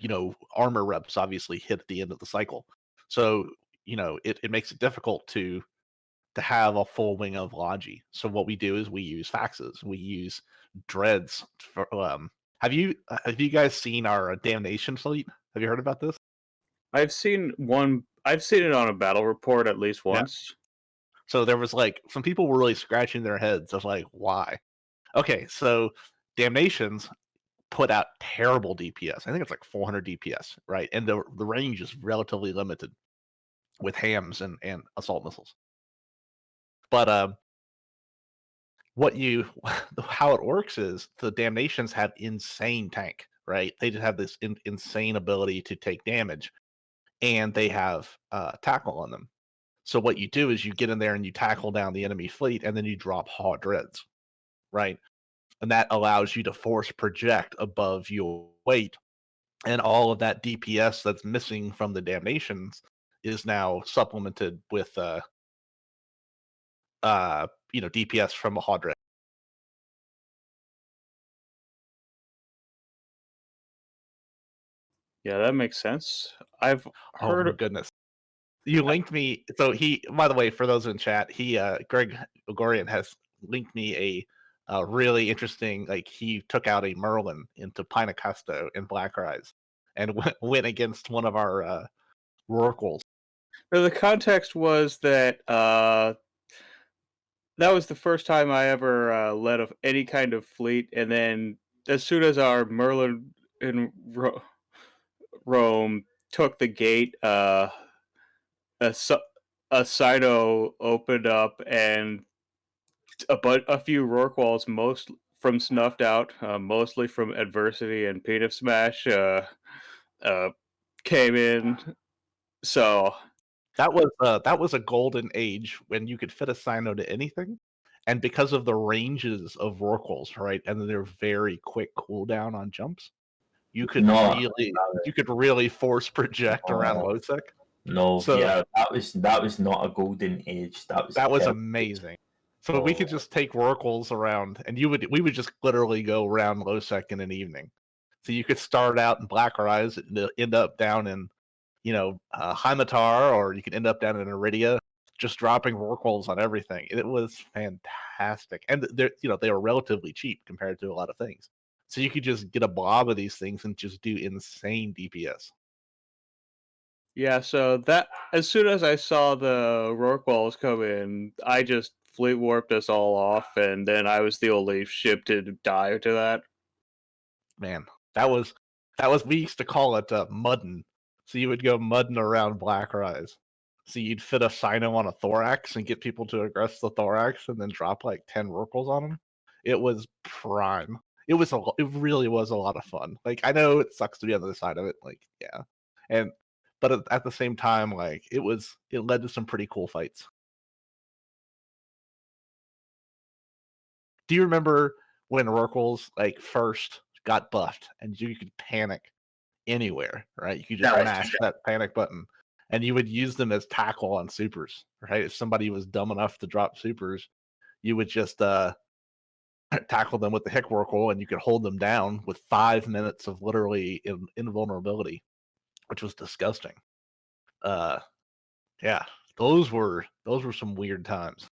[SPEAKER 3] armor reps obviously hit at the end of the cycle. So it makes it difficult to have a full wing of Logi. So what we do is we use faxes, we use dreads. Have you guys seen our damnation fleet? Have you heard about this?
[SPEAKER 4] I've seen it on a battle report at least once.
[SPEAKER 3] Yeah. So there was like some people were really scratching their heads of like, why? Okay, so damnations put out terrible DPS. I think it's like 400 DPS, right? And the range is relatively limited with hams and assault missiles. But how it works is the damnations have insane tank, right? They just have this insane ability to take damage, and they have tackle on them. So what you do is you get in there and you tackle down the enemy fleet, and then you drop Haw Dreads, right? And that allows you to force project above your weight, and all of that DPS that's missing from the damnations is now supplemented with DPS from a Haw Dread.
[SPEAKER 4] Yeah, that makes sense. I've heard.
[SPEAKER 3] Oh my goodness! You linked me. So by the way, for those in chat, Greg Ogorian has linked me a really interesting. Like, he took out a Merlin into Pinacasto in Black Rise, and went against one of our Rorquals.
[SPEAKER 4] The context was that that was the first time I ever led any kind of fleet, and then as soon as our Merlin in Rome took the gate, a Cyno opened up, and a few Rorquals, most from Snuffed Out, mostly from Adversity and Peanut Smash, came in. So
[SPEAKER 3] that was a golden age when you could fit a Cyno to anything, and because of the ranges of Rorquals, right, and then their very quick cooldown on jumps, you could really force project around lowsec.
[SPEAKER 2] No, so, yeah, that was not a golden age. That was
[SPEAKER 3] amazing. So we could just take Rorquals around, and we would just literally go around lowsec in an evening. So you could start out in Blackrise and end up down in, Heimatar, or you could end up down in Iridia, just dropping Rorquals on everything. It was fantastic. And they were relatively cheap compared to a lot of things. So you could just get a blob of these things and just do insane DPS.
[SPEAKER 4] Yeah, so that as soon as I saw the Rorquals come in, I just fleet warped us all off, and then I was the only ship to die to that.
[SPEAKER 3] Man, that was we used to call it muddin. So you would go muddin around Blackrise. So you'd fit a Sino on a Thorax and get people to aggress the Thorax and then drop like 10 Rorquals on them. It was prime. It really was a lot of fun. Like, I know it sucks to be on the other side of it, like, yeah. But at the same time, like, it led to some pretty cool fights. Do you remember when Rorquals like first got buffed and you could panic anywhere, right? You could just mash that panic button and you would use them as tackle on supers, right? If somebody was dumb enough to drop supers, you would just tackle them with the Hick Rorqual and you could hold them down with 5 minutes of literally invulnerability, which was disgusting. Yeah, those were some weird times.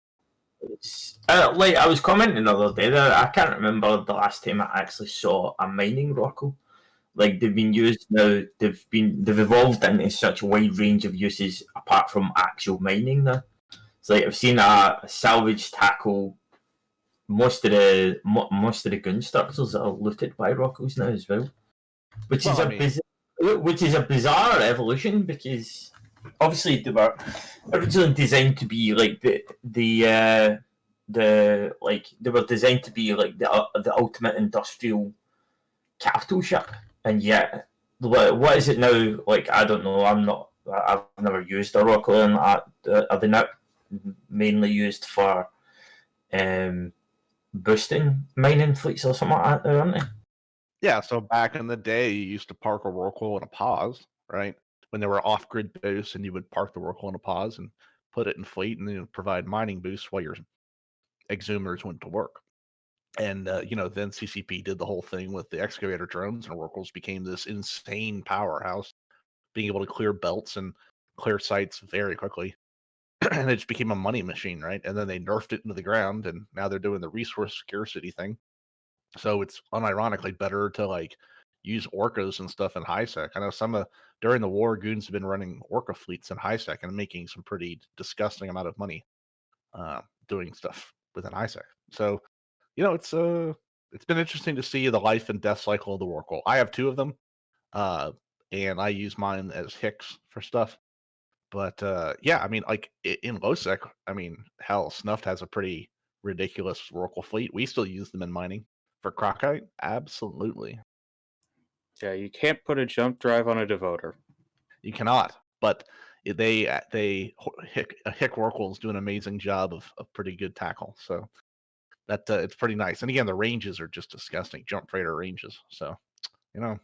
[SPEAKER 2] Like I was commenting the other day that I can't remember the last time I actually saw a mining Rorqual. Like, they've been used now, they've evolved into such a wide range of uses apart from actual mining now. It's like I've seen a salvage tackle most of the Goons structures that are looted by Rorquals now as well. Which is a bizarre evolution, because obviously they were originally designed to be like they were designed to be like the ultimate industrial capital ship, and yet what is it now? Like, I don't know. I've never used a Rorqual, and are they not mainly used for boosting mining fleets or something like that, aren't they?
[SPEAKER 3] Yeah, so back in the day, you used to park a Rorqual in a pause, right? When there were off-grid boosts, and you would park the Rorqual in a pause and put it in fleet, and then provide mining boosts while your exhumers went to work. And then CCP did the whole thing with the excavator drones, and Rorquals became this insane powerhouse, being able to clear belts and clear sites very quickly. And it just became a money machine, right? And then they nerfed it into the ground, and now they're doing the resource scarcity thing. So it's unironically better to like use orcas and stuff in high sec. I know during the war, Goons have been running orca fleets in high sec and making some pretty disgusting amount of money doing stuff within high sec. So it's been interesting to see the life and death cycle of the Rorqual. I have 2 of them, and I use mine as Hicks for stuff. But yeah, I mean, like in low sec, I mean, hell, Snuff has a pretty ridiculous Rorqual fleet. We still use them in mining. For Crocite, absolutely.
[SPEAKER 4] Yeah, you can't put a jump drive on a devoter.
[SPEAKER 3] You cannot, but Hick Rorquals do an amazing job of pretty good tackle. So that it's pretty nice. And again, the ranges are just disgusting. Jump freighter ranges. So the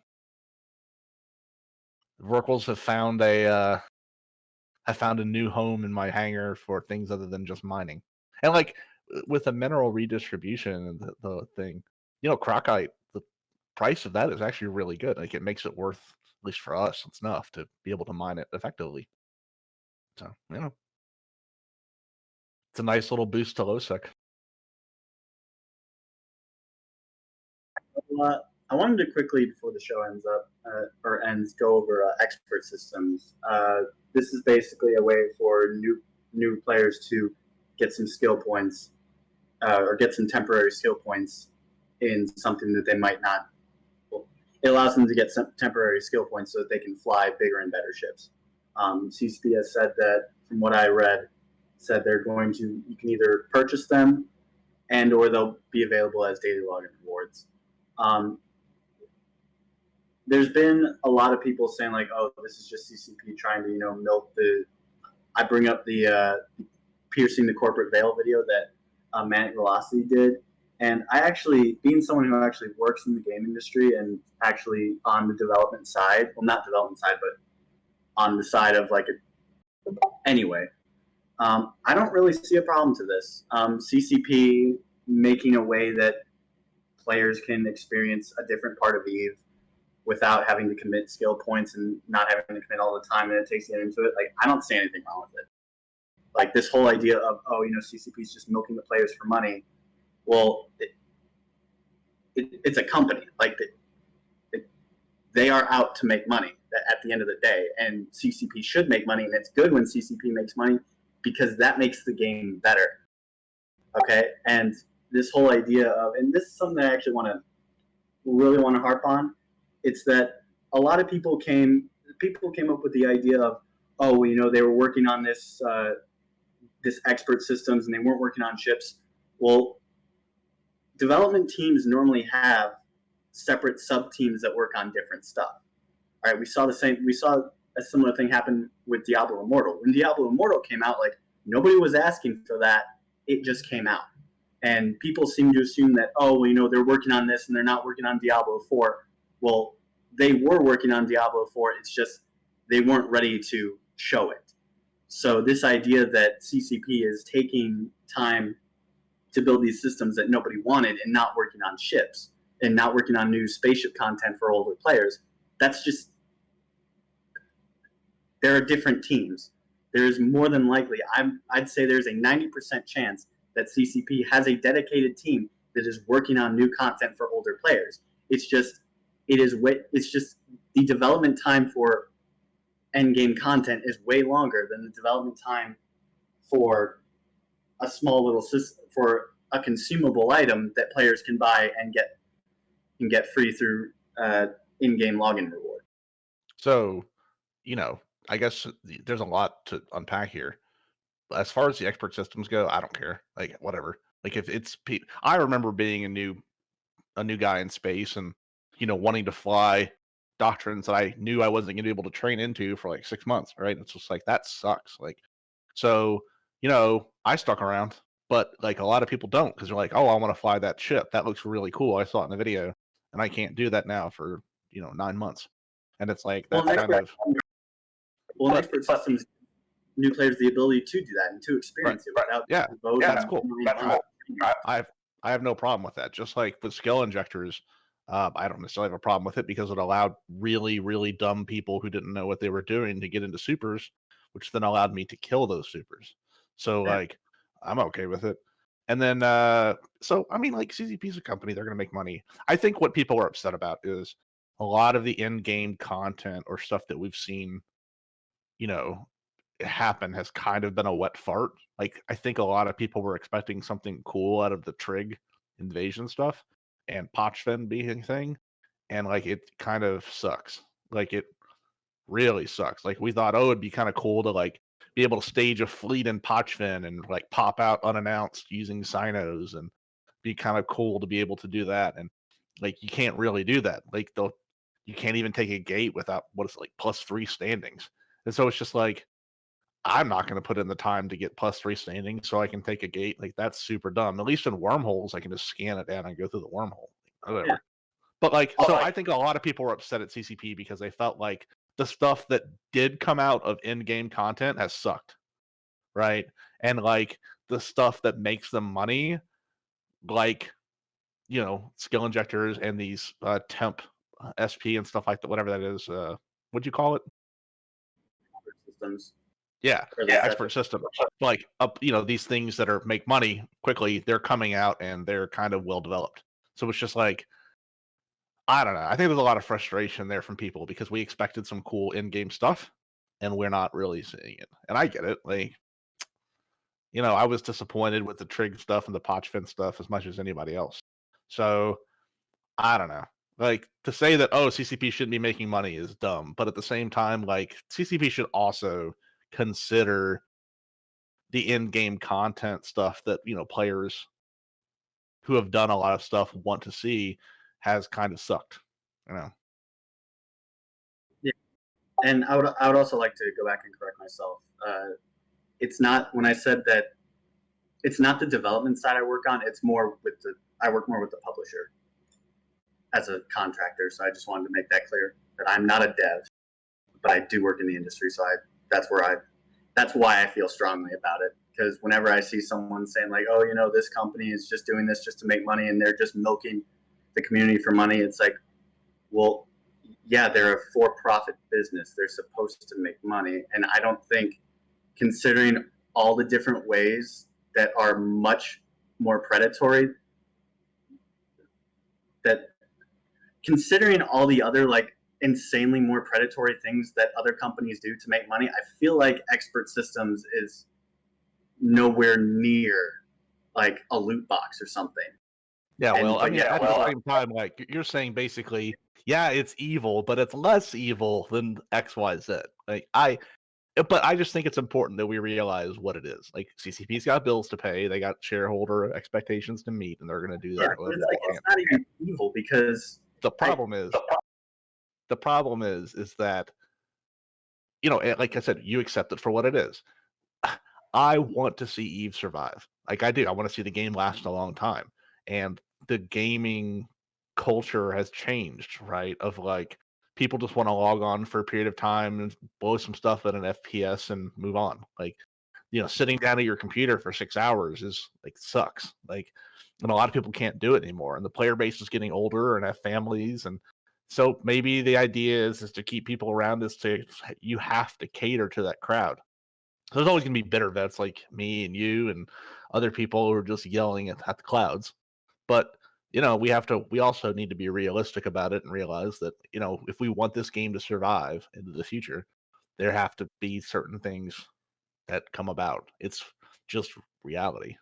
[SPEAKER 3] Rorquals have found a new home in my hangar for things other than just mining. And like with the mineral redistribution and the thing, Crocite, the price of that is actually really good. Like, it makes it worth, at least for us, it's enough to be able to mine it effectively. So, it's a nice little boost to low sec.
[SPEAKER 1] I wanted to quickly, before the show ends, go over expert systems. This is basically a way for new players to get some skill points, or get some temporary skill points in something that they might not. Well, it allows them to get some temporary skill points so that they can fly bigger and better ships. CCP has said that, from what I read, you can either purchase them or they'll be available as daily login rewards. There's been a lot of people saying like, "Oh, this is just CCP trying to, milk the." I bring up the piercing the corporate veil video that Manic Velocity did, and I actually, being someone who actually works in the game industry and actually on the development side, well, not development side, but on the side of anyway, I don't really see a problem to this. CCP making a way that players can experience a different part of EVE without having to commit skill points and not having to commit all the time that it takes to get into it. Like, I don't see anything wrong with it. Like, this whole idea of, CCP is just milking the players for money. Well, it's a company. Like, they are out to make money at the end of the day, and CCP should make money, and it's good when CCP makes money because that makes the game better. Okay, and this whole idea of, and this is something I actually really want to harp on. It's that a lot of people came up with the idea of, they were working on this expert systems and they weren't working on ships. Well, development teams normally have separate sub teams that work on different stuff. All right, we saw a similar thing happen with Diablo Immortal. When Diablo Immortal came out, like, nobody was asking for that. It just came out. And people seem to assume that, they're working on this and they're not working on Diablo 4. Well, they were working on Diablo 4. It's just they weren't ready to show it. So this idea that CCP is taking time to build these systems that nobody wanted and not working on ships and not working on new spaceship content for older players, that's just, there are different teams. There's more than likely, I'd say there's a 90% chance that CCP has a dedicated team that is working on new content for older players. It's just the development time for endgame content is way longer than the development time for a small little system, for a consumable item that players can buy and get free through in-game login reward.
[SPEAKER 3] So, I guess there's a lot to unpack here. As far as the expert systems go, I don't care. Like, whatever. Like, if it's I remember being a new guy in space and wanting to fly doctrines that I knew I wasn't going to be able to train into for like 6 months. Right? It's just like, that sucks. Like, so I stuck around, but like a lot of people don't, because they're like, oh, I want to fly that ship. That looks really cool. I saw it in a video, and I can't do that now for 9 months. And it's like, that's
[SPEAKER 1] expert systems new players the ability to do that and to experience it without
[SPEAKER 3] that's cool. I have no problem with that. Just like with skill injectors, I don't necessarily have a problem with it because it allowed really, really dumb people who didn't know what they were doing to get into supers, which then allowed me to kill those supers. So like, I'm okay with it. And then so I mean, like, CCP's a company, they're gonna make money. I think what people are upset about is a lot of the in-game content or stuff that we've seen happen has kind of been a wet fart. Like, I think a lot of people were expecting something cool out of the Trig invasion stuff and Pochven being a thing, and like, it kind of sucks. Like, it really sucks. Like, we thought, it'd be kind of cool to like be able to stage a fleet in Pochven and like pop out unannounced using Sinos, and be kind of cool to be able to do that. And like, you can't really do that. Like, you can't even take a gate without +3 standings. And so it's just like, I'm not going to put in the time to get +3 standings so I can take a gate. Like, that's super dumb. At least in wormholes, I can just scan it down and go through the wormhole. Whatever. Yeah. But like, so I think a lot of people were upset at CCP because they felt like the stuff that did come out of in-game content has sucked, right? And like, the stuff that makes them money, like, skill injectors and these temp SP and stuff like that, whatever that is. What'd you call it?
[SPEAKER 1] Systems.
[SPEAKER 3] Yeah, expert system. Like, these things that make money quickly, they're coming out and they're kind of well developed. So it's just like, I don't know. I think there's a lot of frustration there from people because we expected some cool in-game stuff and we're not really seeing it. And I get it. Like, I was disappointed with the Trig stuff and the Pochven stuff as much as anybody else. So I don't know. Like, to say that, CCP shouldn't be making money is dumb. But at the same time, like, CCP should also consider the in-game content stuff that players who have done a lot of stuff want to see has kind of sucked.
[SPEAKER 1] Yeah, and I would also like to go back and correct myself. It's not, when I said that it's not the development side I work on. It's more I work more with the publisher as a contractor. So I just wanted to make that clear that I'm not a dev, but I do work in the industry. So that's why I feel strongly about it. Because whenever I see someone saying like, this company is just doing this just to make money and they're just milking the community for money, it's like, well, yeah, they're a for-profit business. They're supposed to make money. And I don't think, considering all the different ways that are much more predatory, that considering all the other like insanely more predatory things that other companies do to make money, I feel like Expert Systems is nowhere near like a loot box or something.
[SPEAKER 3] Yeah, well, I
[SPEAKER 1] But
[SPEAKER 3] mean,
[SPEAKER 1] yeah,
[SPEAKER 3] at the same time, like you're saying, basically, yeah, it's evil, but it's less evil than X, Y, Z. But I just think it's important that we realize what it is. Like CCP's got bills to pay, they got shareholder expectations to meet, and they're going to do
[SPEAKER 1] yeah,
[SPEAKER 3] that.
[SPEAKER 1] but it's like it's not even evil because
[SPEAKER 3] The problem is that, you know, like I said, you accept it for what it is. I want to see Eve survive. Like I do. I want to see the game last a long time. And the gaming culture has changed, right? Of like people just want to log on for a period of time and blow some stuff at an FPS and move on. Like, you know, sitting down at your computer for 6 hours is like sucks. Like, and a lot of people can't do it anymore. And the player base is getting older and have families. And so maybe the idea is to keep people around is to you have to cater to that crowd. There's always going to be bitter vets like me and you and other people who are just yelling at the clouds. But you know, we also need to be realistic about it and realize that, you know, if we want this game to survive into the future, there have to be certain things that come about. It's just reality.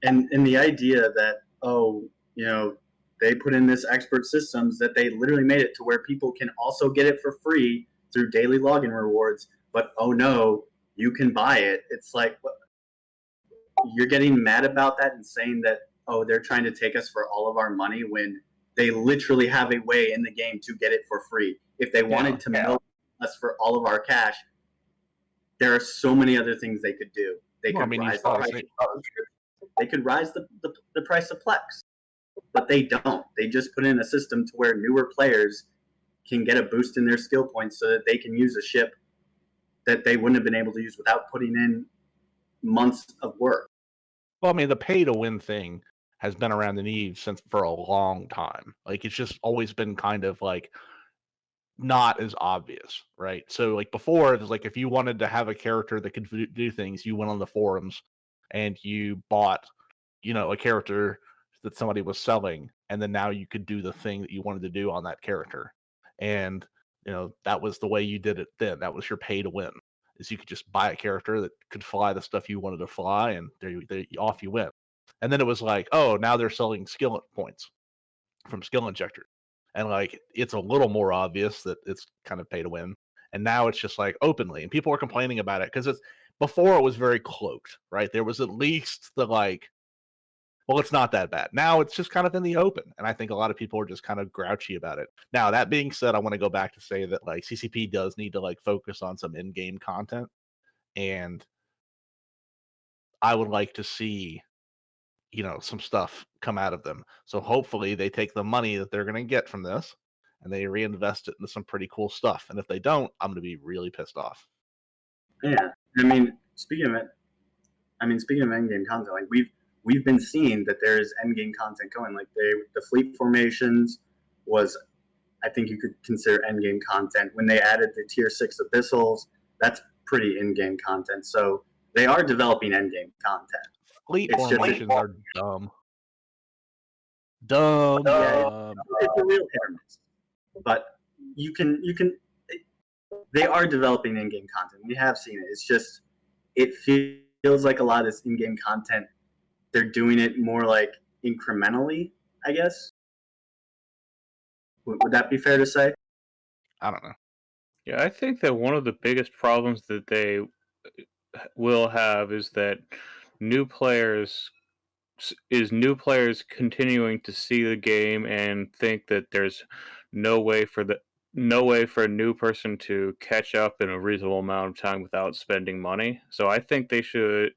[SPEAKER 1] and the idea that, oh, you know, they put in this Expert Systems that they literally made it to where people can also get it for free through daily login rewards, but oh no, you can buy it. It's like, you're getting mad about that and saying that, oh, they're trying to take us for all of our money when they literally have a way in the game to get it for free. If they wanted to milk us for all of our cash, there are so many other things they could do. They could rise the price. They could rise the price of Plex, but they don't. They just put in a system to where newer players can get a boost in their skill points so that they can use a ship that they wouldn't have been able to use without putting in months of work.
[SPEAKER 3] Well, I mean, the pay to win thing has been around in Eve since for a long time. Like it's just always been kind of like not as obvious, right? So like before, it was like if you wanted to have a character that could do things, you went on the forums and you bought, you know, a character that somebody was selling, and then now you could do the thing that you wanted to do on that character. And you know, that was the way you did it then. That was your pay to win. Is you could just buy a character that could fly the stuff you wanted to fly, and there off you went. And then it was like, oh, now they're selling skill points from skill injector, and like it's a little more obvious that it's kind of pay to win. And now it's just like openly, and people are complaining about it because it's before it was very cloaked, right? There was at least the like, well, it's not that bad. Now it's just kind of in the open, and I think a lot of people are just kind of grouchy about it. Now that being said, I want to go back to say that like CCP does need to like focus on some in-game content, and I would like to see, you know, some stuff come out of them. So hopefully they take the money that they're going to get from this and they reinvest it into some pretty cool stuff. And if they don't, I'm going to be really pissed off.
[SPEAKER 1] Yeah, I mean, speaking of endgame content, like we've been seeing that there's endgame content going. Like the fleet formations was, I think you could consider endgame content. When they added the tier 6 abyssals, that's pretty in-game content. So they are developing endgame content.
[SPEAKER 3] Fleet formations are dumb. Dumb.
[SPEAKER 1] It's a real hit or miss. But you can they are developing in-game content. We have seen it. It's just it feels like a lot of this in-game content, they're doing it more like incrementally, I guess. Would that be fair to say?
[SPEAKER 3] I don't know.
[SPEAKER 4] Yeah, I think that one of the biggest problems that they will have is that new players new players continuing to see the game and think that there's no way for a new person to catch up in a reasonable amount of time without spending money. So I think they should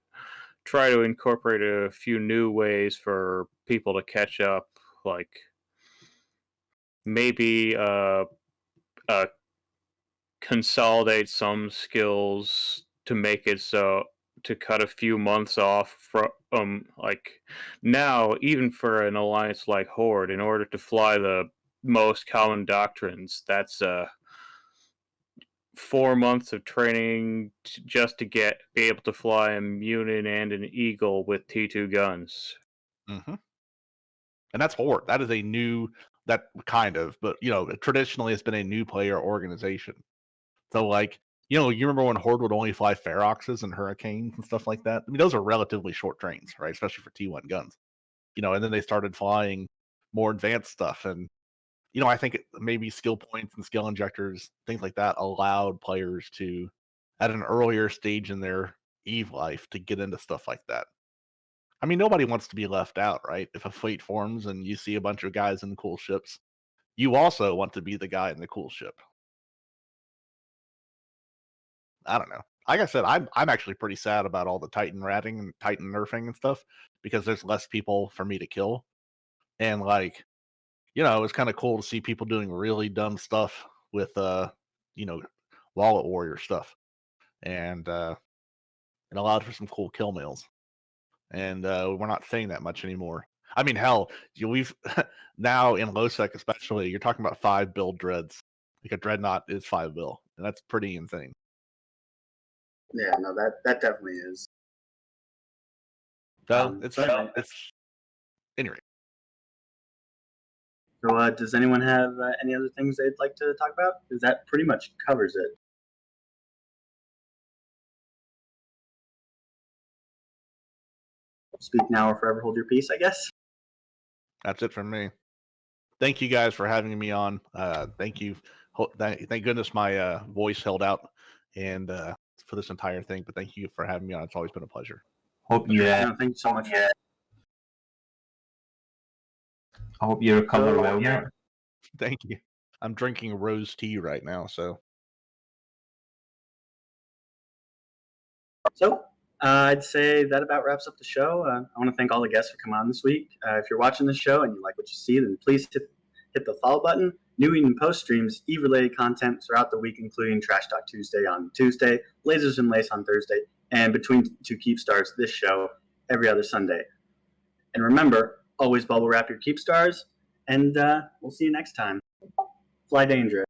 [SPEAKER 4] try to incorporate a few new ways for people to catch up, like maybe consolidate some skills to make it so to cut a few months off from like now, even for an alliance like Horde, in order to fly the most common doctrines. That's 4 months of training just to be able to fly a Munin and an Eagle with T2 guns.
[SPEAKER 3] Mm-hmm. And that's Horde. That is a new, that kind of, but traditionally it's been a new player organization. So like, you remember when Horde would only fly Feroxes and Hurricanes and stuff like that? I mean, those are relatively short trains, right? Especially for T1 guns. And then they started flying more advanced stuff. And, I think maybe skill points and skill injectors, things like that, allowed players to, at an earlier stage in their EVE life, to get into stuff like that. I mean, nobody wants to be left out, right? If a fleet forms and you see a bunch of guys in the cool ships, you also want to be the guy in the cool ship. I don't know. Like I said, I'm actually pretty sad about all the Titan ratting and Titan nerfing and stuff, because there's less people for me to kill. And like, it's kind of cool to see people doing really dumb stuff with Wallet Warrior stuff. And it allowed for some cool kill mails. And we're not saying that much anymore. I mean, hell, we've now in LowSec especially, you're talking about 5 build dreads. Like a dreadnought is 5 bill, and that's pretty insane.
[SPEAKER 1] Yeah, no, that definitely is.
[SPEAKER 3] So it's anyway.
[SPEAKER 1] So does anyone have any other things they'd like to talk about? Because that pretty much covers it. Speak now or forever hold your peace, I guess.
[SPEAKER 3] That's it from me. Thank you guys for having me on. Thank you. Thank goodness my voice held out and for this entire thing. But thank you for having me on. It's always been a pleasure.
[SPEAKER 2] Hope you.
[SPEAKER 1] No, thank you so much.
[SPEAKER 2] I hope you recover well, mate.
[SPEAKER 3] Thank you. I'm drinking rose tea right now, so.
[SPEAKER 1] So I'd say that about wraps up the show. I want to thank all the guests for coming on this week. If you're watching the show and you like what you see, then please hit the follow button. New and post streams, EVE-related content throughout the week, including Trash Talk Tuesday on Tuesday, Lasers and Lace on Thursday, and Between Two Keep Stars, this show, every other Sunday. And remember, always bubble wrap your Keep Stars, and we'll see you next time. Fly dangerous.